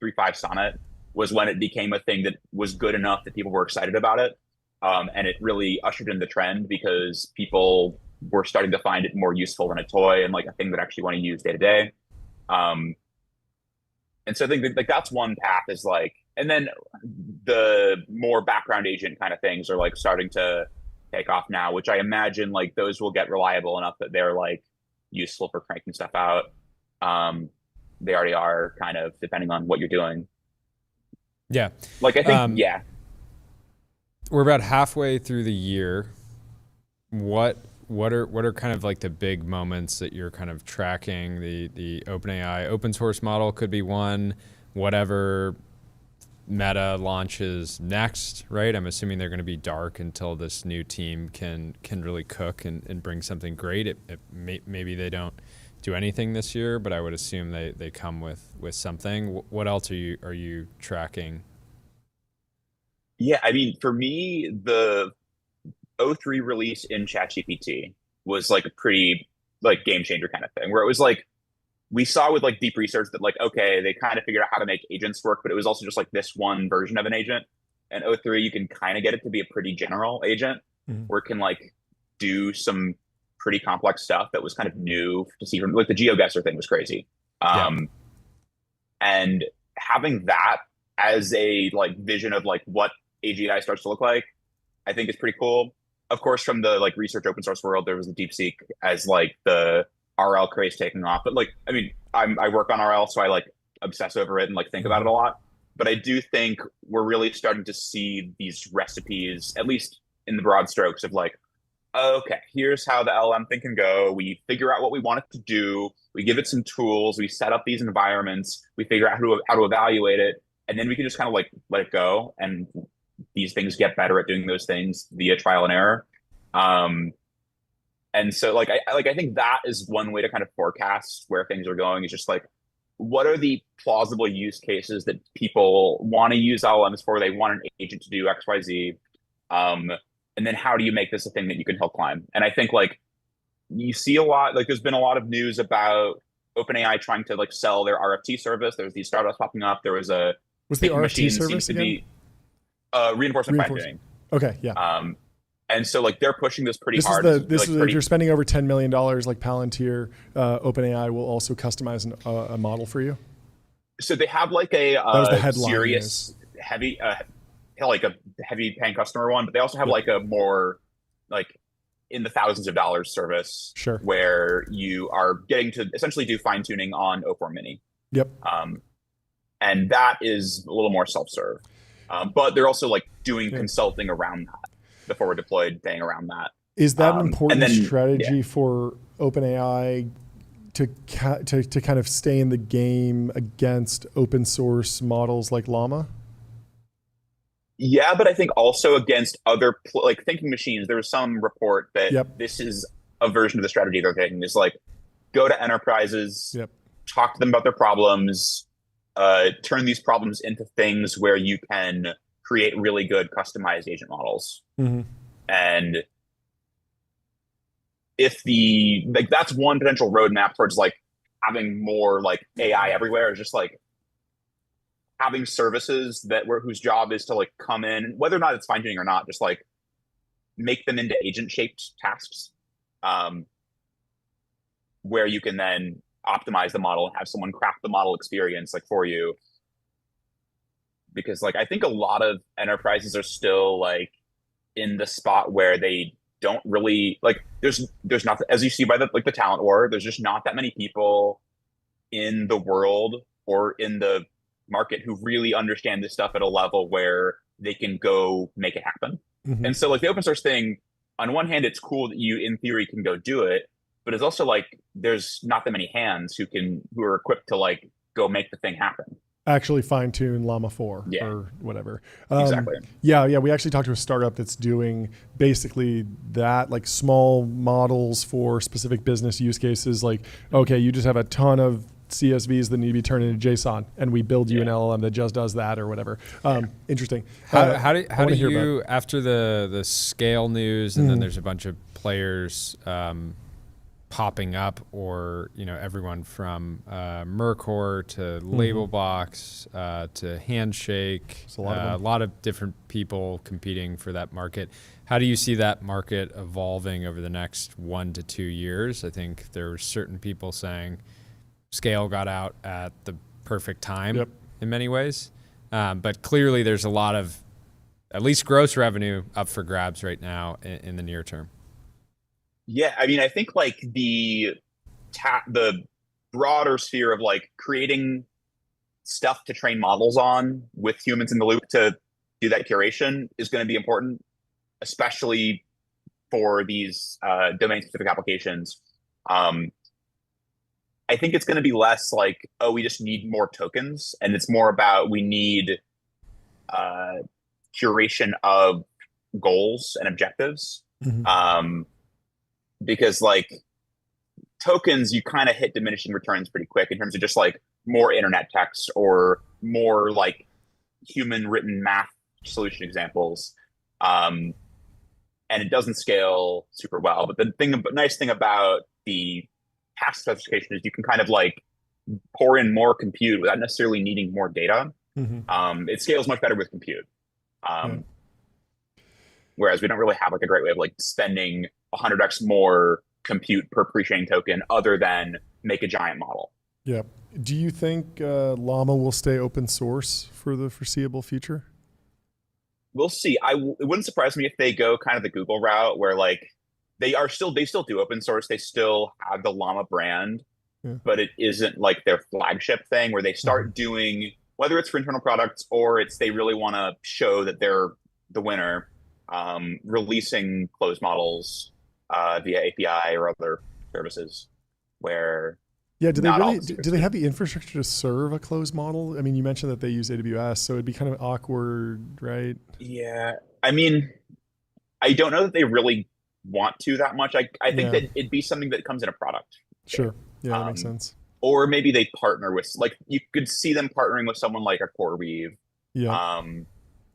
3.5 Sonnet was when it became a thing that was good enough that people were excited about it. And it really ushered in the trend because people were starting to find it more useful than a toy and like a thing that actually want to use day to day. And so I think that, like that's one path is like, and then the more background agent kind of things are like starting to take off now, which I imagine like those will get reliable enough that they're like useful for cranking stuff out. They already are kind of depending on what you're doing. Yeah. Like I think, yeah. We're about halfway through the year. What are kind of like the big moments that you're kind of tracking? The OpenAI open source model could be one, whatever Meta launches next, right? I'm assuming they're going to be dark until this new team can really cook and bring something great. Maybe they don't do anything this year, but I would assume they come with something. What else are you tracking? Yeah, I mean, for me, the O3 release in ChatGPT was like a pretty like game changer kind of thing, where it was like we saw with like deep research that like, okay, they kind of figured out how to make agents work, but it was also just like this one version of an agent. And O3, you can kind of get it to be a pretty general agent where it can like do some pretty complex stuff that was kind of new to see. Like the GeoGuessr thing was crazy. And having that as a like vision of like what AGI starts to look like, I think is pretty cool. Of course, from the like research open source world, there was the DeepSeek as like the RL craze taking off. But like, I mean, I work on RL, so I like obsess over it and like think about it a lot. But I do think we're really starting to see these recipes, at least in the broad strokes of like, okay, here's how the LLM thing can go. We figure out what we want it to do. We give it some tools. We set up these environments. We figure out how to evaluate it. And then we can just kind of like let it go. And these things get better at doing those things via trial and error. And so like I think that is one way to kind of forecast where things are going, is just like, what are the plausible use cases that people want to use LLMs for? They want an agent to do X, Y, Z. And then how do you make this a thing that you can hill climb? And I think like you see a lot, like there's been a lot of news about OpenAI trying to like sell their RFT service. There's these startups popping up. There was a what's the RFT service again? Reinforcement fine-tuning. Okay, yeah. And so like they're pushing this pretty hard. This is if you're spending over $10 million like Palantir, OpenAI will also customize a model for you. So they have like a serious heavy like a heavy paying customer one, but they also have like a more like in the thousands of dollars service where you are getting to essentially do fine tuning on O4 Mini. Yep. And that is a little more self-serve. But they're also like doing consulting around that, the forward deployed thing around that. Is that an important strategy for OpenAI to kind of stay in the game against open source models like Llama? Yeah, but I think also against other like thinking machines. There was some report that this is a version of the strategy they're taking. Is like go to enterprises, talk to them about their problems, turn these problems into things where you can create really good customized agent models. And if that's one potential roadmap towards like having more like AI everywhere, is just like having services whose job is to like come in, whether or not it's fine tuning or not, just like make them into agent shaped tasks, where you can then optimize the model and have someone craft the model experience like for you. Because like I think a lot of enterprises are still like in the spot where they don't really like there's not, as you see by the talent war, there's just not that many people in the world or in the market who really understand this stuff at a level where they can go make it happen. And so like the open source thing, on one hand, it's cool that you in theory can go do it, but it's also like there's not that many hands who are equipped to like go make the thing happen. Actually fine tune Llama 4 or whatever. Exactly. Yeah. We actually talked to a startup that's doing basically that, like small models for specific business use cases. Like, okay, you just have a ton of CSVs that need to be turned into JSON, and we build you an LLM that just does that or whatever. Interesting. How do you after the scale news, and then there's a bunch of players popping up, or everyone from Mercor to Labelbox to Handshake, a lot of different people competing for that market. How do you see that market evolving over the next 1 to 2 years? I think there were certain people saying scale got out at the perfect time in many ways, but clearly there's a lot of at least gross revenue up for grabs right now in the near term. Yeah, I mean, I think like the broader sphere of like creating stuff to train models on with humans in the loop to do that curation is going to be important, especially for these domain-specific applications. I think it's going to be less like, oh, we just need more tokens, and it's more about we need curation of goals and objectives. Because like tokens, you kind of hit diminishing returns pretty quick in terms of just like more internet text or more like human written math solution examples. And it doesn't scale super well. But the nice thing about the task specification is you can kind of like pour in more compute without necessarily needing more data. It scales much better with compute. Whereas we don't really have like a great way of like spending 100x more compute per pre-training token other than make a giant model. Yeah. Do you think Llama will stay open source for the foreseeable future? We'll see. It wouldn't surprise me if they go kind of the Google route where like they still do open source. They still have the Llama brand, but it isn't like their flagship thing where they start doing, whether it's for internal products or it's they really want to show that they're the winner, releasing closed models via API or other services where do they have the infrastructure to serve a closed model? I mean, you mentioned that they use AWS, so it'd be kind of awkward, right? Yeah. I mean, I don't know that they really want to that much. I think that it'd be something that comes in a product. Sure. Yeah, that makes sense. Or maybe they partner with, like, you could see them partnering with someone like a CoreWeave,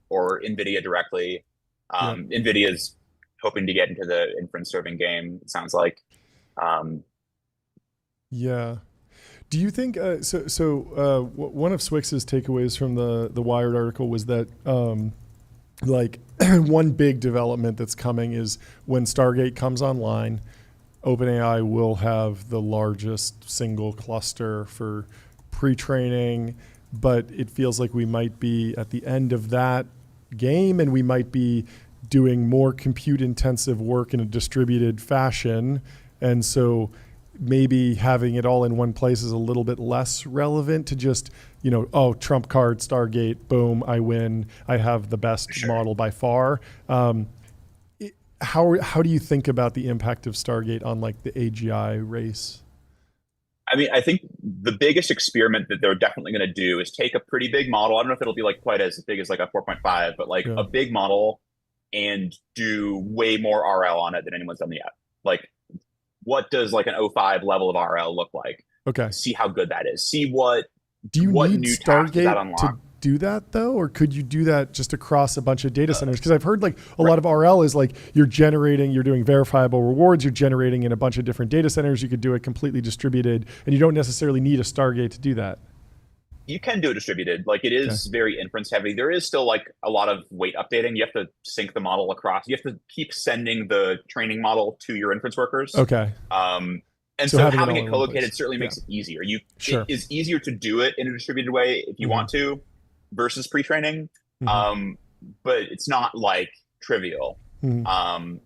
or NVIDIA directly. NVIDIA's hoping to get into the inference serving game, it sounds like. Do you think one of Swix's takeaways from the Wired article was that like one big development that's coming is when Stargate comes online, OpenAI will have the largest single cluster for pre-training, but it feels like we might be at the end of that game, and we might be doing more compute intensive work in a distributed fashion. And so maybe having it all in one place is a little bit less relevant to just, trump card, Stargate, boom, I win. I have the best model by far. How do you think about the impact of Stargate on like the AGI race? I mean, I think the biggest experiment that they're definitely going to do is take a pretty big model. I don't know if it'll be like quite as big as like a 4.5, but like a big model and do way more RL on it than anyone's done yet. Like, what does like an 05 level of RL look like? Okay. See how good that is. See what do you what need new tasks that Stargate unlock. to do that though, or could you do that just across a bunch of data centers? Because I've heard like a lot of RL is like you're doing verifiable rewards, you're generating in a bunch of different data centers. You could do it completely distributed, and you don't necessarily need a Stargate to do that. You can do it distributed. Like it is very inference heavy. There is still like a lot of weight updating. You have to sync the model across. You have to keep sending the training model to your inference workers. Okay. And so having it co-located certainly makes it easier. It is easier to do it in a distributed way if you want to versus pre-training. But it's not like trivial. But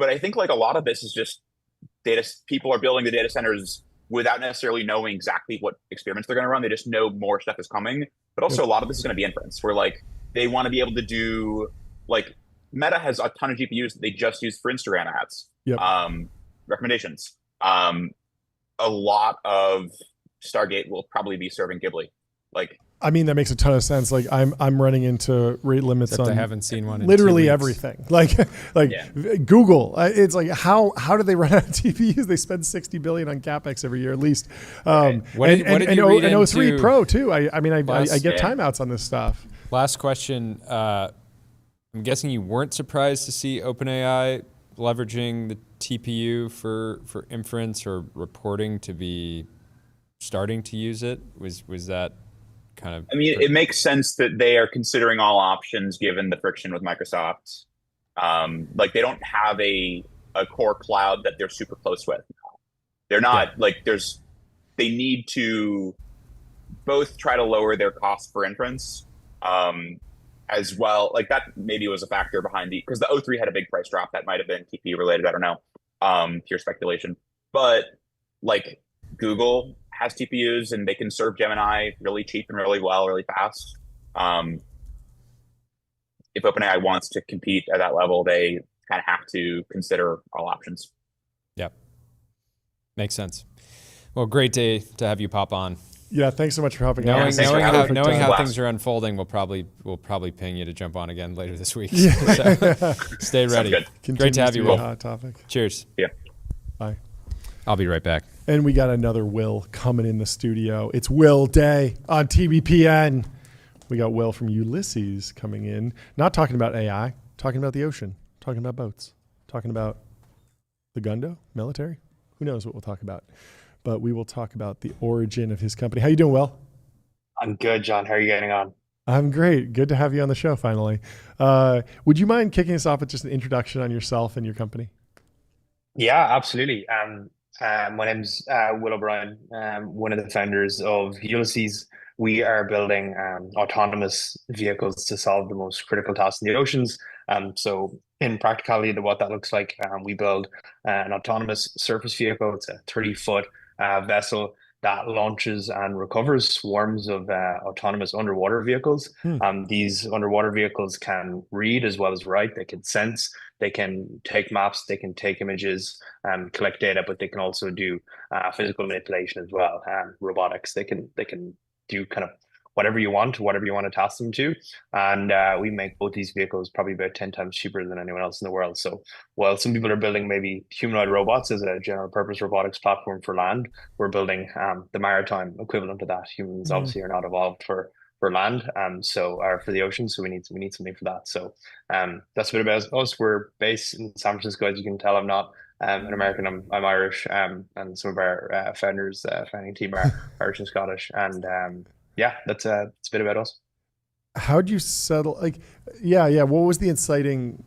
I think like a lot of this is just people are building the data centers without necessarily knowing exactly what experiments they're going to run. They just know more stuff is coming. But also a lot of this is going to be inference, where like they want to be able to do, like Meta has a ton of GPUs that they just use for Instagram ads, recommendations. A lot of Stargate will probably be serving Ghibli. Like I mean, that makes a ton of sense. Like I'm running into rate limits Except on I haven't seen one in literally 2 weeks. everything. Like Google. It's like how do they run out of TPUs? They spend $60 billion on capex every year at least. What did you read and O3 into Pro too. I get Yeah. timeouts on this stuff. Last question. I'm guessing you weren't surprised to see OpenAI leveraging the TPU for inference or reporting to be starting to use it. Was that kind of? I mean, it makes sense that they are considering all options given the friction with Microsoft. Like they don't have a core cloud that they're super close with. They're not they need to both try to lower their cost for inference, as well. Like that maybe was a factor behind because the O3 had a big price drop that might have been TPU related. I don't know, pure speculation. But like Google has TPUs and they can serve Gemini really cheap and really well, really fast. If OpenAI wants to compete at that level, they kind of have to consider all options. Yep. Makes sense. Well, great day to have you pop on. Yeah, thanks so much for helping Knowing out. knowing how things are unfolding, we'll probably ping you to jump on again later this week. Yeah. So, stay ready. Great to have you, Will. Will. Hot topic. Cheers. Yeah. Bye. I'll be right back. And we got another Will coming in the studio. It's Will Day on TBPN. We got Will from Ulysses coming in, not talking about AI, talking about the ocean, talking about boats, talking about the Gundo, military. Who knows what we'll talk about. But we will talk about the origin of his company. How you doing, Will? I'm good, John. How are you getting on? I'm great. Good to have you on the show finally. Would you mind kicking us off with just an introduction on yourself and your company? Yeah, absolutely. My name's Will O'Brien. One of the founders of Ulysses. We are building autonomous vehicles to solve the most critical tasks in the oceans. So in practicality, what that looks like, we build an autonomous surface vehicle. It's a 30-foot vessel that launches and recovers swarms of autonomous underwater vehicles. These underwater vehicles can read as well as write. They can sense, they can take maps, they can take images, collect data, but they can also do physical manipulation as well. Robotics, they can do kind of whatever you want to task them to. And we make both these vehicles probably about 10 times cheaper than anyone else in the world. So while some people are building maybe humanoid robots as a general purpose robotics platform for land, we're building the maritime equivalent of that. Humans obviously are not evolved for land, or for the ocean. So we need something for that. So that's a bit about us. We're based in San Francisco. As you can tell, I'm not an American, I'm Irish, and some of our founding team are Irish and Scottish. And yeah, that's a bit about us. How'd you settle? What was the inciting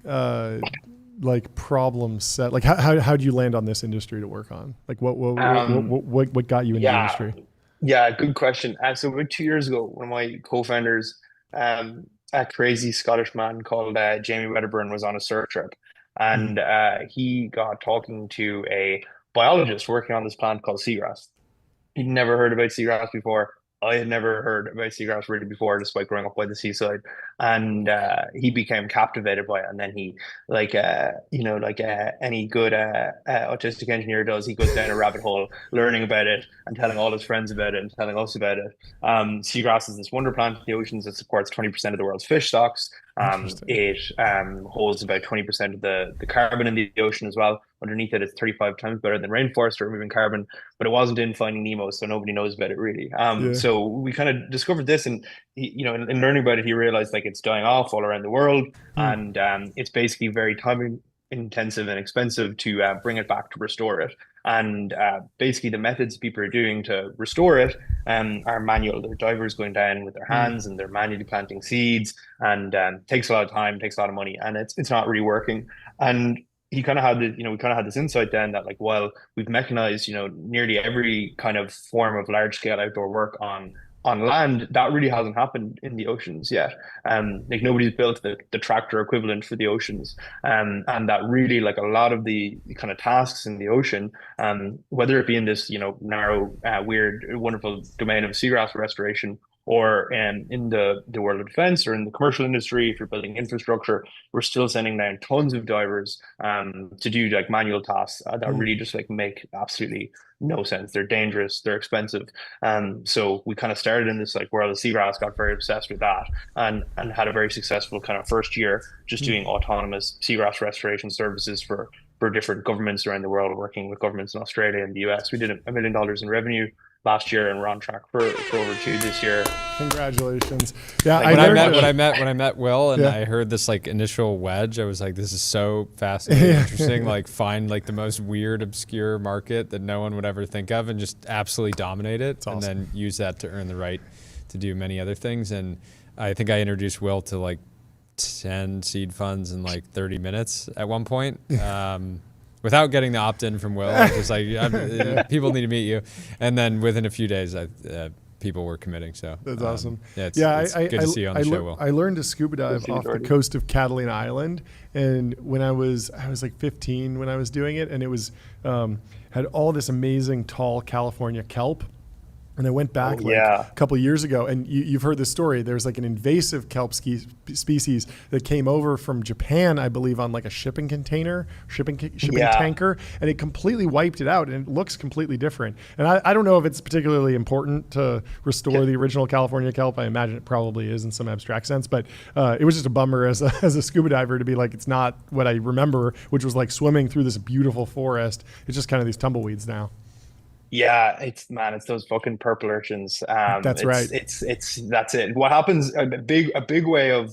problem set? Like how'd you land on this industry to work on? Like what got you in the industry? Yeah, good question. So about 2 years ago, one of my co-founders, a crazy Scottish man called Jamie Wedderburn, was on a surf trip, and he got talking to a biologist working on this plant called seagrass. He'd never heard about seagrass before. I had never heard about seagrass really before, despite growing up by the seaside. And he became captivated by it. And then he, any good autistic engineer does, he goes down a rabbit hole, learning about it and telling all his friends about it and telling us about it. Seagrass is this wonder plant in the oceans that supports 20% of the world's fish stocks. It holds about 20% of the carbon in the ocean as well. Underneath it, it's 35 times better than rainforest for removing carbon, but it wasn't in Finding Nemo, so nobody knows about it really. So we kind of discovered this, and in learning about it, he realized like it's dying off all around the world, and it's basically very time intensive and expensive to bring it back to restore it. And basically the methods people are doing to restore it are manual. They're divers going down with their hands and they're manually planting seeds, and takes a lot of time, takes a lot of money, and it's not really working. And he kind of had this insight then that like, well, we've mechanized, nearly every kind of form of large scale outdoor work on land. That really hasn't happened in the oceans yet. Like nobody's built the tractor equivalent for the oceans. And that really, like, a lot of the kind of tasks in the ocean, whether it be in this, narrow, weird, wonderful domain of seagrass restoration, or in the world of defense or in the commercial industry, if you're building infrastructure, we're still sending down tons of divers to do like manual tasks that really just like make absolutely no sense. They're dangerous, they're expensive. So we kind of started in this like world of seagrass, got very obsessed with that, and had a very successful kind of first year just doing autonomous seagrass restoration services for different governments around the world, working with governments in Australia and the US. We did $1 million in revenue last year, and we're on track for over 2 this year. Congratulations! Yeah, when I met Will and I heard this like initial wedge, I was like, this is so fascinating, interesting. Like find like the most weird, obscure market that no one would ever think of, and just absolutely dominate it, and then use that to earn the right to do many other things. And I think I introduced Will to like 10 seed funds in like 30 minutes at one point. Without getting the opt-in from Will, I was just like, people need to meet you. And then within a few days, people were committing. So that's awesome. Yeah, it's good to see you on the show, Will. I learned to scuba dive off the coast of Catalina Island, and when I was like 15 when I was doing it, and it was had all this amazing tall California kelp. And I went back a couple of years ago, and you've heard this story. There's like an invasive kelp species that came over from Japan, I believe, on like a shipping tanker, and it completely wiped it out, and it looks completely different. And I don't know if it's particularly important to restore the original California kelp. I imagine it probably is in some abstract sense, but it was just a bummer as a scuba diver to be like, it's not what I remember, which was like swimming through this beautiful forest. It's just kind of these tumbleweeds now. Yeah, it's those fucking purple urchins. That's right. That's it. What happens? A big way of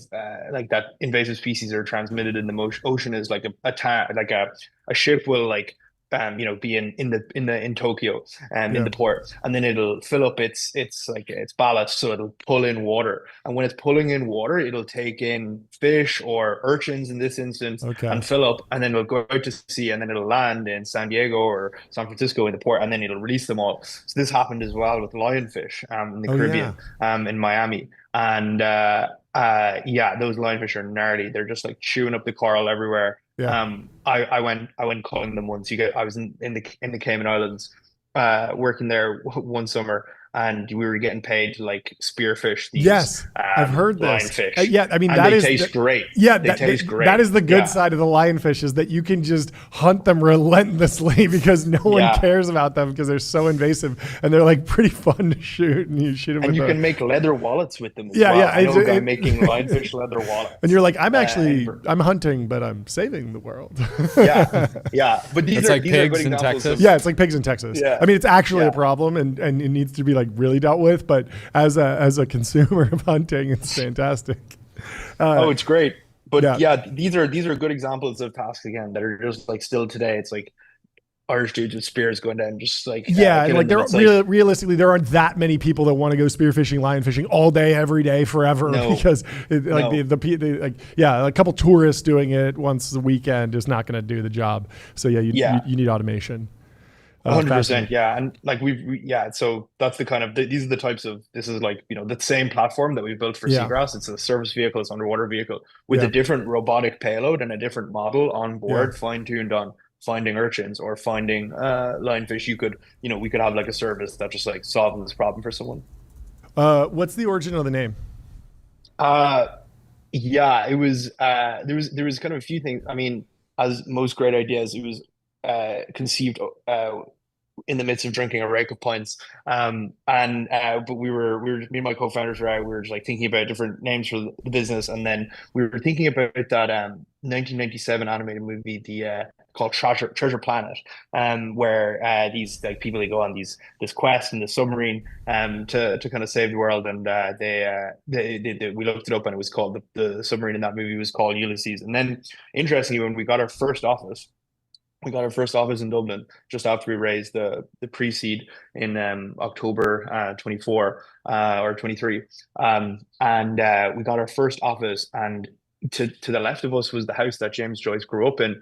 like that invasive species are transmitted in the ocean is like a ship will like be in Tokyo and in the port, and then it'll fill up its ballast, so it'll pull in water, and when it's pulling in water, it'll take in fish or urchins in this instance, and fill up, and then it'll go out to sea, and then it'll land in San Diego or San Francisco in the port, and then it'll release them all. So this happened as well with lionfish in the Caribbean, in Miami, and those lionfish are gnarly. They're just like chewing up the coral everywhere. Yeah. I went culling them once. I was in the Cayman Islands, working there one summer, and we were getting paid to like spearfish these. Yes, I've heard this. Lionfish. I mean, they taste great. Yeah, they taste great. That is the good side of the lionfish, is that you can just hunt them relentlessly because no one cares about them because they're so invasive, and they're like pretty fun to shoot, and you shoot them. And you can make leather wallets with them. I know a guy making lionfish leather wallets. And you're like, I'm hunting, but I'm saving the world. yeah. But these are pigs in Texas. Yeah, it's like pigs in Texas. Yeah. I mean, it's actually a problem, and it needs to be like really dealt with, but as a consumer of hunting, it's fantastic. It's great. But these are good examples of tasks again that are just like still today. It's like Irish dudes with spears going down, just like realistically, there aren't that many people that want to go spearfishing, lion fishing all day, every day, forever. Because a couple tourists doing it once a weekend is not going to do the job. So you need automation. 100%, and like so that's the kind of these are the types of, this is like the same platform that we built for seagrass. It's a service vehicle, it's an underwater vehicle with a different robotic payload and a different model on board, fine-tuned on finding urchins or finding lionfish. We could have like a service that just like solves this problem for someone. What's the origin of the name? It was there was kind of a few things. I mean, as most great ideas, it was conceived in the midst of drinking a rake of pints, but we were me and my co-founders we were just like thinking about different names for the business, and then we were thinking about that 1997 animated movie, called Treasure Planet, where these like people, they go on this quest in the submarine to kind of save the world, and we looked it up, and it was called the submarine in that movie was called Ulysses. And then interestingly, when we got our first office in Dublin just after we raised the pre-seed in October 24 or 23, and we got our first office, and to the left of us was the house that James Joyce grew up in.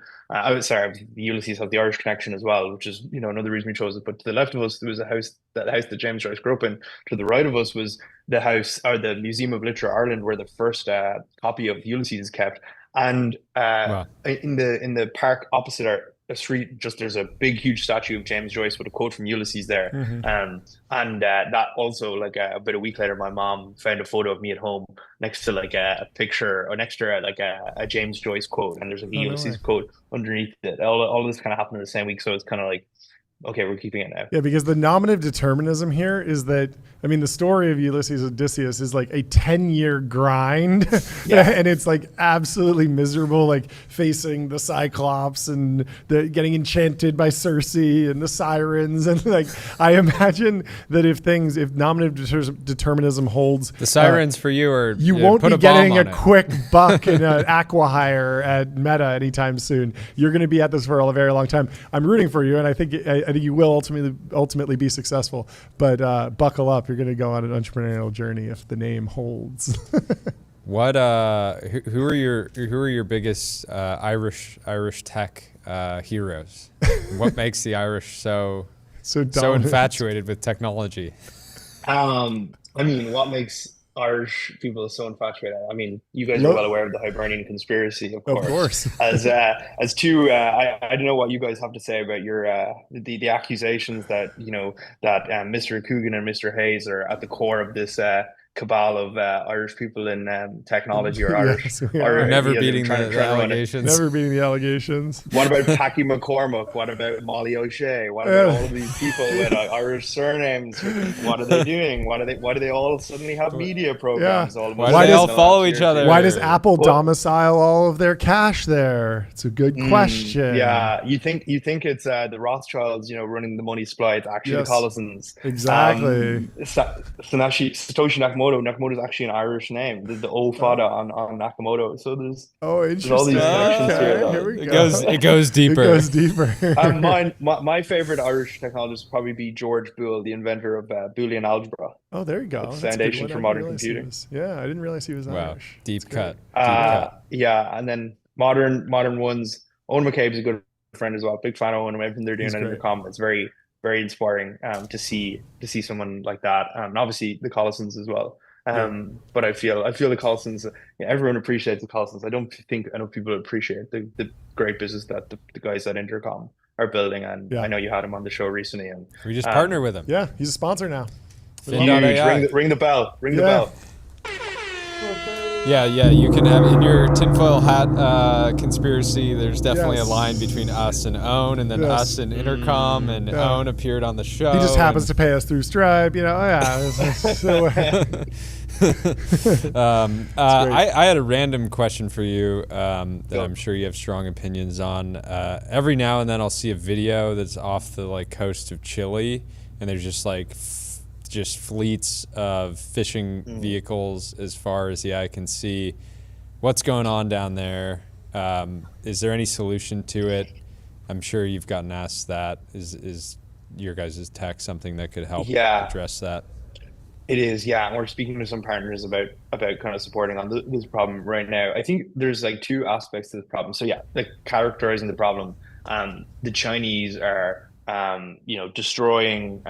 Ulysses have the Irish connection as well, which is another reason we chose it. But to the left of us there was the house that James Joyce grew up in. To the right of us was the house, or the Museum of Literature Ireland, where the first copy of Ulysses is kept. And in the park opposite a street, just there's a big, huge statue of James Joyce with a quote from Ulysses there. And that also, like about a week later, my mom found a photo of me at home next to like a picture or next to like a James Joyce quote, and there's like a Ulysses quote underneath it. All this kind of happened in the same week, so it's kind of like, okay, we're keeping it now. Yeah, because the nominative determinism here is that, I mean, the story of Ulysses Odysseus is like a 10-year grind. And it's like absolutely miserable, like facing the Cyclops and getting enchanted by Circe and the sirens. And like, I imagine that if nominative determinism holds, the sirens for you are, you won't be getting a quick buck in an aqua-hire at Meta anytime soon. You're going to be at this for a very long time. I'm rooting for you, and I think you will ultimately be successful, but buckle up. You're going to go on an entrepreneurial journey if the name holds. What who are your biggest Irish tech heroes? What makes the Irish so infatuated with technology? I mean, what makes Irish people so infatuated? I mean, you guys are well aware of the Hibernian conspiracy, of course. As two, I don't know what you guys have to say about your the accusations that that Mr. Coogan and Mr. Hayes are at the core of this cabal of Irish people in technology or Irish. Never beating the allegations. Never beating the allegations. What about Packy McCormack? What about Molly O'Shea? What about all of these people with Irish surnames? What are they doing? Why do they all suddenly have media programs? Why do they all follow each other? Why does Apple domicile all of their cash there? It's a good question. Yeah, you think it's the Rothschilds, running the money supply? It's actually the Collisons. Exactly. Satoshi Nakamoto's actually an Irish name. The O Fada on Nakamoto. So there's all these connections here. It goes deeper. It goes deeper. My favorite Irish technologist would probably be George Boole, the inventor of Boolean algebra. Oh, there you go. It's the foundation for modern computing. Yeah, I didn't realize he was Irish. Deep cut. Yeah, and then modern ones. Owen McCabe's a good friend as well. Big fan of Owen and everything they're doing at Intercom. It's very, very inspiring to see someone like that, and obviously the Collisons as well. But I feel the Collisons. Everyone appreciates the Collisons. I don't think enough people appreciate the great business that the guys at Intercom are building. And I know you had him on the show recently, and we just partner with him. Yeah, he's a sponsor now. Ring the bell. Ring the bell. Yeah, you can have in your tinfoil hat conspiracy. There's definitely a line between us and Own, and then us and Intercom, and Own appeared on the show. He just happens to pay us through Stripe, I had a random question for you that I'm sure you have strong opinions on. Every now and then I'll see a video that's off the coast of Chile, and there's just fleets of fishing vehicles as far as the eye can see. What's going on down there? Is there any solution to it? I'm sure you've gotten asked that. Is your guys' tech something that could help address that? It is, and we're speaking to some partners about kind of supporting on this problem right now. I think there's two aspects to this problem. So characterizing the problem. The Chinese are destroying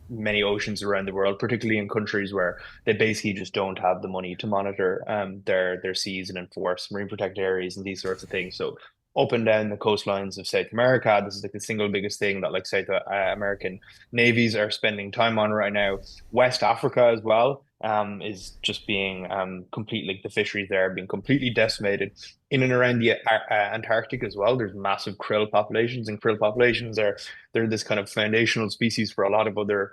many oceans around the world, particularly in countries where they basically just don't have the money to monitor their seas and enforce marine protected areas and these sorts of things. So up and down the coastlines of South America, this is the single biggest thing that South American navies are spending time on right now. West Africa as well is just being completely, the fisheries there are being completely decimated. In and around the Antarctic as well, there's massive krill populations, and krill populations they're this kind of foundational species for a lot of other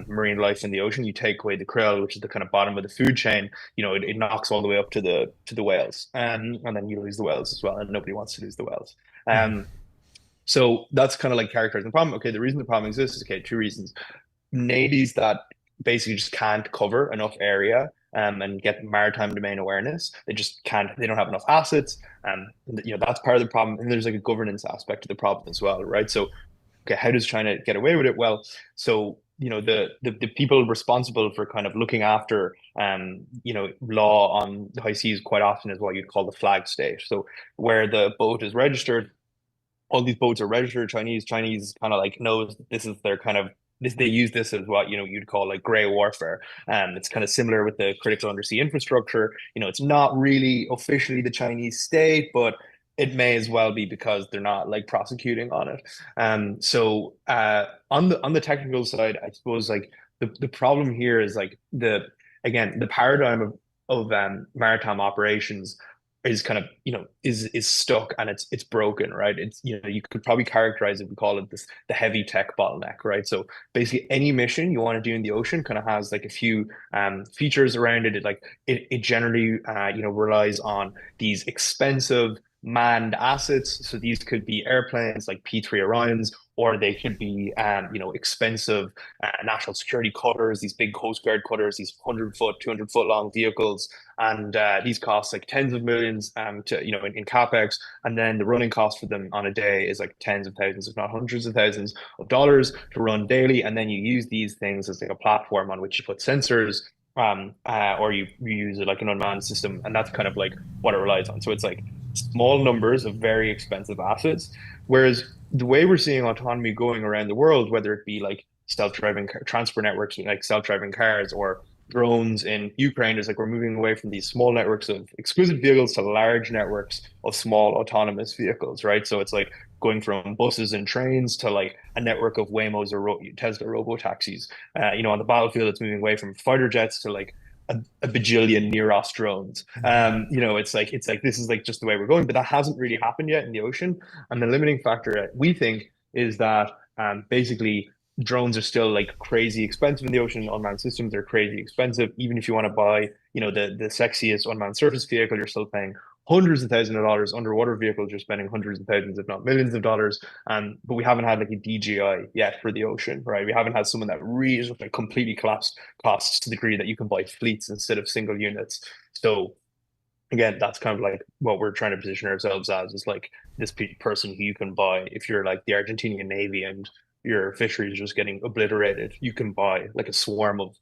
marine life in the ocean. You take away the krill, which is the kind of bottom of the food chain, it knocks all the way up to the whales, and then you lose the whales as well, and nobody wants to lose the whales. So that's kind of characterizing the problem. Okay, the reason the problem exists is two reasons. Navies that basically just can't cover enough area and get maritime domain awareness. They just can't. They don't have enough assets, and that's part of the problem. And there's a governance aspect to the problem as well, right? So, okay, how does China get away with it? Well, so the people responsible for kind of looking after law on the high seas quite often is what you'd call the flag state. So where the boat is registered, all these boats are registered Chinese. Chinese kind of knows that this is their kind of they use this as what you'd call gray warfare. It's kind of similar with the critical undersea infrastructure. It's not really officially the Chinese state, but it may as well be because they're not like prosecuting on it. So on the technical side, I suppose like the problem here is like the paradigm of maritime operations is kind of is stuck and it's broken, right? It's you could probably characterize it, we call it the heavy tech bottleneck, right? So basically any mission you want to do in the ocean kind of has like a few features around it. It generally relies on these expensive manned assets. So these could be airplanes like P3 Orions, or they could be expensive national security cutters, these big Coast Guard cutters, these 100-foot, 200-foot long vehicles, and these cost like tens of millions in capex, and then the running cost for them on a day is like tens of thousands, if not hundreds of thousands of dollars to run daily. And then you use these things as like a platform on which you put sensors, or you use it like an unmanned system, and that's kind of like what it relies on. So it's like small numbers of very expensive assets, whereas the way we're seeing autonomy going around the world, whether it be like self-driving transport networks like self-driving cars or drones in Ukraine, is like we're moving away from these small networks of exclusive vehicles to large networks of small autonomous vehicles, right? So it's like going from buses and trains to like a network of Waymos or Tesla robo taxis. On the battlefield, it's moving away from fighter jets to like a bajillion Neros drones. It's like this is like just the way we're going, but that hasn't really happened yet in the ocean. And the limiting factor, we think, is that basically drones are still like crazy expensive in the ocean. Unmanned systems are crazy expensive. Even if you want to buy, the sexiest unmanned surface vehicle, you're still paying hundreds of thousands of dollars. Underwater vehicles, you're spending hundreds of thousands, if not millions of dollars. But we haven't had like a DJI yet for the ocean, right? We haven't had someone that really just like completely collapsed costs to the degree that you can buy fleets instead of single units. So again, that's kind of like what we're trying to position ourselves as, is like this person who you can buy if you're like the Argentinian Navy and your fishery is just getting obliterated. You can buy like a swarm of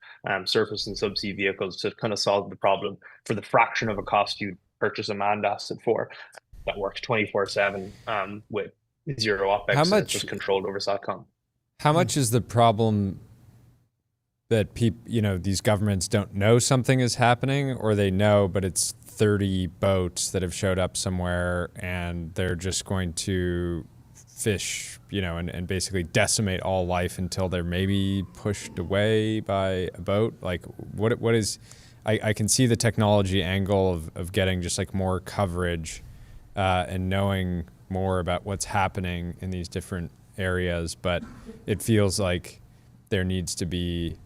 surface and subsea vehicles to kind of solve the problem for the fraction of a cost you'd purchase a manned asset for, that works 24/7 with zero OpEx. How much, and just controlled over SATCOM. How much is the problem that these governments don't know something is happening, or they know, but it's 30 boats that have showed up somewhere and they're just going to fish, and basically decimate all life until they're maybe pushed away by a boat? Like what is, I can see the technology angle of getting just like more coverage and knowing more about what's happening in these different areas, but it feels like there needs to be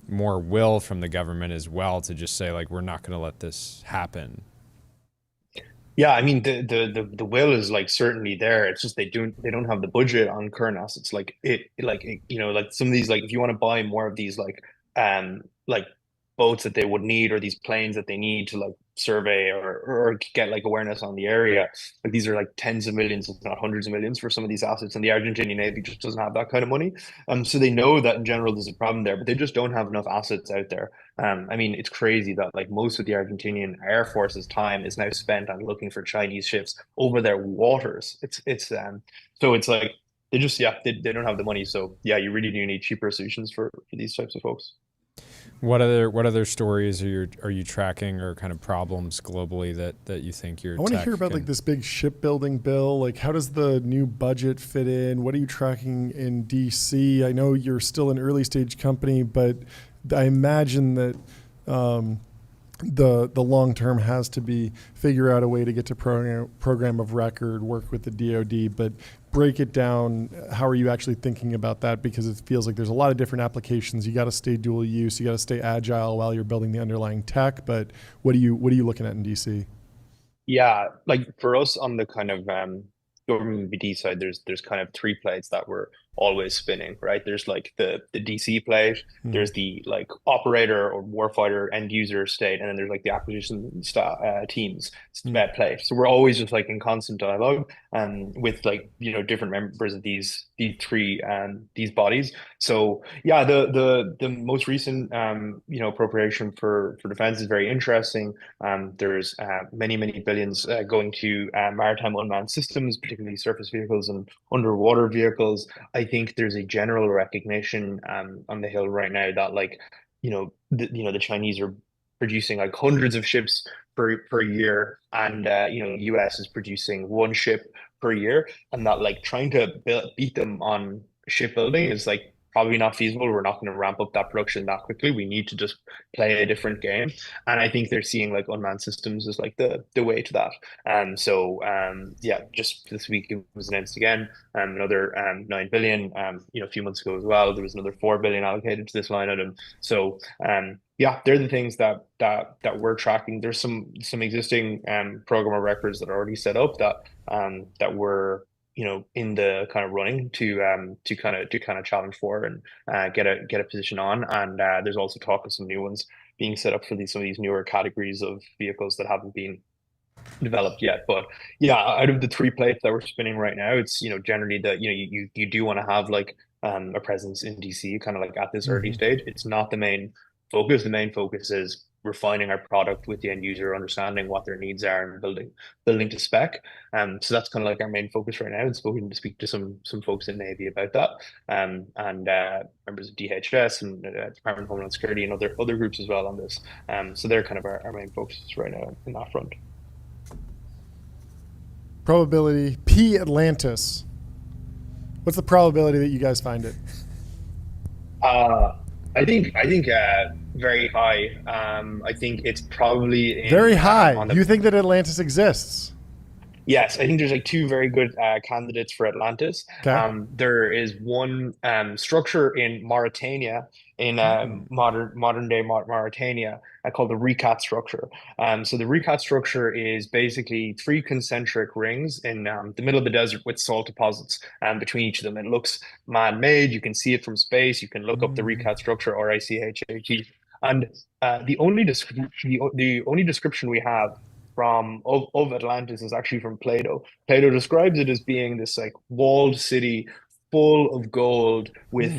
more will from the government as well to just say like, we're not going to let this happen. Yeah, I mean the will is like certainly there. It's just they don't have the budget on current assets. Like some of these, like if you want to buy more of these like boats that they would need, or these planes that they need to like survey or get like awareness on the area, like these are like tens of millions, if not hundreds of millions for some of these assets, and the Argentinian Navy just doesn't have that kind of money. So they know that in general there's a problem there, but they just don't have enough assets out there. I mean, it's crazy that like most of the Argentinian Air Force's time is now spent on looking for Chinese ships over their waters. So it's like they just they don't have the money. So yeah, you really do need cheaper solutions for these types of folks. What other stories are you tracking, or kind of problems globally that you think you're? I want to hear about like this big shipbuilding bill. Like, how does the new budget fit in? What are you tracking in DC? I know you're still an early stage company, but I imagine that the long term has to be figure out a way to get to program of record, work with the DoD, but break it down. How are you actually thinking about that? Because it feels like there's a lot of different applications. You got to stay dual use. You got to stay agile while you're building the underlying tech. But what are you looking at in DC? Yeah, like for us on the kind of government BD side, there's kind of three plates that we're always spinning, right? There's like the DC plate, there's the like operator or warfighter end user state, and then there's like the acquisition teams plate. So we're always just like in constant dialogue with like different members of these three these bodies. So yeah, the most recent appropriation for defense is very interesting. There's many billions going to maritime unmanned systems, particularly surface vehicles and underwater vehicles. I think there's a general recognition on the Hill right now that like the Chinese are producing like hundreds of ships per year, and US is producing one ship per year, and that like trying to beat them on shipbuilding is like probably not feasible. We're not going to ramp up that production that quickly. We need to just play a different game. And I think they're seeing like unmanned systems as like the way to that. Yeah, just this week it was announced again, another 9 billion. A few months ago as well, there was another 4 billion allocated to this line item. So yeah, they're the things that we're tracking. There's some existing program of records that are already set up that we're in the kind of running to kind of challenge for and get a position on. And there's also talk of some new ones being set up for some of these newer categories of vehicles that haven't been developed yet. But yeah, out of the 3 plates that we're spinning right now, it's generally that you do want to have like a presence in DC kind of like at this early stage. It's not the main focus. The main focus is refining our product with the end user, understanding what their needs are, and building to spec. So that's kind of like our main focus right now. And speak to some folks in Navy about that, and members of DHS and Department of Homeland Security and other groups as well on this. So they're kind of our main focuses right now in that front. Probability P Atlantis. What's the probability that you guys find it? I think very high. I think it's probably very high. You think that Atlantis exists? Yes, I think there's like 2 very good candidates for Atlantis. Okay. There is one structure in Mauritania, in modern day Mauritania, called the Recat structure. So the Recat structure is basically 3 concentric rings in the middle of the desert with salt deposits between each of them. It looks man-made. You can see it from space. You can look up the Recat structure, RICHAT. And the only description we have of Atlantis is actually from Plato. Plato describes it as being this like walled city full of gold with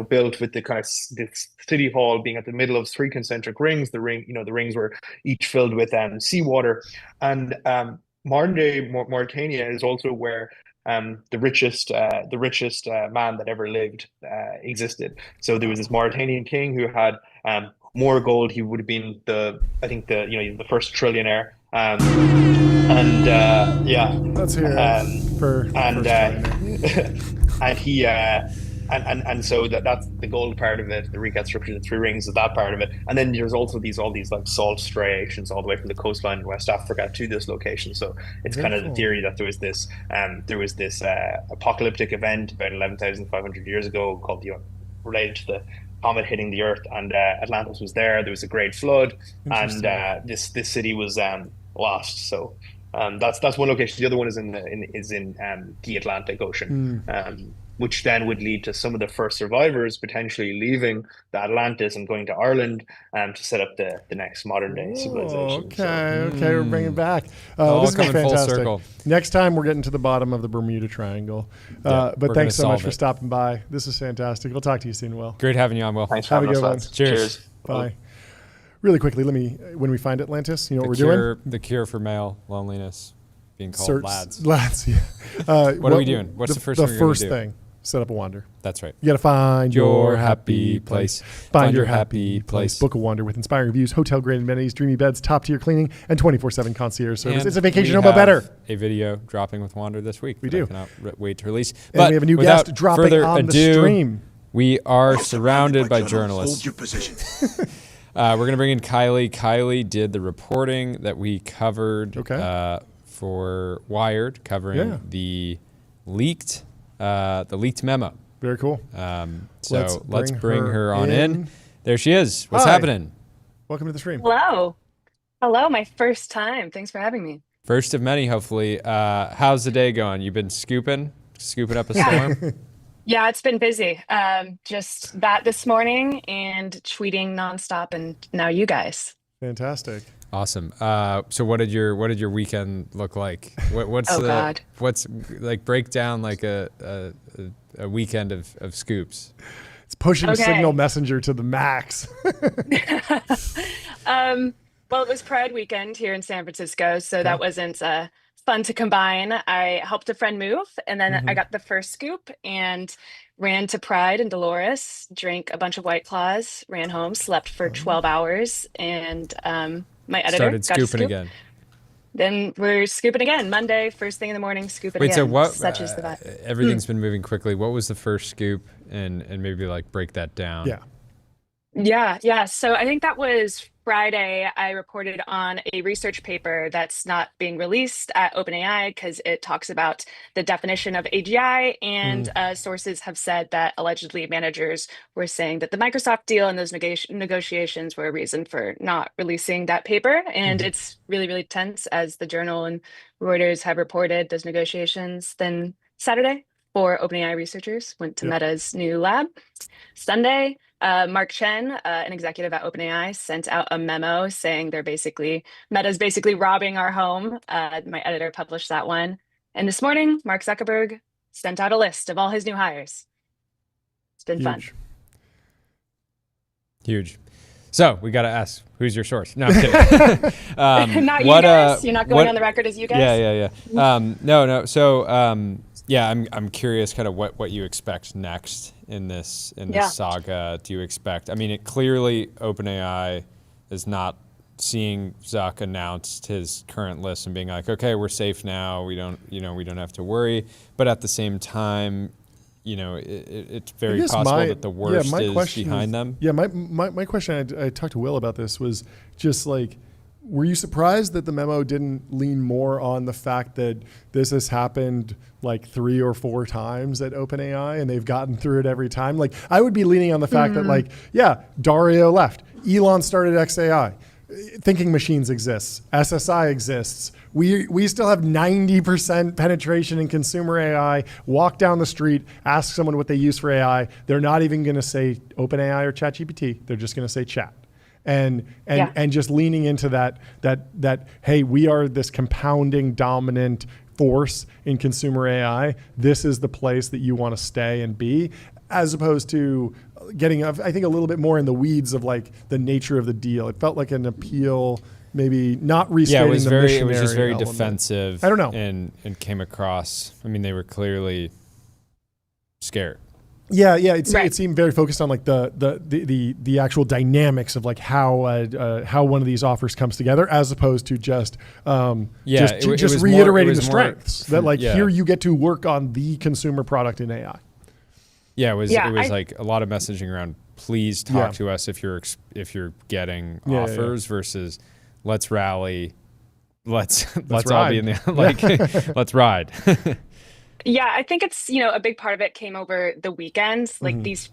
built with the kind of this city hall being at the middle of 3 concentric rings. The rings were each filled with seawater. And modern day Mauritania is also where the richest man that ever lived existed. So there was this Mauritanian king who had more gold. He would have been the first trillionaire. Yeah, let's hear it for and he and so that's the gold part of it. The Recat structure, the 3 rings, is that part of it. And then there's also all these like salt striations all the way from the coastline in West Africa to this location. So it's kind of the theory that there was this apocalyptic event about 11,500 years ago called related to the comet hitting the Earth, and Atlantis was there. There was a great flood, and this city was lost. So that's one location. The other one is in the Atlantic Ocean, which then would lead to some of the first survivors potentially leaving the Atlantis and going to Ireland to set up the next modern day civilization. Okay, we're bringing it back. All this is coming fantastic. full circle. Next time we're getting to the bottom of the Bermuda Triangle. But thanks so much for stopping by. This is fantastic. We'll talk to you soon, Will. Great having you on, Will. Thanks for Have a having good us, one. Cheers. Bye. Really quickly, when we find Atlantis, you know what we're doing? The cure for male loneliness, being called lads. Lads, yeah. What are we doing? What's the first thing we're gonna do? thing? Set up a wander. That's right. You got to find your happy place. Find your happy place. Book a wander with inspiring reviews, hotel-grade amenities, dreamy beds, top-tier cleaning, and 24/7 concierge service. And it's a vacation home, but better. A video dropping with Wander this week. We do. I cannot wait to release. And we have a new guest dropping on the stream. We are surrounded by journalists. Hold your position. We're going to bring in Kylie. Kylie did the reporting that we covered for Wired, covering the leaked memo. Very cool. So let's bring her on in. There she is. What's happening? Welcome to the stream. Hello, my first time. Thanks for having me. First of many, hopefully. How's the day going? You've been scooping up a storm? Yeah, it's been busy. Just that this morning and tweeting nonstop, and now you guys. Fantastic. Awesome. So what did your weekend look like? What's like break down like a weekend of scoops? It's pushing Signal Messenger to the max. Well, it was Pride weekend here in San Francisco, so that wasn't fun to combine. I helped a friend move, and then I got the first scoop and ran to Pride in Dolores, drank a bunch of White Claws, ran home, slept for 12 hours, and my editor, started got to scooping scoop. again. Then we're scooping again. Monday, first thing in the morning, scooping Wait, again. so what? Such is the vibe. Everything's been moving quickly. What was the first scoop, and maybe like break that down? Yeah. So I think that was Friday. I reported on a research paper that's not being released at OpenAI because it talks about the definition of AGI, and sources have said that allegedly managers were saying that the Microsoft deal and those negotiations were a reason for not releasing that paper. And it's really, really tense, as the Journal and Reuters have reported those negotiations. Then Saturday, 4 OpenAI researchers went to Meta's new lab. Sunday, Mark Chen, an executive at OpenAI, sent out a memo saying Meta's basically robbing our home. My editor published that one. And this morning, Mark Zuckerberg sent out a list of all his new hires. It's been fun. Huge. So we got to ask, who's your source? No, I'm kidding. Not you guys. You're not going on the record as you guys. Yeah. No. So I'm curious, kind of what you expect next in this saga. Do you expect? I mean, it clearly OpenAI is not seeing Zuck announced his current list and being like, okay, we're safe now. We don't have to worry. But at the same time, it's very possible that the worst is behind them. Yeah, my question, I talked to Will about this, was just like, were you surprised that the memo didn't lean more on the fact that this has happened like 3 or 4 times at OpenAI and they've gotten through it every time? Like, I would be leaning on the fact that Dario left, Elon started XAI, thinking machines exists, SSI exists. We still have 90% penetration in consumer AI. Walk down the street, ask someone what they use for AI. They're not even going to say OpenAI or ChatGPT. They're just going to say chat. And just leaning into that, hey, we are this compounding dominant force in consumer AI. This is the place that you want to stay and be, as opposed to getting, I think, a little bit more in the weeds of like the nature of the deal. It felt like an appeal, maybe not restating the missionary it was just very element. defensive. I don't know. And came across, I mean, they were clearly scared. Yeah. It seemed very focused on like the actual dynamics of like how one of these offers comes together, as opposed to just reiterating the strengths that like here you get to work on the consumer product in AI. Yeah, it was like a lot of messaging around, please talk to us if you're getting offers versus let's rally, let's all be in the let's ride. Yeah, I think it's, a big part of it came over the weekends. Like these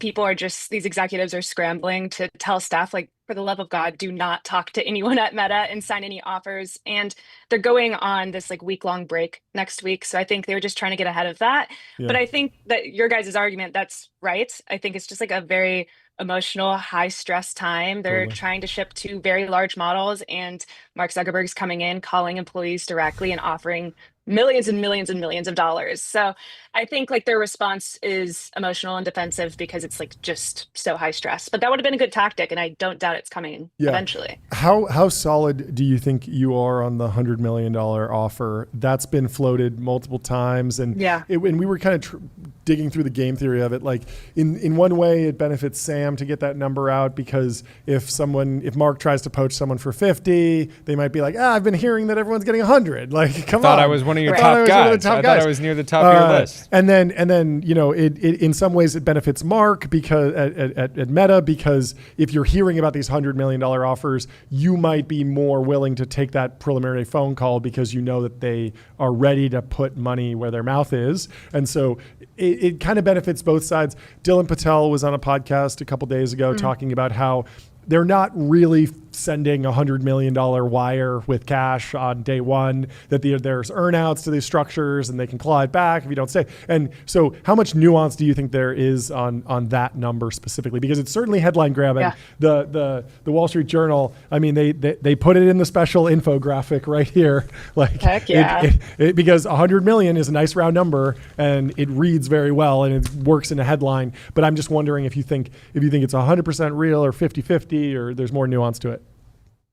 executives are scrambling to tell staff, like, for the love of God, do not talk to anyone at Meta and sign any offers. And they're going on this like week-long break next week. So I think they were just trying to get ahead of that. Yeah. But I think that your guys' argument, that's right. I think it's just like a very emotional, high stress time. They're trying to ship 2 very large models, and Mark Zuckerberg's coming in, calling employees directly and offering millions and millions and millions of dollars. So I think like their response is emotional and defensive because it's like just so high stress. But that would have been a good tactic, and I don't doubt it's coming eventually. How solid do you think you are on the $100 million offer? That's been floated multiple times, and when we were kind of digging through the game theory of it, like in one way it benefits Sam to get that number out, because if Mark tries to poach someone for 50, they might be like, I've been hearing that everyone's getting 100. Like, come on. I thought I was one of your top guys. I thought I was near the top of your list. And then it in some ways it benefits Mark because at Meta, because if you're hearing about these $100 million offers, you might be more willing to take that preliminary phone call because you know that they are ready to put money where their mouth is. And so it kind of benefits both sides. Dylan Patel was on a podcast a couple days ago talking about how they're not really sending $100 million wire with cash on day one, that there's earnouts to these structures and they can claw it back if you don't stay. And so how much nuance do you think there is on that number specifically? Because it's certainly headline grabbing. Yeah. The Wall Street Journal, I mean, they put it in the special infographic right here. Like, heck yeah. Because 100 million is a nice round number and it reads very well and it works in a headline. But I'm just wondering if you think it's 100% real or 50-50 or there's more nuance to it.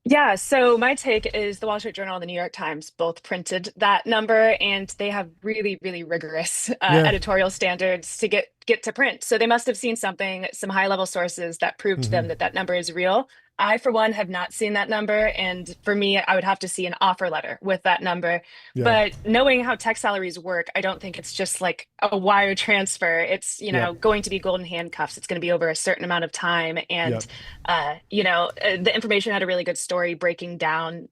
Yeah, so my take is the Wall Street Journal and the New York Times both printed that number, and they have really, really rigorous editorial standards to get get to print. So they must have seen something, some high level sources that proved to them that that number is real. I, for one, have not seen that number. And for me, I would have to see an offer letter with that number. Yeah. But knowing how tech salaries work, I don't think it's just like a wire transfer. It's, going to be golden handcuffs. It's going to be over a certain amount of time. And, the information had a really good story breaking down,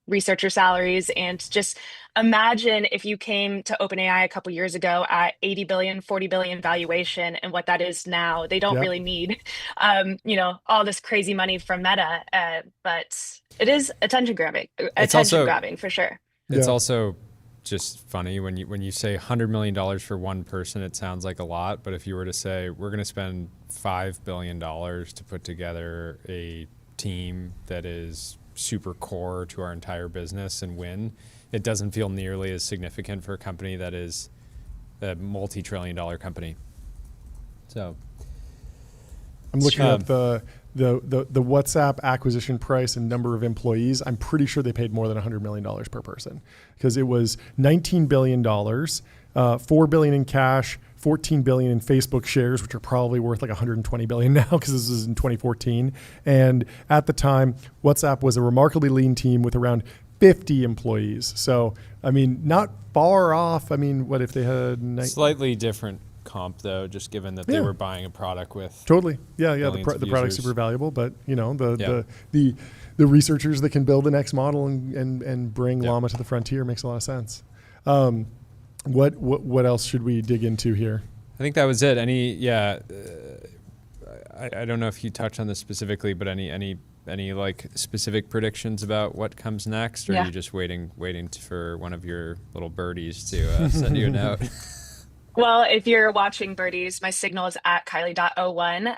researcher salaries. And just imagine if you came to OpenAI a couple years ago at 80 billion, 40 billion valuation and what that is now. They don't really need, all this crazy money from Meta, but it is attention grabbing for sure. It's also just funny when you say $100 million for one person, it sounds like a lot, but if you were to say we're going to spend $5 billion to put together a team that is super core to our entire business and win, it doesn't feel nearly as significant for a company that is a multi-trillion-dollar company. So I'm looking at the WhatsApp acquisition price and number of employees. I'm pretty sure they paid more than $100 million per person because it was $19 billion, $4 billion in cash, $14 billion in Facebook shares, which are probably worth like $120 billion now because this is in 2014. And at the time, WhatsApp was a remarkably lean team with around 50 employees. So, I mean, not far off. I mean, what if they had... Slightly different comp though, just given that they were buying a product with the product's super valuable, but the researchers that can build the next model and bring Llama to the frontier makes a lot of sense. What else should we dig into here? I think that was it. I don't know if you touched on this specifically, but any like specific predictions about what comes next, or are you just waiting for one of your little birdies to send you a note? Well, if you're watching Birdies, my signal is at Kylie.01.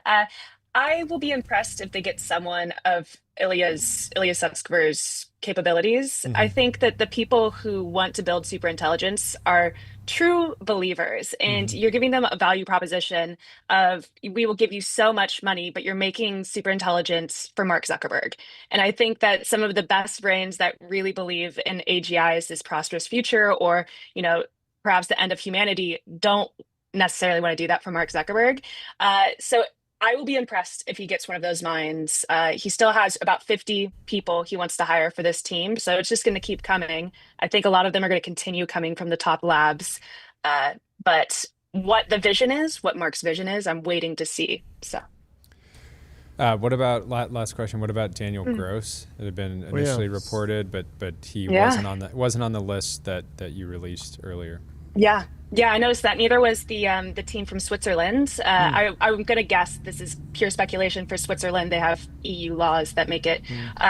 I will be impressed if they get someone of Ilya Sutskever's capabilities. I think that the people who want to build superintelligence are true believers, and you're giving them a value proposition of, we will give you so much money, but you're making superintelligence for Mark Zuckerberg. And I think that some of the best brains that really believe in AGI as this prosperous future, or, perhaps the end of humanity, don't necessarily want to do that for Mark Zuckerberg. So I will be impressed if he gets one of those minds. He still has about 50 people he wants to hire for this team. So it's just going to keep coming. I think a lot of them are going to continue coming from the top labs. But what the vision is, what Mark's vision is, I'm waiting to see. So. What about, last question, what about Daniel Gross? It had been initially reported, but he wasn't on the list that you released earlier. Yeah, I noticed that. Neither was the team from Switzerland. I'm going to guess this is pure speculation for Switzerland. They have EU laws that make it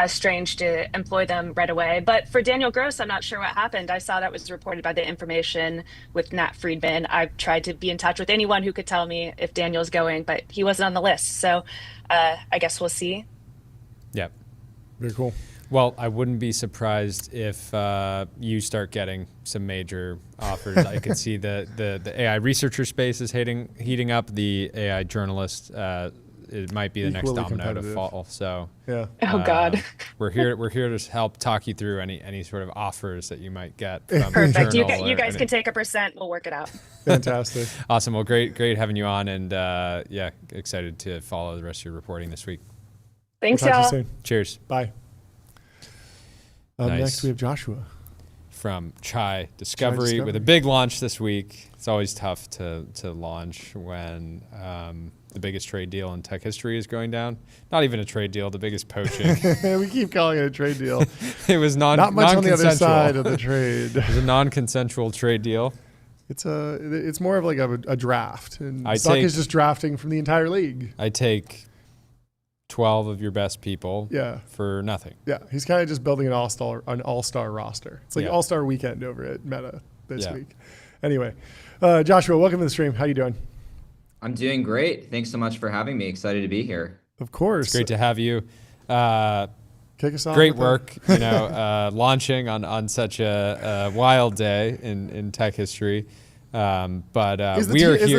strange to employ them right away. But for Daniel Gross, I'm not sure what happened. I saw that was reported by The Information with Nat Friedman. I've tried to be in touch with anyone who could tell me if Daniel's going, but he wasn't on the list. So I guess we'll see. Yeah. Very cool. Well, I wouldn't be surprised if you start getting some major offers. I could see the AI researcher space is heating up. The AI journalist, it might be the next domino to fall. So yeah. Oh God. We're here to help talk you through any sort of offers that you might get from Perfect. You guys can take a percent. We'll work it out. Fantastic. Awesome. Well, great having you on, and excited to follow the rest of your reporting this week. Thanks, y'all. Cheers. Bye. Nice. Next, we have Joshua from Chai Discovery with a big launch this week. It's always tough to launch when the biggest trade deal in tech history is going down. Not even a trade deal, the biggest poaching. We keep calling it a trade deal. It was not much on the other side of the trade. It was a non-consensual trade deal. It's more of like a draft. And Zuck is just drafting from the entire league. I take 12 of your best people for nothing. Yeah, he's kind of just building an all-star roster. It's like all-star weekend over at Meta this week. Anyway, Joshua, welcome to the stream. How you doing? I'm doing great. Thanks so much for having me. Excited to be here. Of course. It's great to have you. Kick us off. Great work, launching on such a wild day in tech history. But is the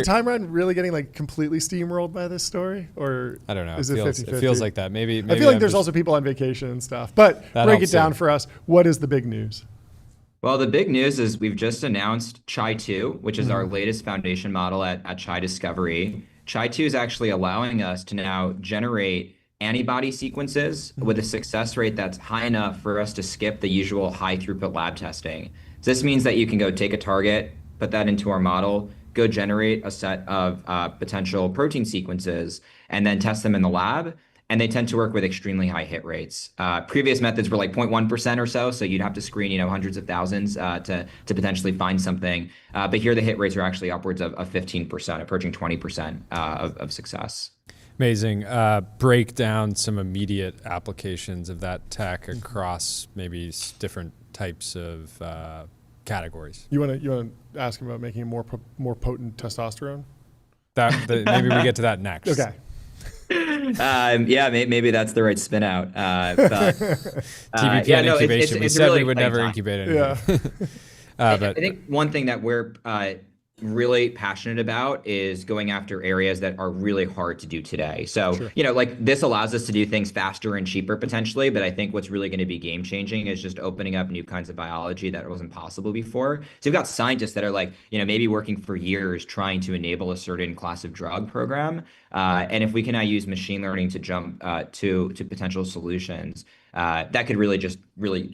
timeline really getting like completely steamrolled by this story, or I don't know? Is it feels like that. Maybe I feel like there's also people on vacation and stuff. But break it down for us. What is the big news? Well, the big news is we've just announced Chai 2, which is our latest foundation model at Chai Discovery. Chai 2 is actually allowing us to now generate antibody sequences with a success rate that's high enough for us to skip the usual high throughput lab testing. So this means that you can go take a target, put that into our model, go generate a set of potential protein sequences, and then test them in the lab. And they tend to work with extremely high hit rates. Previous methods were like 0.1% or so you'd have to screen, hundreds of thousands to potentially find something. But here the hit rates are actually upwards of 15%, approaching 20% of success. Amazing. Break down some immediate applications of that tech across maybe different types of categories. You want to ask him about making a more potent testosterone? Maybe we get to that next. Okay. Yeah, maybe that's the right spin out. TBPN incubation. We said really we would never incubate anything. Yeah. I think one thing that we're really passionate about is going after areas that are really hard to do today. So, sure. Like this allows us to do things faster and cheaper potentially, but I think what's really going to be game changing is just opening up new kinds of biology that wasn't possible before. So we've got scientists that are like, maybe working for years trying to enable a certain class of drug program. And if we can now use machine learning to jump to potential solutions, that could really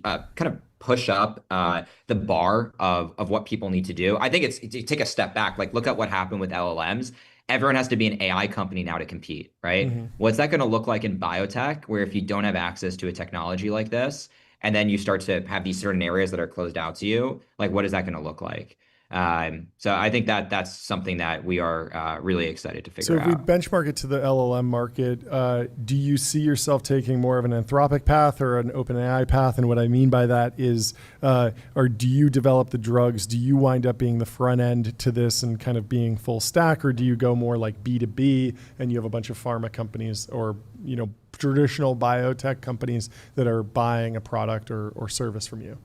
kind of push up the bar of what people need to do. I think it's take a step back, like look at what happened with LLMs. Everyone has to be an AI company now to compete, right? What's that going to look like in biotech, where if you don't have access to a technology like this, and then you start to have these certain areas that are closed out to you, like what is that going to look like? So I think that's something that we are really excited to figure out. So if we benchmark it to the LLM market, do you see yourself taking more of an Anthropic path or an OpenAI path? And what I mean by that is, or do you develop the drugs? Do you wind up being the front end to this and kind of being full stack, or do you go more like B2B and you have a bunch of pharma companies or traditional biotech companies that are buying a product or service from you?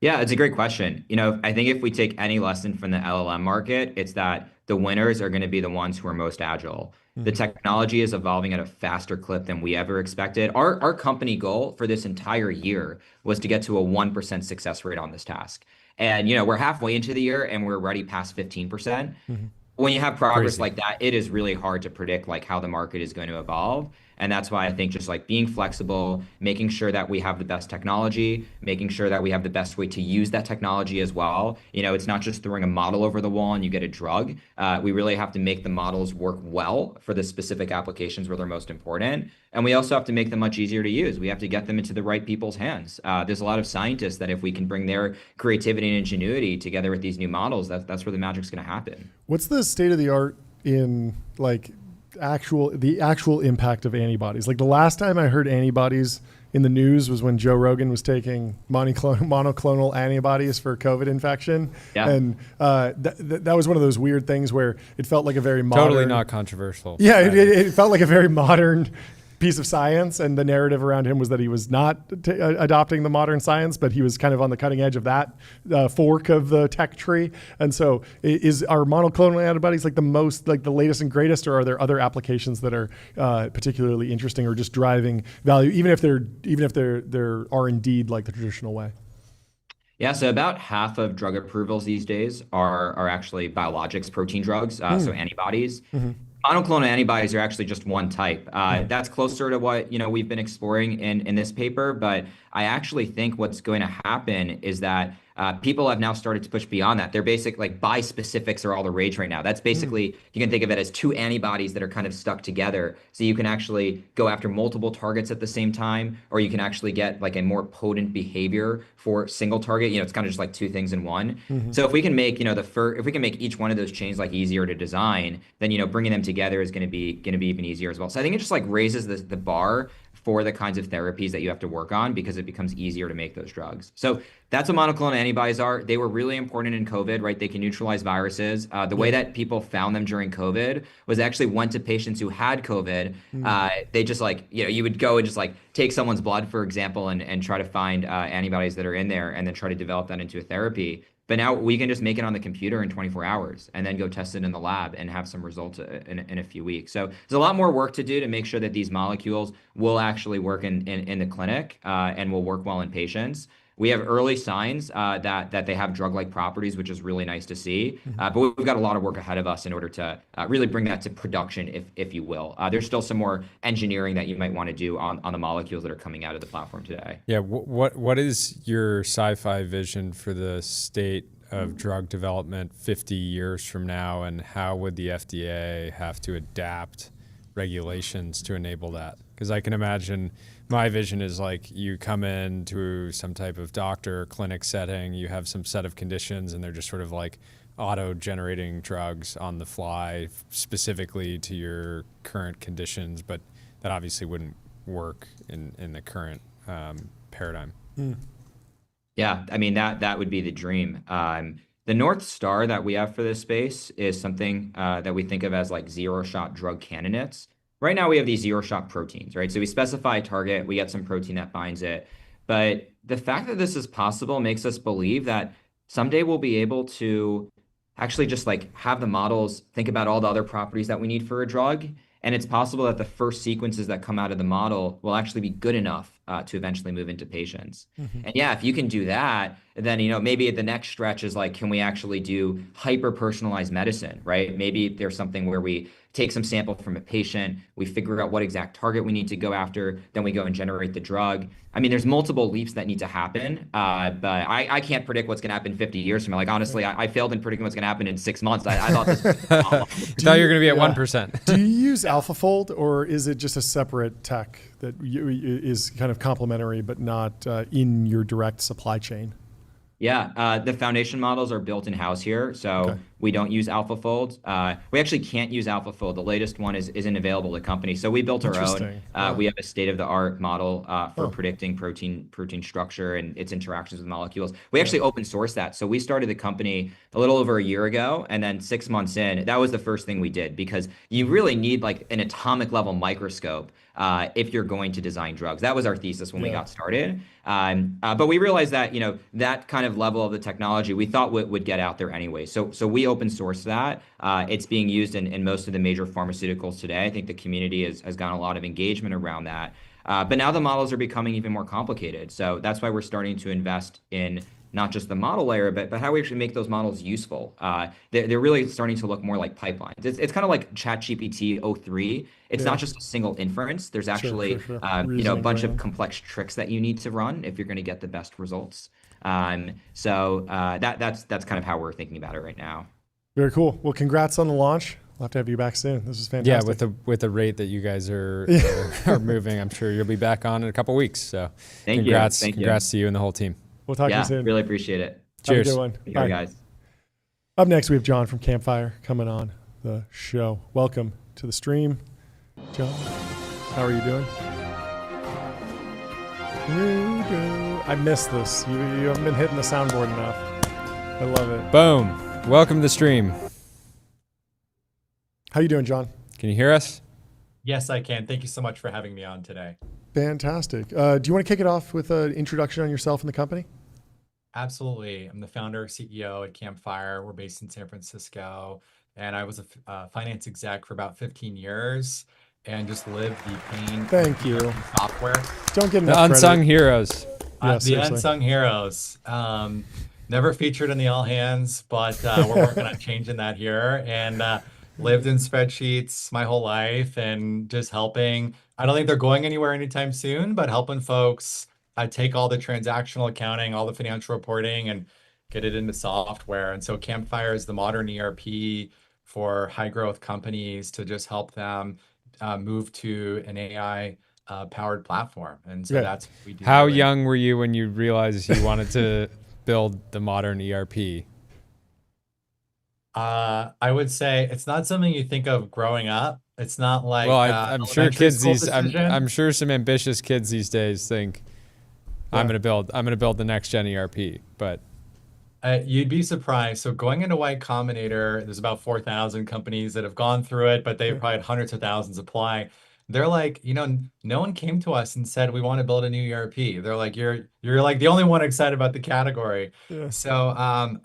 Yeah, it's a great question. I think if we take any lesson from the LLM market, it's that the winners are going to be the ones who are most agile. The technology is evolving at a faster clip than we ever expected. Our company goal for this entire year was to get to a 1% success rate on this task. And, we're halfway into the year and we're already past 15%. When you have progress like that, it is really hard to predict like how the market is going to evolve. And that's why I think just like being flexible, making sure that we have the best technology, making sure that we have the best way to use that technology as well. It's not just throwing a model over the wall and you get a drug. We really have to make the models work well for the specific applications where they're most important. And we also have to make them much easier to use. We have to get them into the right people's hands. There's a lot of scientists that if we can bring their creativity and ingenuity together with these new models, that's where the magic's going to happen. What's the state of the art in like the actual impact of antibodies? Like the last time I heard antibodies in the news was when Joe Rogan was taking monoclonal antibodies for COVID infection. Yeah. And that was one of those weird things where it felt like a very modern... Totally not controversial. Yeah, it felt like a very modern piece of science, and the narrative around him was that he was not adopting the modern science, but he was kind of on the cutting edge of that fork of the tech tree. And so are monoclonal antibodies like the latest and greatest, or are there other applications that are particularly interesting or just driving value, even if they're are indeed like the traditional way? Yeah, so about half of drug approvals these days are actually biologics, protein drugs, so antibodies. Monoclonal antibodies are actually just one type. That's closer to what we've been exploring in this paper, but I actually think what's going to happen is that people have now started to push beyond that. They're basic, like bispecifics are all the rage right now. That's basically, you can think of it as two antibodies that are kind of stuck together. So you can actually go after multiple targets at the same time, or you can actually get like a more potent behavior for single target. It's kind of just like two things in one. So if we can make, if we can make each one of those chains like easier to design, then, bringing them together is going to be even easier as well. So I think it just like raises the bar for the kinds of therapies that you have to work on, because it becomes easier to make those drugs. So that's what monoclonal antibodies are. They were really important in COVID, right? They can neutralize viruses. The way that people found them during COVID was actually went to patients who had COVID. They just like, you would go and just like take someone's blood, for example, and try to find antibodies that are in there and then try to develop that into a therapy. But now we can just make it on the computer in 24 hours and then go test it in the lab and have some results in a few weeks. So there's a lot more work to do to make sure that these molecules will actually work in the clinic and will work well in patients. we have early signs that they have drug-like properties, which is really nice to see. But we've got a lot of work ahead of us in order to really bring that to production, if you will. There's still some more engineering that you might want to do on the molecules that are coming out of the platform today. Yeah, what is your sci-fi vision for the state of drug development 50 years from now, and how would the FDA have to adapt regulations to enable that? Because I can imagine my vision is like you come into some type of doctor clinic setting, you have some set of conditions, and they're just sort of like auto-generating drugs on the fly specifically to your current conditions, but that obviously wouldn't work in the current paradigm. Yeah, I mean, that would be the dream. The North Star that we have for this space is something that we think of as like zero-shot drug candidates. Right now, we have these zero-shot proteins, right? So we specify a target, we get some protein that binds it. But the fact that this is possible makes us believe that someday we'll be able to actually just like have the models think about all the other properties that we need for a drug. And it's possible that the first sequences that come out of the model will actually be good enough to eventually move into patients. And yeah, if you can do that, then maybe the next stretch is like, can we actually do hyper-personalized medicine, right? Maybe there's something where we take some sample from a patient, we figure out what exact target we need to go after, then we go and generate the drug. I mean, there's multiple leaps that need to happen, but I can't predict what's going to happen 50 years from now. Like, honestly, I failed in predicting what's going to happen in 6 months. I thought this was thought you were going to be at 1%. Do you use AlphaFold, or is it just a separate tech that is kind of complementary but not in your direct supply chain? Yeah, the foundation models are built in-house here, so we don't use AlphaFold. We actually can't use AlphaFold. The latest one isn't available to companies, so we built our own. We have a state-of-the-art model for predicting protein structure and its interactions with molecules. We actually open source that. So we started the company a little over a year ago, and then 6 months in, that was the first thing we did, because you really need like an atomic level microscope if you're going to design drugs. That was our thesis when we got started. But we realized that that kind of level of the technology we thought would get out there anyway. So we open source that. It's being used in most of the major pharmaceuticals today. I think the community has gotten a lot of engagement around that. But now the models are becoming even more complicated. So that's why we're starting to invest in not just the model layer, but how we actually make those models useful. They're really starting to look more like pipelines. It's kind of like ChatGPT 03. It's not just a single inference. There's actually a bunch of complex tricks that you need to run if you're going to get the best results. So that's kind of how we're thinking about it right now. Very cool. Well, congrats on the launch. We'll have to have you back soon. This is fantastic. Yeah, with the rate that you guys are moving, I'm sure you'll be back on in a couple weeks. So congrats to you and the whole team. We'll talk to you soon. Really appreciate it. Cheers. Have a good one. Bye, guys. Up next, we have John from Campfire coming on the show. Welcome to the stream, John. How are you doing? I miss this. You haven't been hitting the soundboard enough. I love it. Boom. Welcome to the stream. How you doing, John? Can you hear us? Yes, I can. Thank you so much for having me on today. Fantastic. Do you want to kick it off with an introduction on yourself and the company? Absolutely. I'm the founder, CEO at Campfire. We're based in San Francisco, and I was a finance exec for about 15 years and just lived the pain. Thank you. Software. Don't get the unsung heroes. The unsung heroes. Never featured in the all hands, but we're working on changing that here. And lived in spreadsheets my whole life and just helping. I don't think they're going anywhere anytime soon, but helping folks take all the transactional accounting, all the financial reporting, and get it into software. And so Campfire is the modern ERP for high growth companies to just help them move to an AI powered platform. And so that's what we do. How young were you when you realized you wanted to build the modern ERP? I would say it's not something you think of growing up. It's not like I'm sure kids I'm sure some ambitious kids these days think I'm gonna build the next gen ERP, but you'd be surprised. So going into Y Combinator, there's about 4,000 companies that have gone through it, but they probably had hundreds of thousands apply. They're like, no one came to us and said we want to build a new ERP. They're like, you're like the only one excited about the category. Yeah. So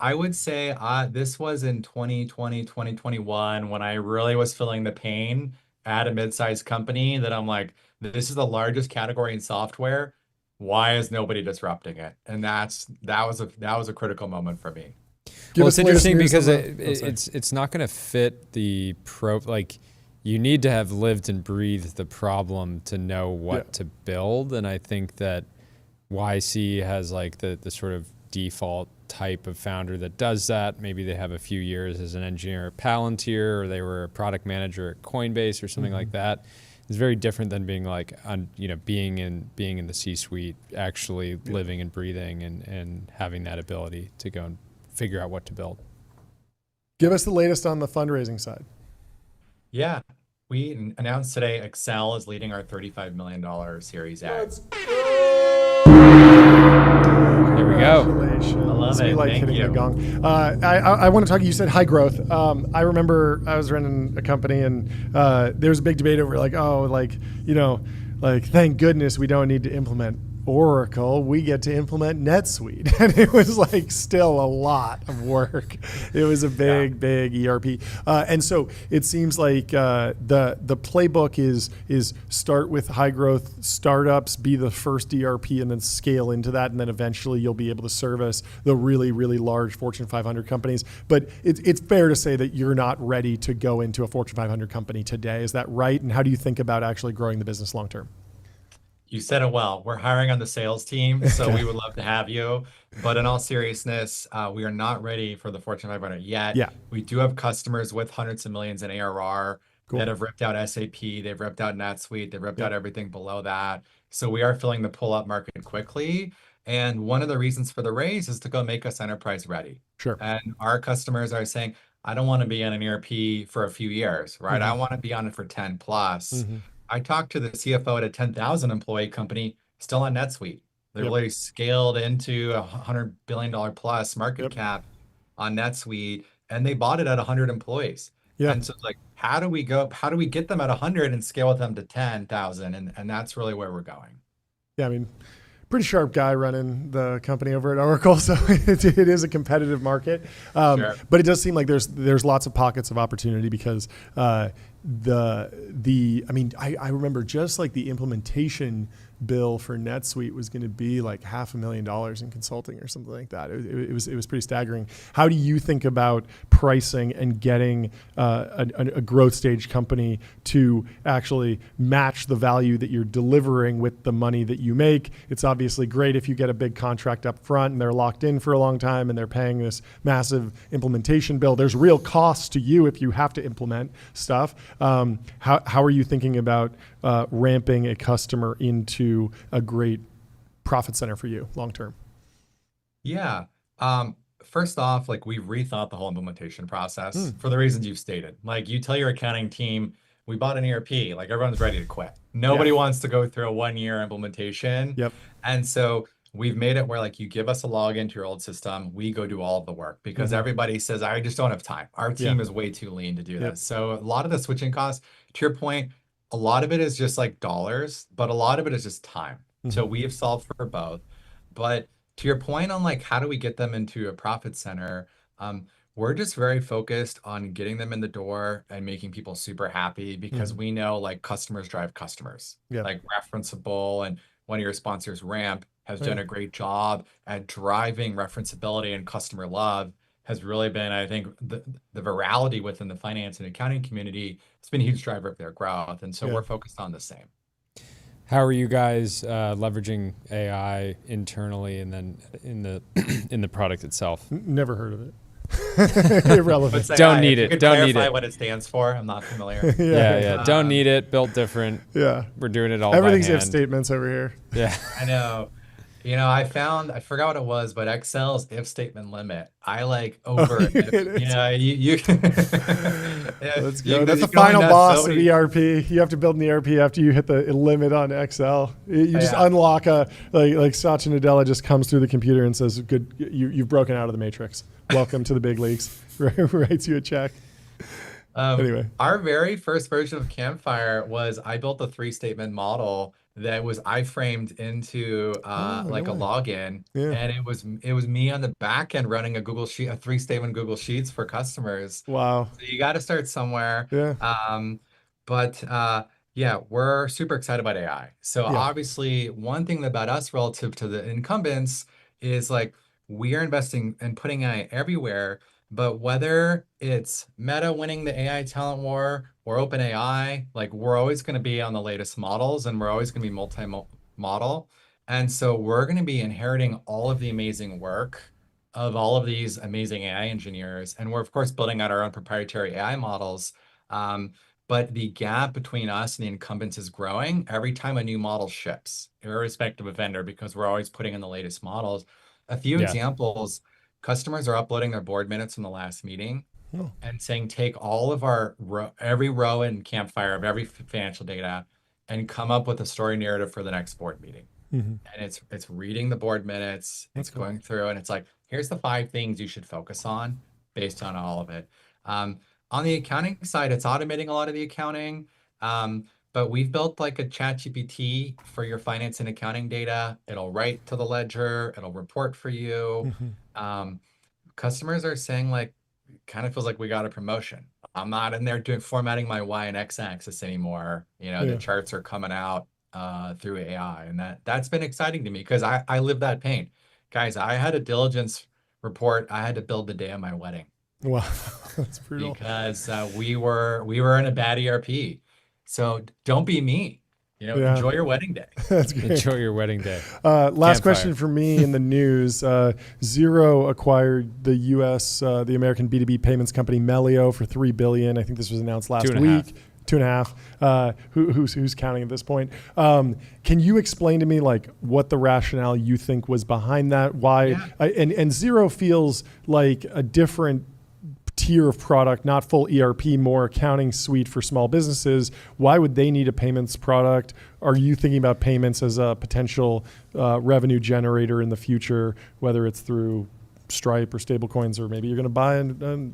I would say this was in 2020, 2021 when I really was feeling the pain at a mid-sized company that I'm like, this is the largest category in software. why is nobody disrupting it? And that was a critical moment for me. Well, it's interesting because it's not going to fit the like you need to have lived and breathed the problem to know what to build. And I think that YC has like the sort of default type of founder that does that. Maybe they have a few years as an engineer at Palantir, or they were a product manager at Coinbase or something like that. It's very different than being like, being in the C-suite, actually living and breathing and having that ability to go and figure out what to build. Give us the latest on the fundraising side. Yeah, we announced today Accel is leading our $35 million Series A. There we go. Congratulations. I love it. Like Thank hitting you. the gong. I want to talk. You said high growth. I remember I was running a company, and there was a big debate over thank goodness we don't need to implement Oracle. We get to implement NetSuite, and it was like still a lot of work. It was a big ERP, and so it seems like the playbook is start with high growth startups, be the first ERP, and then scale into that, and then eventually you'll be able to service the really large Fortune 500 companies. But it's fair to say that you're not ready to go into a Fortune 500 company today. Is that right? And how do you think about actually growing the business long term? You said it well. We're hiring on the sales team, so we would love to have you. But in all seriousness, we are not ready for the Fortune 500 yet. Yeah. We do have customers with hundreds of millions in ARR that have ripped out SAP, they've ripped out NetSuite, they've ripped out everything below that. So we are filling the pull-up market quickly. And one of the reasons for the raise is to go make us enterprise ready. Sure. And our customers are saying, I don't want to be on an ERP for a few years, right? I want to be on it for 10 plus. I talked to the CFO at a 10,000 employee company still on NetSuite. They're really scaled into a $100 billion plus market cap on NetSuite, and they bought it at 100 employees. And so it's like, how do we get them at 100 and scale with them to 10,000? And that's really where we're going. Yeah, I mean, pretty sharp guy running the company over at Oracle, so it is a competitive market. But it does seem like there's lots of pockets of opportunity because I remember just like the implementation bill for NetSuite was going to be like $500,000 in consulting or something like that. It was pretty staggering. How do you think about pricing and getting a growth stage company to actually match the value that you're delivering with the money that you make? It's obviously great if you get a big contract up front and they're locked in for a long time and they're paying this massive implementation bill. There's real costs to you if you have to implement stuff. How are you thinking about ramping a customer into a great profit center for you long term? Yeah. First off, like we've rethought the whole implementation process for the reasons you've stated. Like you tell your accounting team, we bought an ERP, like everyone's ready to quit. Nobody wants to go through a 1-year implementation. And so we've made it where like you give us a login to your old system, we go do all of the work because everybody says, I just don't have time. Our team is way too lean to do this. So a lot of the switching costs, to your point, a lot of it is just like dollars, but a lot of it is just time. So we have solved for both. But to your point on like, how do we get them into a profit center? We're just very focused on getting them in the door and making people super happy because we know like customers drive customers. Like referenceable, and one of your sponsors, Ramp, has done a great job at driving referenceability and customer love. Has really been, I think, the virality within the finance and accounting community has been a huge driver of their growth. And so we're focused on the same. How are you guys leveraging AI internally and then in the product itself? Never heard of it. Irrelevant. Don't need it. Don't need it. What it stands for. I'm not familiar. Don't need it. Built different. We're doing it all Everything's by hand. if statements over here. I know. You know, I forgot what it was, but Excel's if statement limit. I like over it. You know, you Let's go. That's the final boss of ERP. You have to build an ERP after you hit the limit on Excel. You just unlock like Satya Nadella just comes through the computer and says, "Good, you've broken out of the matrix. Welcome to the big leagues." Writes you a check. Anyway, our very first version of Campfire was I built a 3-statement model that was iframed into a login, and it was me on the back end running a 3-statement Google Sheets for customers. Wow! So you got to start somewhere. Yeah, we're super excited about AI. So obviously, one thing about us relative to the incumbents is like we are investing and putting AI everywhere. But whether it's Meta winning the AI talent war or OpenAI, like we're always going to be on the latest models and we're always going to be multi-model. And so we're going to be inheriting all of the amazing work of all of these amazing AI engineers. And we're, of course, building out our own proprietary AI models. But the gap between us and the incumbents is growing every time a new model ships, irrespective of vendor, because we're always putting in the latest models. A few examples, customers are uploading their board minutes from the last meeting and saying, take all of our every row in Campfire of every financial data and come up with a story narrative for the next board meeting. And it's reading the board minutes, it's going through, and it's like, here's the 5 things you should focus on based on all of it. On the accounting side, it's automating a lot of the accounting, but we've built like a ChatGPT for your finance and accounting data. It'll write to the ledger, it'll report for you. Customers are saying like, kind of feels like we got a promotion. I'm not in there formatting my Y and X axis anymore. You know, the charts are coming out through AI, and that's been exciting to me because I live that pain. Guys, I had a diligence report I had to build the day of my wedding. Wow, that's brutal. Because we were in a bad ERP. So don't be me. You know, enjoy your wedding day. That's great. Enjoy your wedding day. Last question for me in the news. Xero acquired the U.S., the American B2B payments company Melio for $3 billion. I think this was announced last week. 2.5. Who's counting at this point? Can you explain to me like what the rationale you think was behind that? Why? And Xero feels like a different tier of product, not full ERP, more accounting suite for small businesses. Why would they need a payments product? Are you thinking about payments as a potential revenue generator in the future, whether it's through Stripe or stablecoins, or maybe you're going to buy a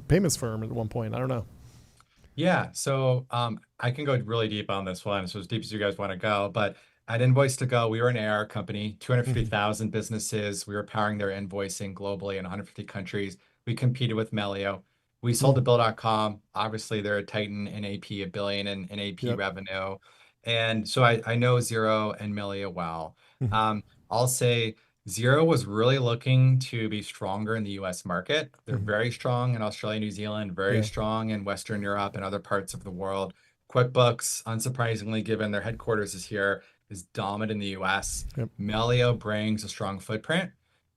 payments firm at one point? I don't know. Yeah, so I can go really deep on this one, so as deep as you guys want to go. But at Invoice2Go, we were an AR company, 250,000 businesses. We were powering their invoicing globally in 150 countries. We competed with Melio. We sold to Bill.com. Obviously, they're a titan in AP, $1 billion in AP revenue. And so I know Xero and Melio well. I'll say Xero was really looking to be stronger in the US market. They're very strong in Australia, New Zealand, very strong in Western Europe and other parts of the world. QuickBooks, unsurprisingly, given their headquarters is here, is dominant in the US. Melio brings a strong footprint.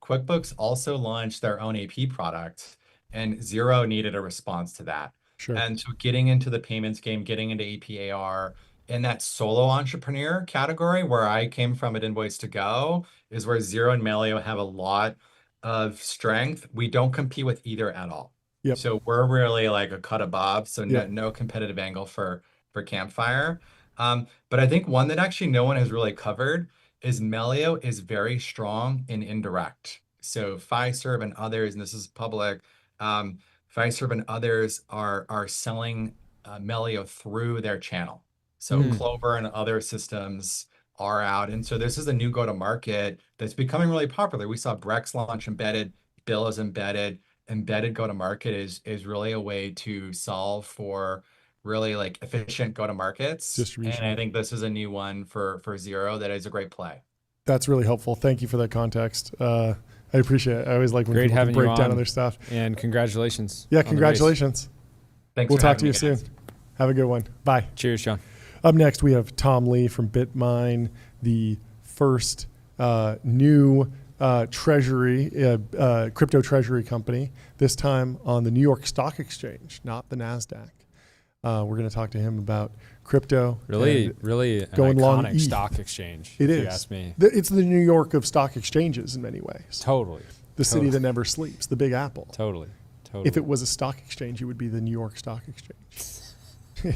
QuickBooks also launched their own AP product, and Xero needed a response to that. And so getting into the payments game, getting into AP/AR, in that solo entrepreneur category where I came from at Invoice2Go is where Xero and Melio have a lot of strength. We don't compete with either at all. So we're really like a cut above, so no competitive angle for Campfire. But I think one that actually no one has really covered is Melio is very strong in indirect. So Fiserv and others, and this is public, Fiserv and others are selling Melio through their channel. So Clover and other systems are out. And so this is a new go-to-market that's becoming really popular. We saw Brex launch embedded, Bill is embedded. Embedded go-to-market is really a way to solve for really like efficient go-to-markets. Distribution. And I think this is a new one for Xero that is a great play. That's really helpful. Thank you for that context. I appreciate it. I always like when people can break down other stuff. And congratulations. Yeah, congratulations. Thanks. We'll talk to you soon. Have a good one. Bye. Cheers, Sean. Up next, we have Tom Lee from BitMine, the first new crypto treasury company, this time on the New York Stock Exchange, not the NASDAQ. We're going to talk to him about crypto. Really an iconic stock exchange, if you ask me. It's the New York of stock exchanges in many ways. Totally. The city that never sleeps, the Big Apple. Totally. If it was a stock exchange, it would be the New York Stock Exchange.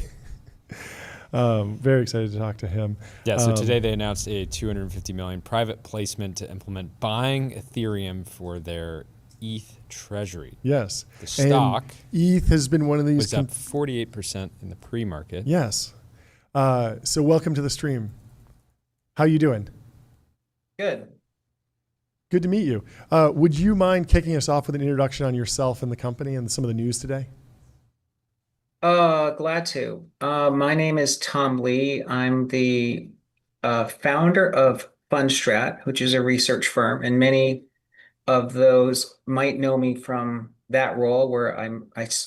Very excited to talk to him. Yeah, so today they announced a $250 million private placement to implement buying Ethereum for their ETH treasury. Yes. The stock ETH has been one of these was up 48% in the pre-market. Yes. So welcome to the stream. How you doing? Good. Good to meet you. Would you mind kicking us off with an introduction on yourself and the company and some of the news today? Glad to. My name is Tom Lee. I'm the founder of Fundstrat, which is a research firm, and many of those might know me from that role where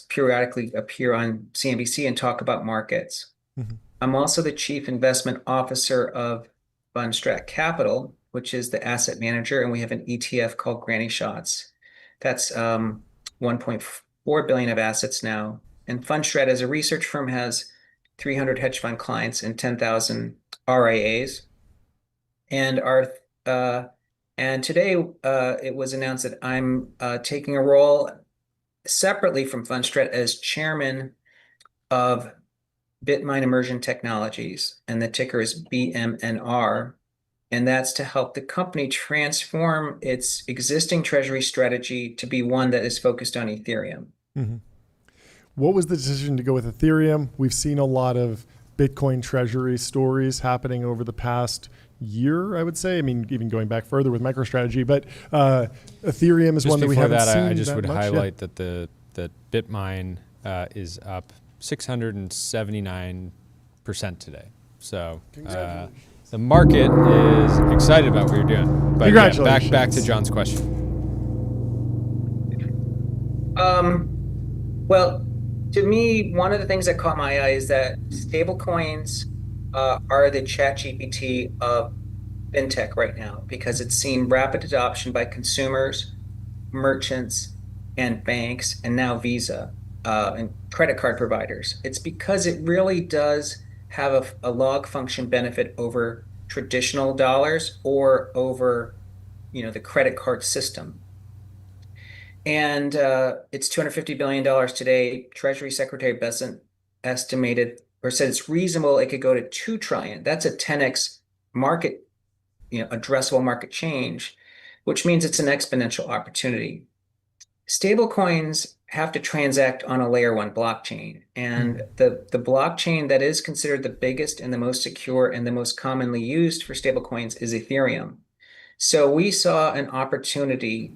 periodically appear on CNBC and talk about markets. Mhm. I'm also the chief investment officer of Fundstrat Capital, which is the asset manager, and we have an ETF called Granny Shots. That's 1.4 billion of assets now. And Fundstrat as a research firm has 300 hedge fund clients and 10,000 RIAs. And today it was announced that I'm taking a role separately from Fundstrat as chairman of BitMine Immersion Technologies, and the ticker is BMNR. And that's to help the company transform its existing treasury strategy to be one that is focused on Ethereum. Mm-hmm. What was the decision to go with Ethereum? We've seen a lot of Bitcoin treasury stories happening over the past year, I would say. I mean, even going back further with MicroStrategy, but Ethereum is just one that we haven't seen. I just would much highlight that that BitMine is up 679% today. So the market is excited about what you're doing. But Congratulations. Back to John's question. Well, to me, one of the things that caught my eye is that stablecoins are the ChatGPT of fintech right now, because it's seen rapid adoption by consumers, merchants, and banks, and now Visa and credit card providers. It's because it really does have a log function benefit over traditional dollars or over, the credit card system. And it's $250 billion today. Treasury Secretary Bessent estimated or said it's reasonable it could go to 2 trillion. That's a 10x market, addressable market change, which means it's an exponential opportunity. Stablecoins have to transact on a layer 1 blockchain, and the blockchain that is considered the biggest and the most secure and the most commonly used for stablecoins is Ethereum. So we saw an opportunity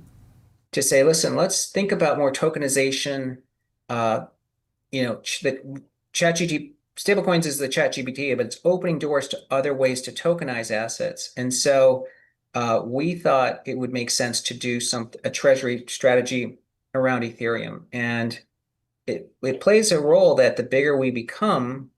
to say, listen, let's think about more tokenization. The ChatGPT stablecoins is the ChatGPT, but it's opening doors to other ways to tokenize assets. And so we thought it would make sense to do a treasury strategy around Ethereum. And it plays a role that the bigger we become,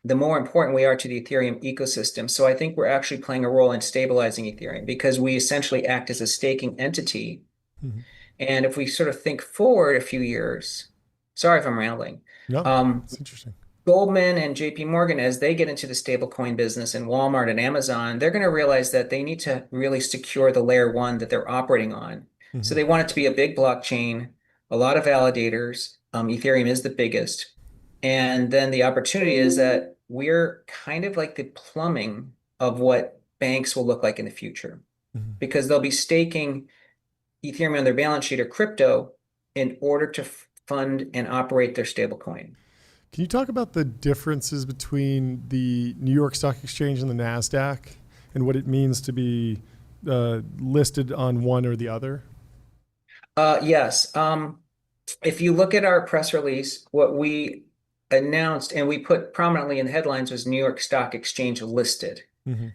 the more important we are to the Ethereum ecosystem. So I think we're actually playing a role in stabilizing Ethereum, because we essentially act as a staking entity. Mm-hmm. And if we sort of think forward a few years, sorry if I'm rambling. No, it's interesting. Goldman and JP Morgan, as they get into the stablecoin business, and Walmart and Amazon, they're going to realize that they need to really secure the layer 1 that they're operating on. Mm-hmm. So they want it to be a big blockchain, a lot of validators. Ethereum is the biggest. And then the opportunity is that we're kind of like the plumbing of what banks will look like in the future, mm-hmm. because they'll be staking Ethereum on their balance sheet or crypto in order to fund and operate their stablecoin. Can you talk about the differences between the New York Stock Exchange and the NASDAQ, and what it means to be listed on one or the other? Yes. If you look at our press release, what we announced and we put prominently in the headlines was New York Stock Exchange listed. Mm-hmm.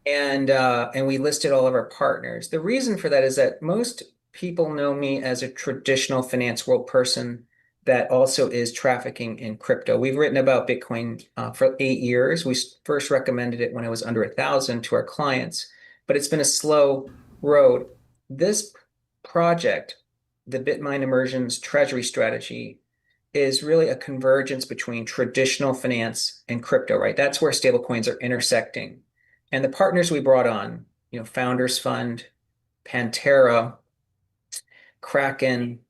And we listed all of our partners. The reason for that is that most people know me as a traditional finance world person that also is trafficking in crypto. We've written about Bitcoin for 8 years. We first recommended it when it was under 1,000 to our clients, but it's been a slow road. This project, the BitMine Immersion's treasury strategy, is really a convergence between traditional finance and crypto, right? That's where stablecoins are intersecting. And the partners we brought on, Founders Fund, Pantera, Kraken,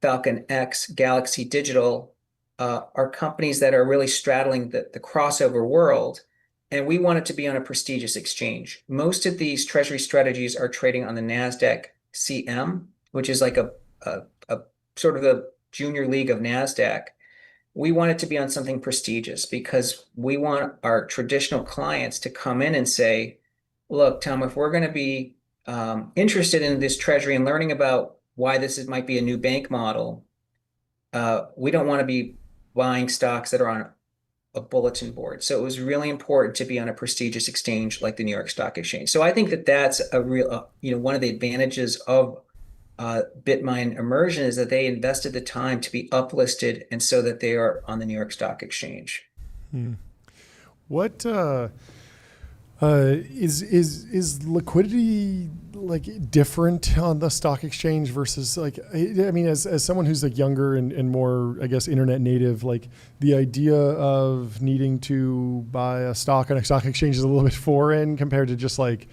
Falcon X, Galaxy Digital, are companies that are really straddling the crossover world. And we want it to be on a prestigious exchange. Most of these treasury strategies are trading on the NASDAQ CM, which is like a sort of the junior league of NASDAQ. We want it to be on something prestigious, because we want our traditional clients to come in and say, look, Tom, if we're going to be interested in this treasury and learning about why this might be a new bank model, we don't want to be buying stocks that are on a bulletin board. So it was really important to be on a prestigious exchange like the New York Stock Exchange. So I think that that's a real, one of the advantages of BitMine Immersion is that they invested the time to be uplisted and so that they are on the New York Stock Exchange. What is liquidity like different on the stock exchange versus like, I mean, as someone who's like younger and more, I guess, internet native, like the idea of needing to buy a stock on a stock exchange is a little bit foreign compared to just like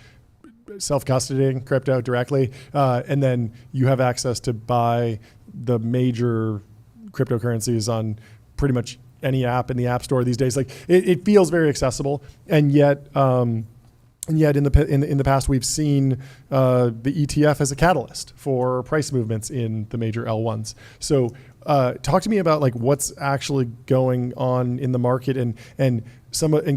self-custodying crypto directly. And then you have access to buy the major cryptocurrencies on pretty much any app in the app store these days. Like it feels very accessible, and yet in the past we've seen the ETF as a catalyst for price movements in the major L1s. So talk to me about like what's actually going on in the market and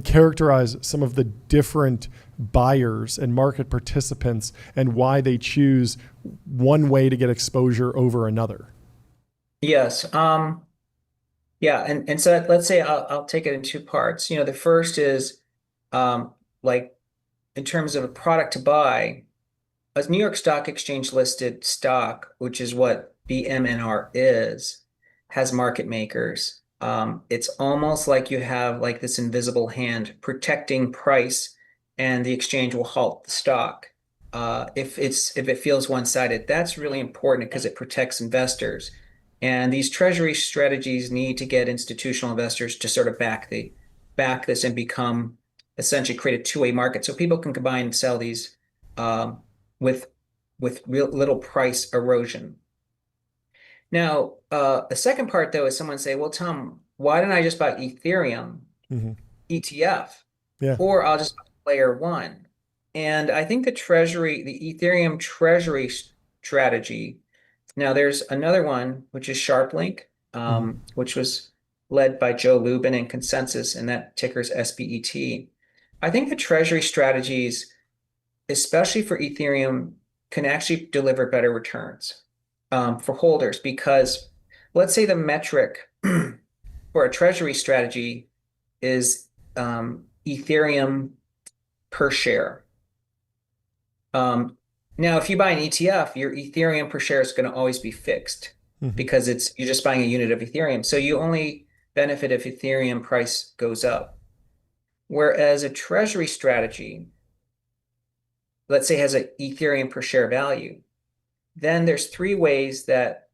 characterize some of the different buyers and market participants and why they choose one way to get exposure over another. Yes. Yeah, and so let's say I'll take it in two parts. The first is like in terms of a product to buy, a New York Stock Exchange listed stock, which is what BMNR is, has market makers. It's almost like you have like this invisible hand protecting price, and the exchange will halt the stock if it feels one-sided. That's really important because it protects investors. And these treasury strategies need to get institutional investors to sort of back this and become essentially create a two-way market, so people can combine and sell these with real little price erosion. Now, the second part though is someone say, well, Tom, why don't I just buy Ethereum ETF, or I'll just buy layer one? And I think the Ethereum treasury strategy. Now, there's another one, which is SharpLink, which was led by Joe Lubin and Consensus, and that ticker's SBET. I think the treasury strategies, especially for Ethereum, can actually deliver better returns for holders, because let's say the metric for a treasury strategy is Ethereum per share. Now, if you buy an ETF, your Ethereum per share is going to always be fixed because you're just buying a unit of Ethereum. So you only benefit if Ethereum price goes up. Whereas a treasury strategy, let's say, has an Ethereum per share value, then there's three ways that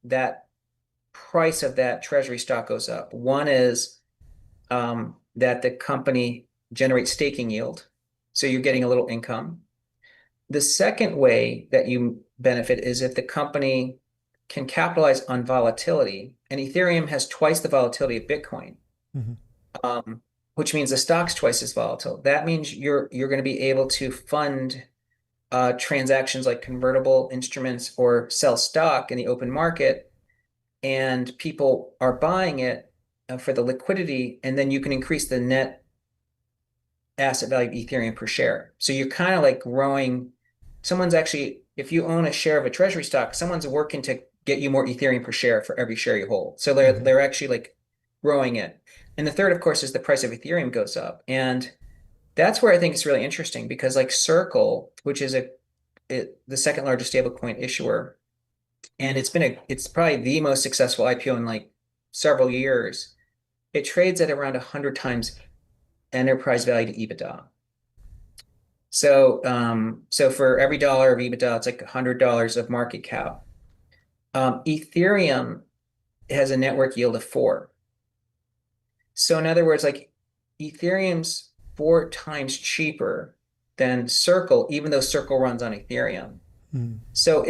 price of that treasury stock goes up. One is that the company generates staking yield, so you're getting a little income. The second way that you benefit is if the company can capitalize on volatility, and Ethereum has twice the volatility of Bitcoin, which means the stock's twice as volatile. That means you're going to be able to fund transactions like convertible instruments or sell stock in the open market, and people are buying it for the liquidity, and then you can increase the net asset value of Ethereum per share. So you're kind of like growing. If you own a share of a treasury stock, someone's working to get you more Ethereum per share for every share you hold. So they're actually like growing it. And the third, of course, is the price of Ethereum goes up. And that's where I think it's really interesting, because like Circle, which is the second largest stablecoin issuer, and it's probably the most successful IPO in like several years. It trades at around 100 times enterprise value to EBITDA. So for every dollar of EBITDA, it's like $100 of market cap. Ethereum has a network yield of 4. So in other words, like Ethereum's 4 times cheaper than Circle, even though Circle runs on Ethereum. So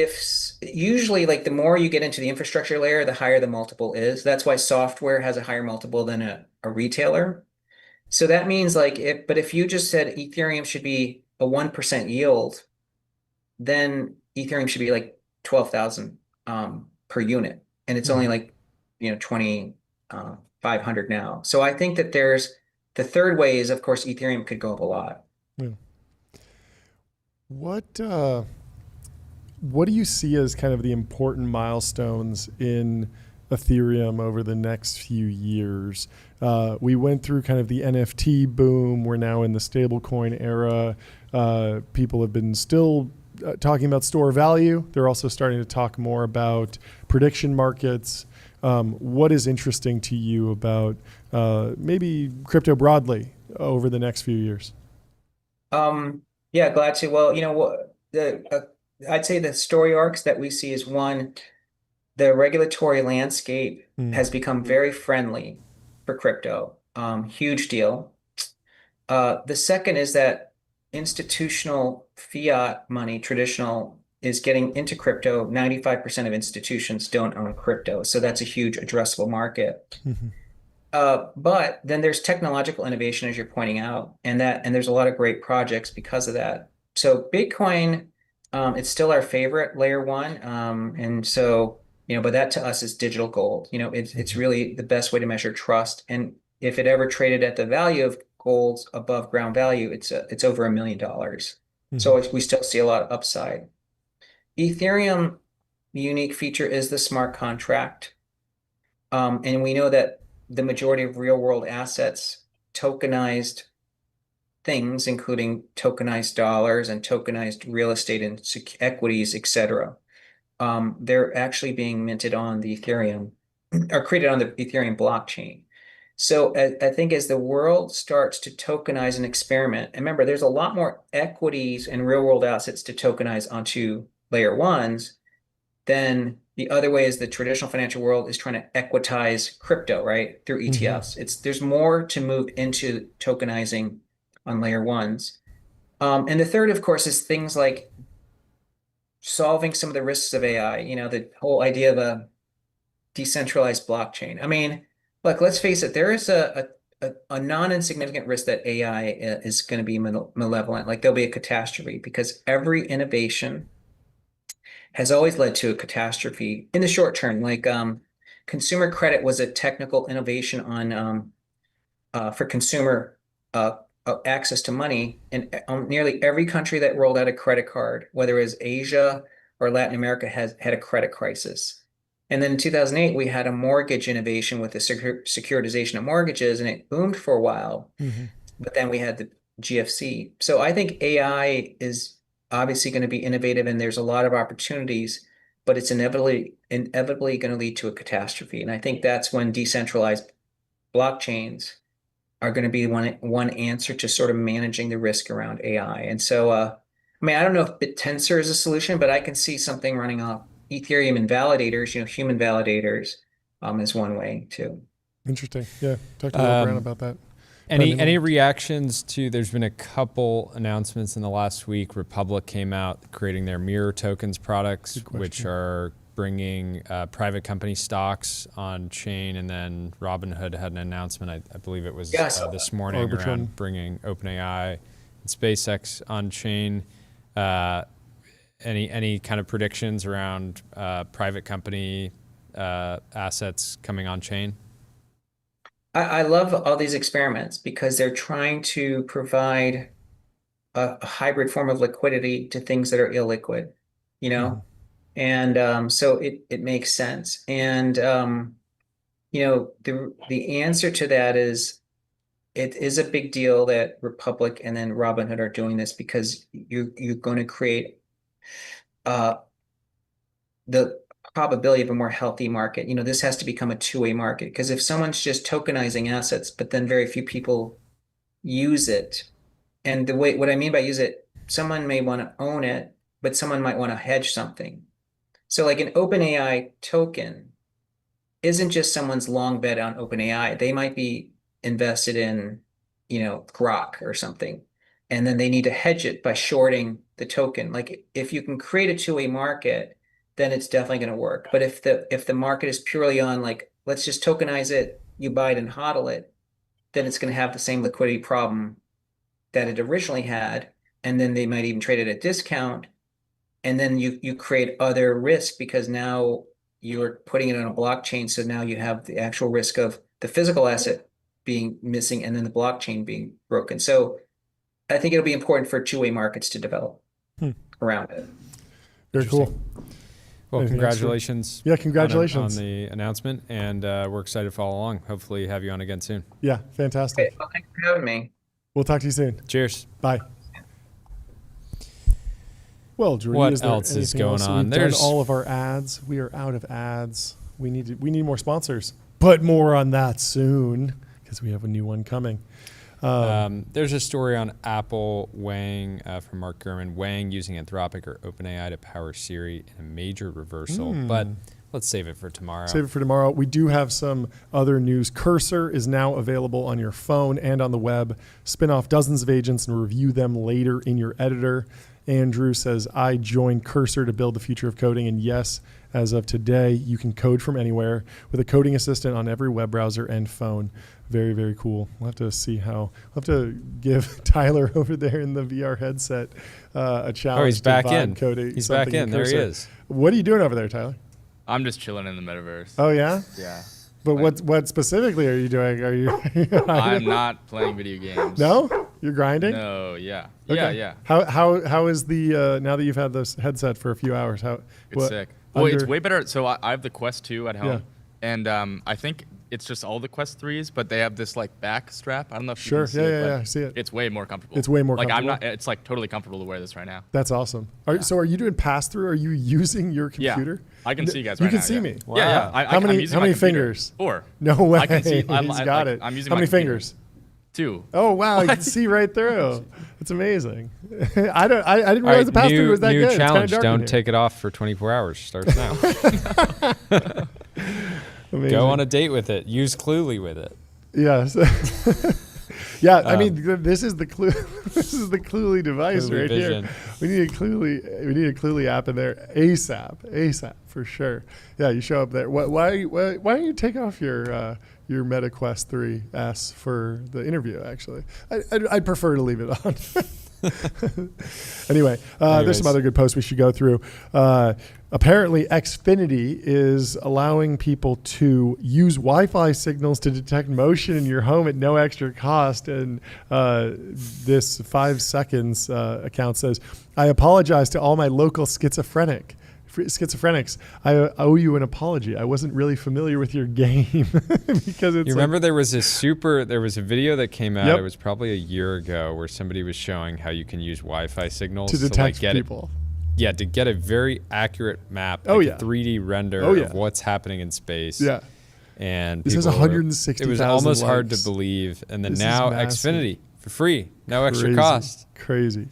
usually like the more you get into the infrastructure layer, the higher the multiple is. That's why software has a higher multiple than a retailer. So that means like if you just said Ethereum should be a 1% yield, then Ethereum should be like 12,000 per unit, and it's only like 2,500 now. So I think that there's the third way is, of course, Ethereum could go up a lot. What do you see as kind of the important milestones in Ethereum over the next few years? We went through kind of the NFT boom. We're now in the stablecoin era. People have been still talking about store value. They're also starting to talk more about prediction markets. What is interesting to you about maybe crypto broadly over the next few years? Yeah, glad to. Well, I'd say the story arcs that we see is one, the regulatory landscape has become very friendly for crypto. Huge deal. The second is that institutional fiat money, traditional, is getting into crypto. 95% of institutions don't own crypto. So that's a huge addressable market. But then there's technological innovation, as you're pointing out, and there's a lot of great projects because of that. So Bitcoin, it's still our favorite layer one. And so, but that to us is digital gold. It's really the best way to measure trust. And if it ever traded at the value of gold's above ground value, it's over $1 million. So we still see a lot of upside. Ethereum, the unique feature is the smart contract. And we know that the majority of real world assets, tokenized things, including tokenized dollars and tokenized real estate and equities, etc., they're actually being minted on the Ethereum or created on the Ethereum blockchain. So I think as the world starts to tokenize and experiment, and remember, there's a lot more equities and real world assets to tokenize onto layer ones than the other way is the traditional financial world is trying to equitize crypto, right? Through ETFs. There's more to move into tokenizing on layer ones. And the third, of course, is things like solving some of the risks of AI, the whole idea of a decentralized blockchain. I mean, look, let's face it, there is a non-insignificant risk that AI is going to be malevolent. Like there'll be a catastrophe because every innovation has always led to a catastrophe in the short term. Like consumer credit was a technical innovation on for consumer access to money, and nearly every country that rolled out a credit card, whether it was Asia or Latin America, has had a credit crisis. And then in 2008, we had a mortgage innovation with the securitization of mortgages, and it boomed for a while. But then we had the GFC. So I think AI is obviously going to be innovative, and there's a lot of opportunities, but it's inevitably going to lead to a catastrophe. And I think that's when decentralized blockchains are going to be one answer to sort of managing the risk around AI. And so, I don't know if BitTensor is a solution, but I can see something running off Ethereum and validators, human validators, is one way too. Interesting. Yeah. Talk to Brian about that. Any reactions to, there's been a couple announcements in the last week. Republic came out creating their Mirror tokens products, which are bringing private company stocks on chain. And then Robinhood had an announcement, I believe it was this morning, around bringing OpenAI and SpaceX on chain. Any kind of predictions around private company assets coming on chain? I love all these experiments because they're trying to provide a hybrid form of liquidity to things that are illiquid, and so it makes sense. And the answer to that is it is a big deal that Republic and then Robinhood are doing this because you're going to create the probability of a more healthy market. This has to become a two-way market, because if someone's just tokenizing assets, but then very few people use it, and what I mean by use it, someone may want to own it, but someone might want to hedge something. So like an OpenAI token isn't just someone's long bet on OpenAI. They might be invested in, Grok or something, and then they need to hedge it by shorting the token. Like if you can create a two-way market, then it's definitely going to work. But if the market is purely on like, let's just tokenize it, you buy it and hodl it, then it's going to have the same liquidity problem that it originally had. And then they might even trade it at a discount. And then you create other risk because now you're putting it on a blockchain. So now you have the actual risk of the physical asset being missing and then the blockchain being broken. So I think it'll be important for two-way markets to develop around it. Very cool. Well, Anything else? congratulations. Yeah, congratulations on the announcement, and we're excited to follow along. Hopefully, have you on again soon. Yeah, fantastic. Okay, well, thanks for having me. We'll talk to you soon. Cheers. Bye. Well, Jordy, What else is going on? We've done all of our ads. We are out of ads. We need more sponsors, but more on that soon because we have a new one coming. There's a story on Apple Wang from Mark Gurman. Wang using Anthropic or OpenAI to power Siri in a major reversal, but let's save it for tomorrow. Save it for tomorrow. We do have some other news. Cursor is now available on your phone and on the web. Spin off dozens of agents and review them later in your editor. Andrew says, I joined Cursor to build the future of coding. And yes, as of today, you can code from anywhere with a coding assistant on every web browser and phone. Very, very cool. We'll have to see how. We'll have to give Tyler over there in the VR headset a challenge. Oh, he's back in. Coding he's back in. There he is. What are you doing over there, Tyler? I'm just chilling in the metaverse. Oh, yeah? Yeah. But what specifically are you doing? Are you? I'm not playing video games. No? You're grinding? No, yeah. Okay. Yeah. How is the now that you've had this headset for a few hours? It's sick. Well, it's way better. So I have the Quest 2 at home, and I think it's just all the Quest 3s, but they have this like back strap. I don't know if you can see it. Yeah, I see it. It's way more comfortable. It's way more like comfortable. I'm not. It's like totally comfortable to wear this right now. That's awesome. So are you doing pass through? Are you using your computer? Yeah, I can see you guys right now. You can see me. Wow. Yeah. How many fingers? 4. No way. I can see. He's got it. I'm using how my many computer. fingers? 2. Oh wow, you can see right through. It's amazing. I didn't realize the pass through was that new good. New challenge: don't take it off for 24 hours. Starts now. Go on a date with it. Use Cluely with it. Yes. Yeah, I mean, this is the this is the Cluely device Cluely right vision. here. We need a Cluely app in there ASAP for sure. Yeah, you show up there. Why don't you take off your Meta Quest 3S for the interview? Actually, I'd prefer to leave it on. Anyway, there's some other good posts we should go through. Apparently, Xfinity is allowing people to use Wi-Fi signals to detect motion in your home at no extra cost. And this 5 seconds account says, I apologize to all my local schizophrenics. I owe you an apology. I wasn't really familiar with your game because it's. You remember there was a video that came out. Yep. It was probably a year ago where somebody was showing how you can use Wi-Fi signals to detect get people. To get a very accurate map, a 3D render of what's happening in space. Yeah. And this is 160,000 It was almost hard to likes. believe. And then This now is massive. Xfinity for free, no extra cost. Crazy.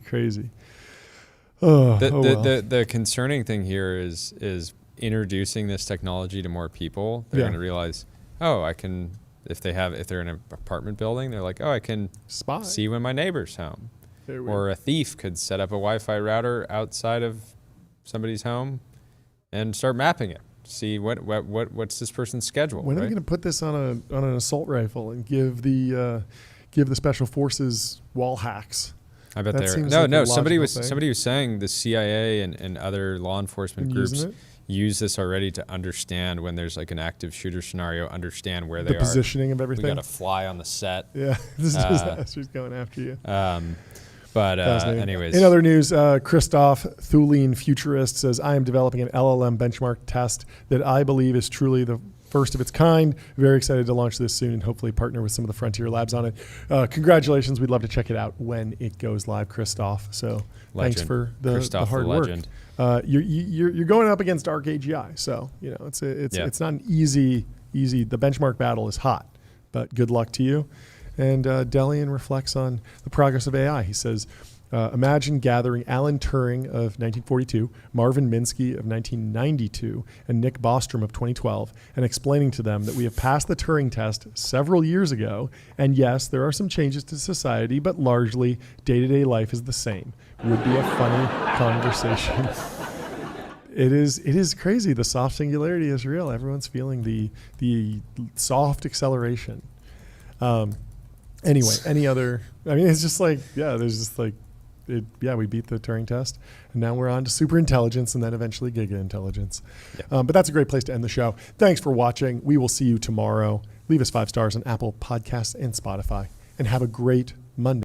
The concerning thing here is introducing this technology to more people. They're going to realize, I can. If they're in an apartment building, they're like, I can see when my neighbor's home. Or a thief could set up a Wi-Fi router outside of somebody's home and start mapping it. See what's this person's schedule. When are we going to put this on an assault rifle and give the special forces wall hacks? I bet they're somebody was saying the CIA and other law enforcement groups use this already to understand when there's like an active shooter scenario, understand where they are. The positioning of everything. We got a fly on the set. Yeah, this disaster's going after you. But anyways. In other news, Christoph Thulin Futurist says, I am developing an LLM benchmark test that I believe is truly the first of its kind. Very excited to launch this soon and hopefully partner with some of the frontier labs on it. Congratulations. We'd love to check it out when it goes live, Christoph. So thanks for the hard work. You're going up against Arc AGI. So, it's not an easy, the benchmark battle is hot, but good luck to you. And Delian reflects on the progress of AI. He says, imagine gathering Alan Turing of 1942, Marvin Minsky of 1992, and Nick Bostrom of 2012, and explaining to them that we have passed the Turing test several years ago, and yes, there are some changes to society, but largely day-to-day life is the same. Would be a funny conversation. It is crazy. The soft singularity is real. Everyone's feeling the soft acceleration. Anyway, it's just like, there's just like, we beat the Turing test, and now we're on to superintelligence and then eventually giga intelligence. Yeah. But that's a great place to end the show. Thanks for watching. We will see you tomorrow. Leave us 5 stars on Apple Podcasts and Spotify, and have a great Monday.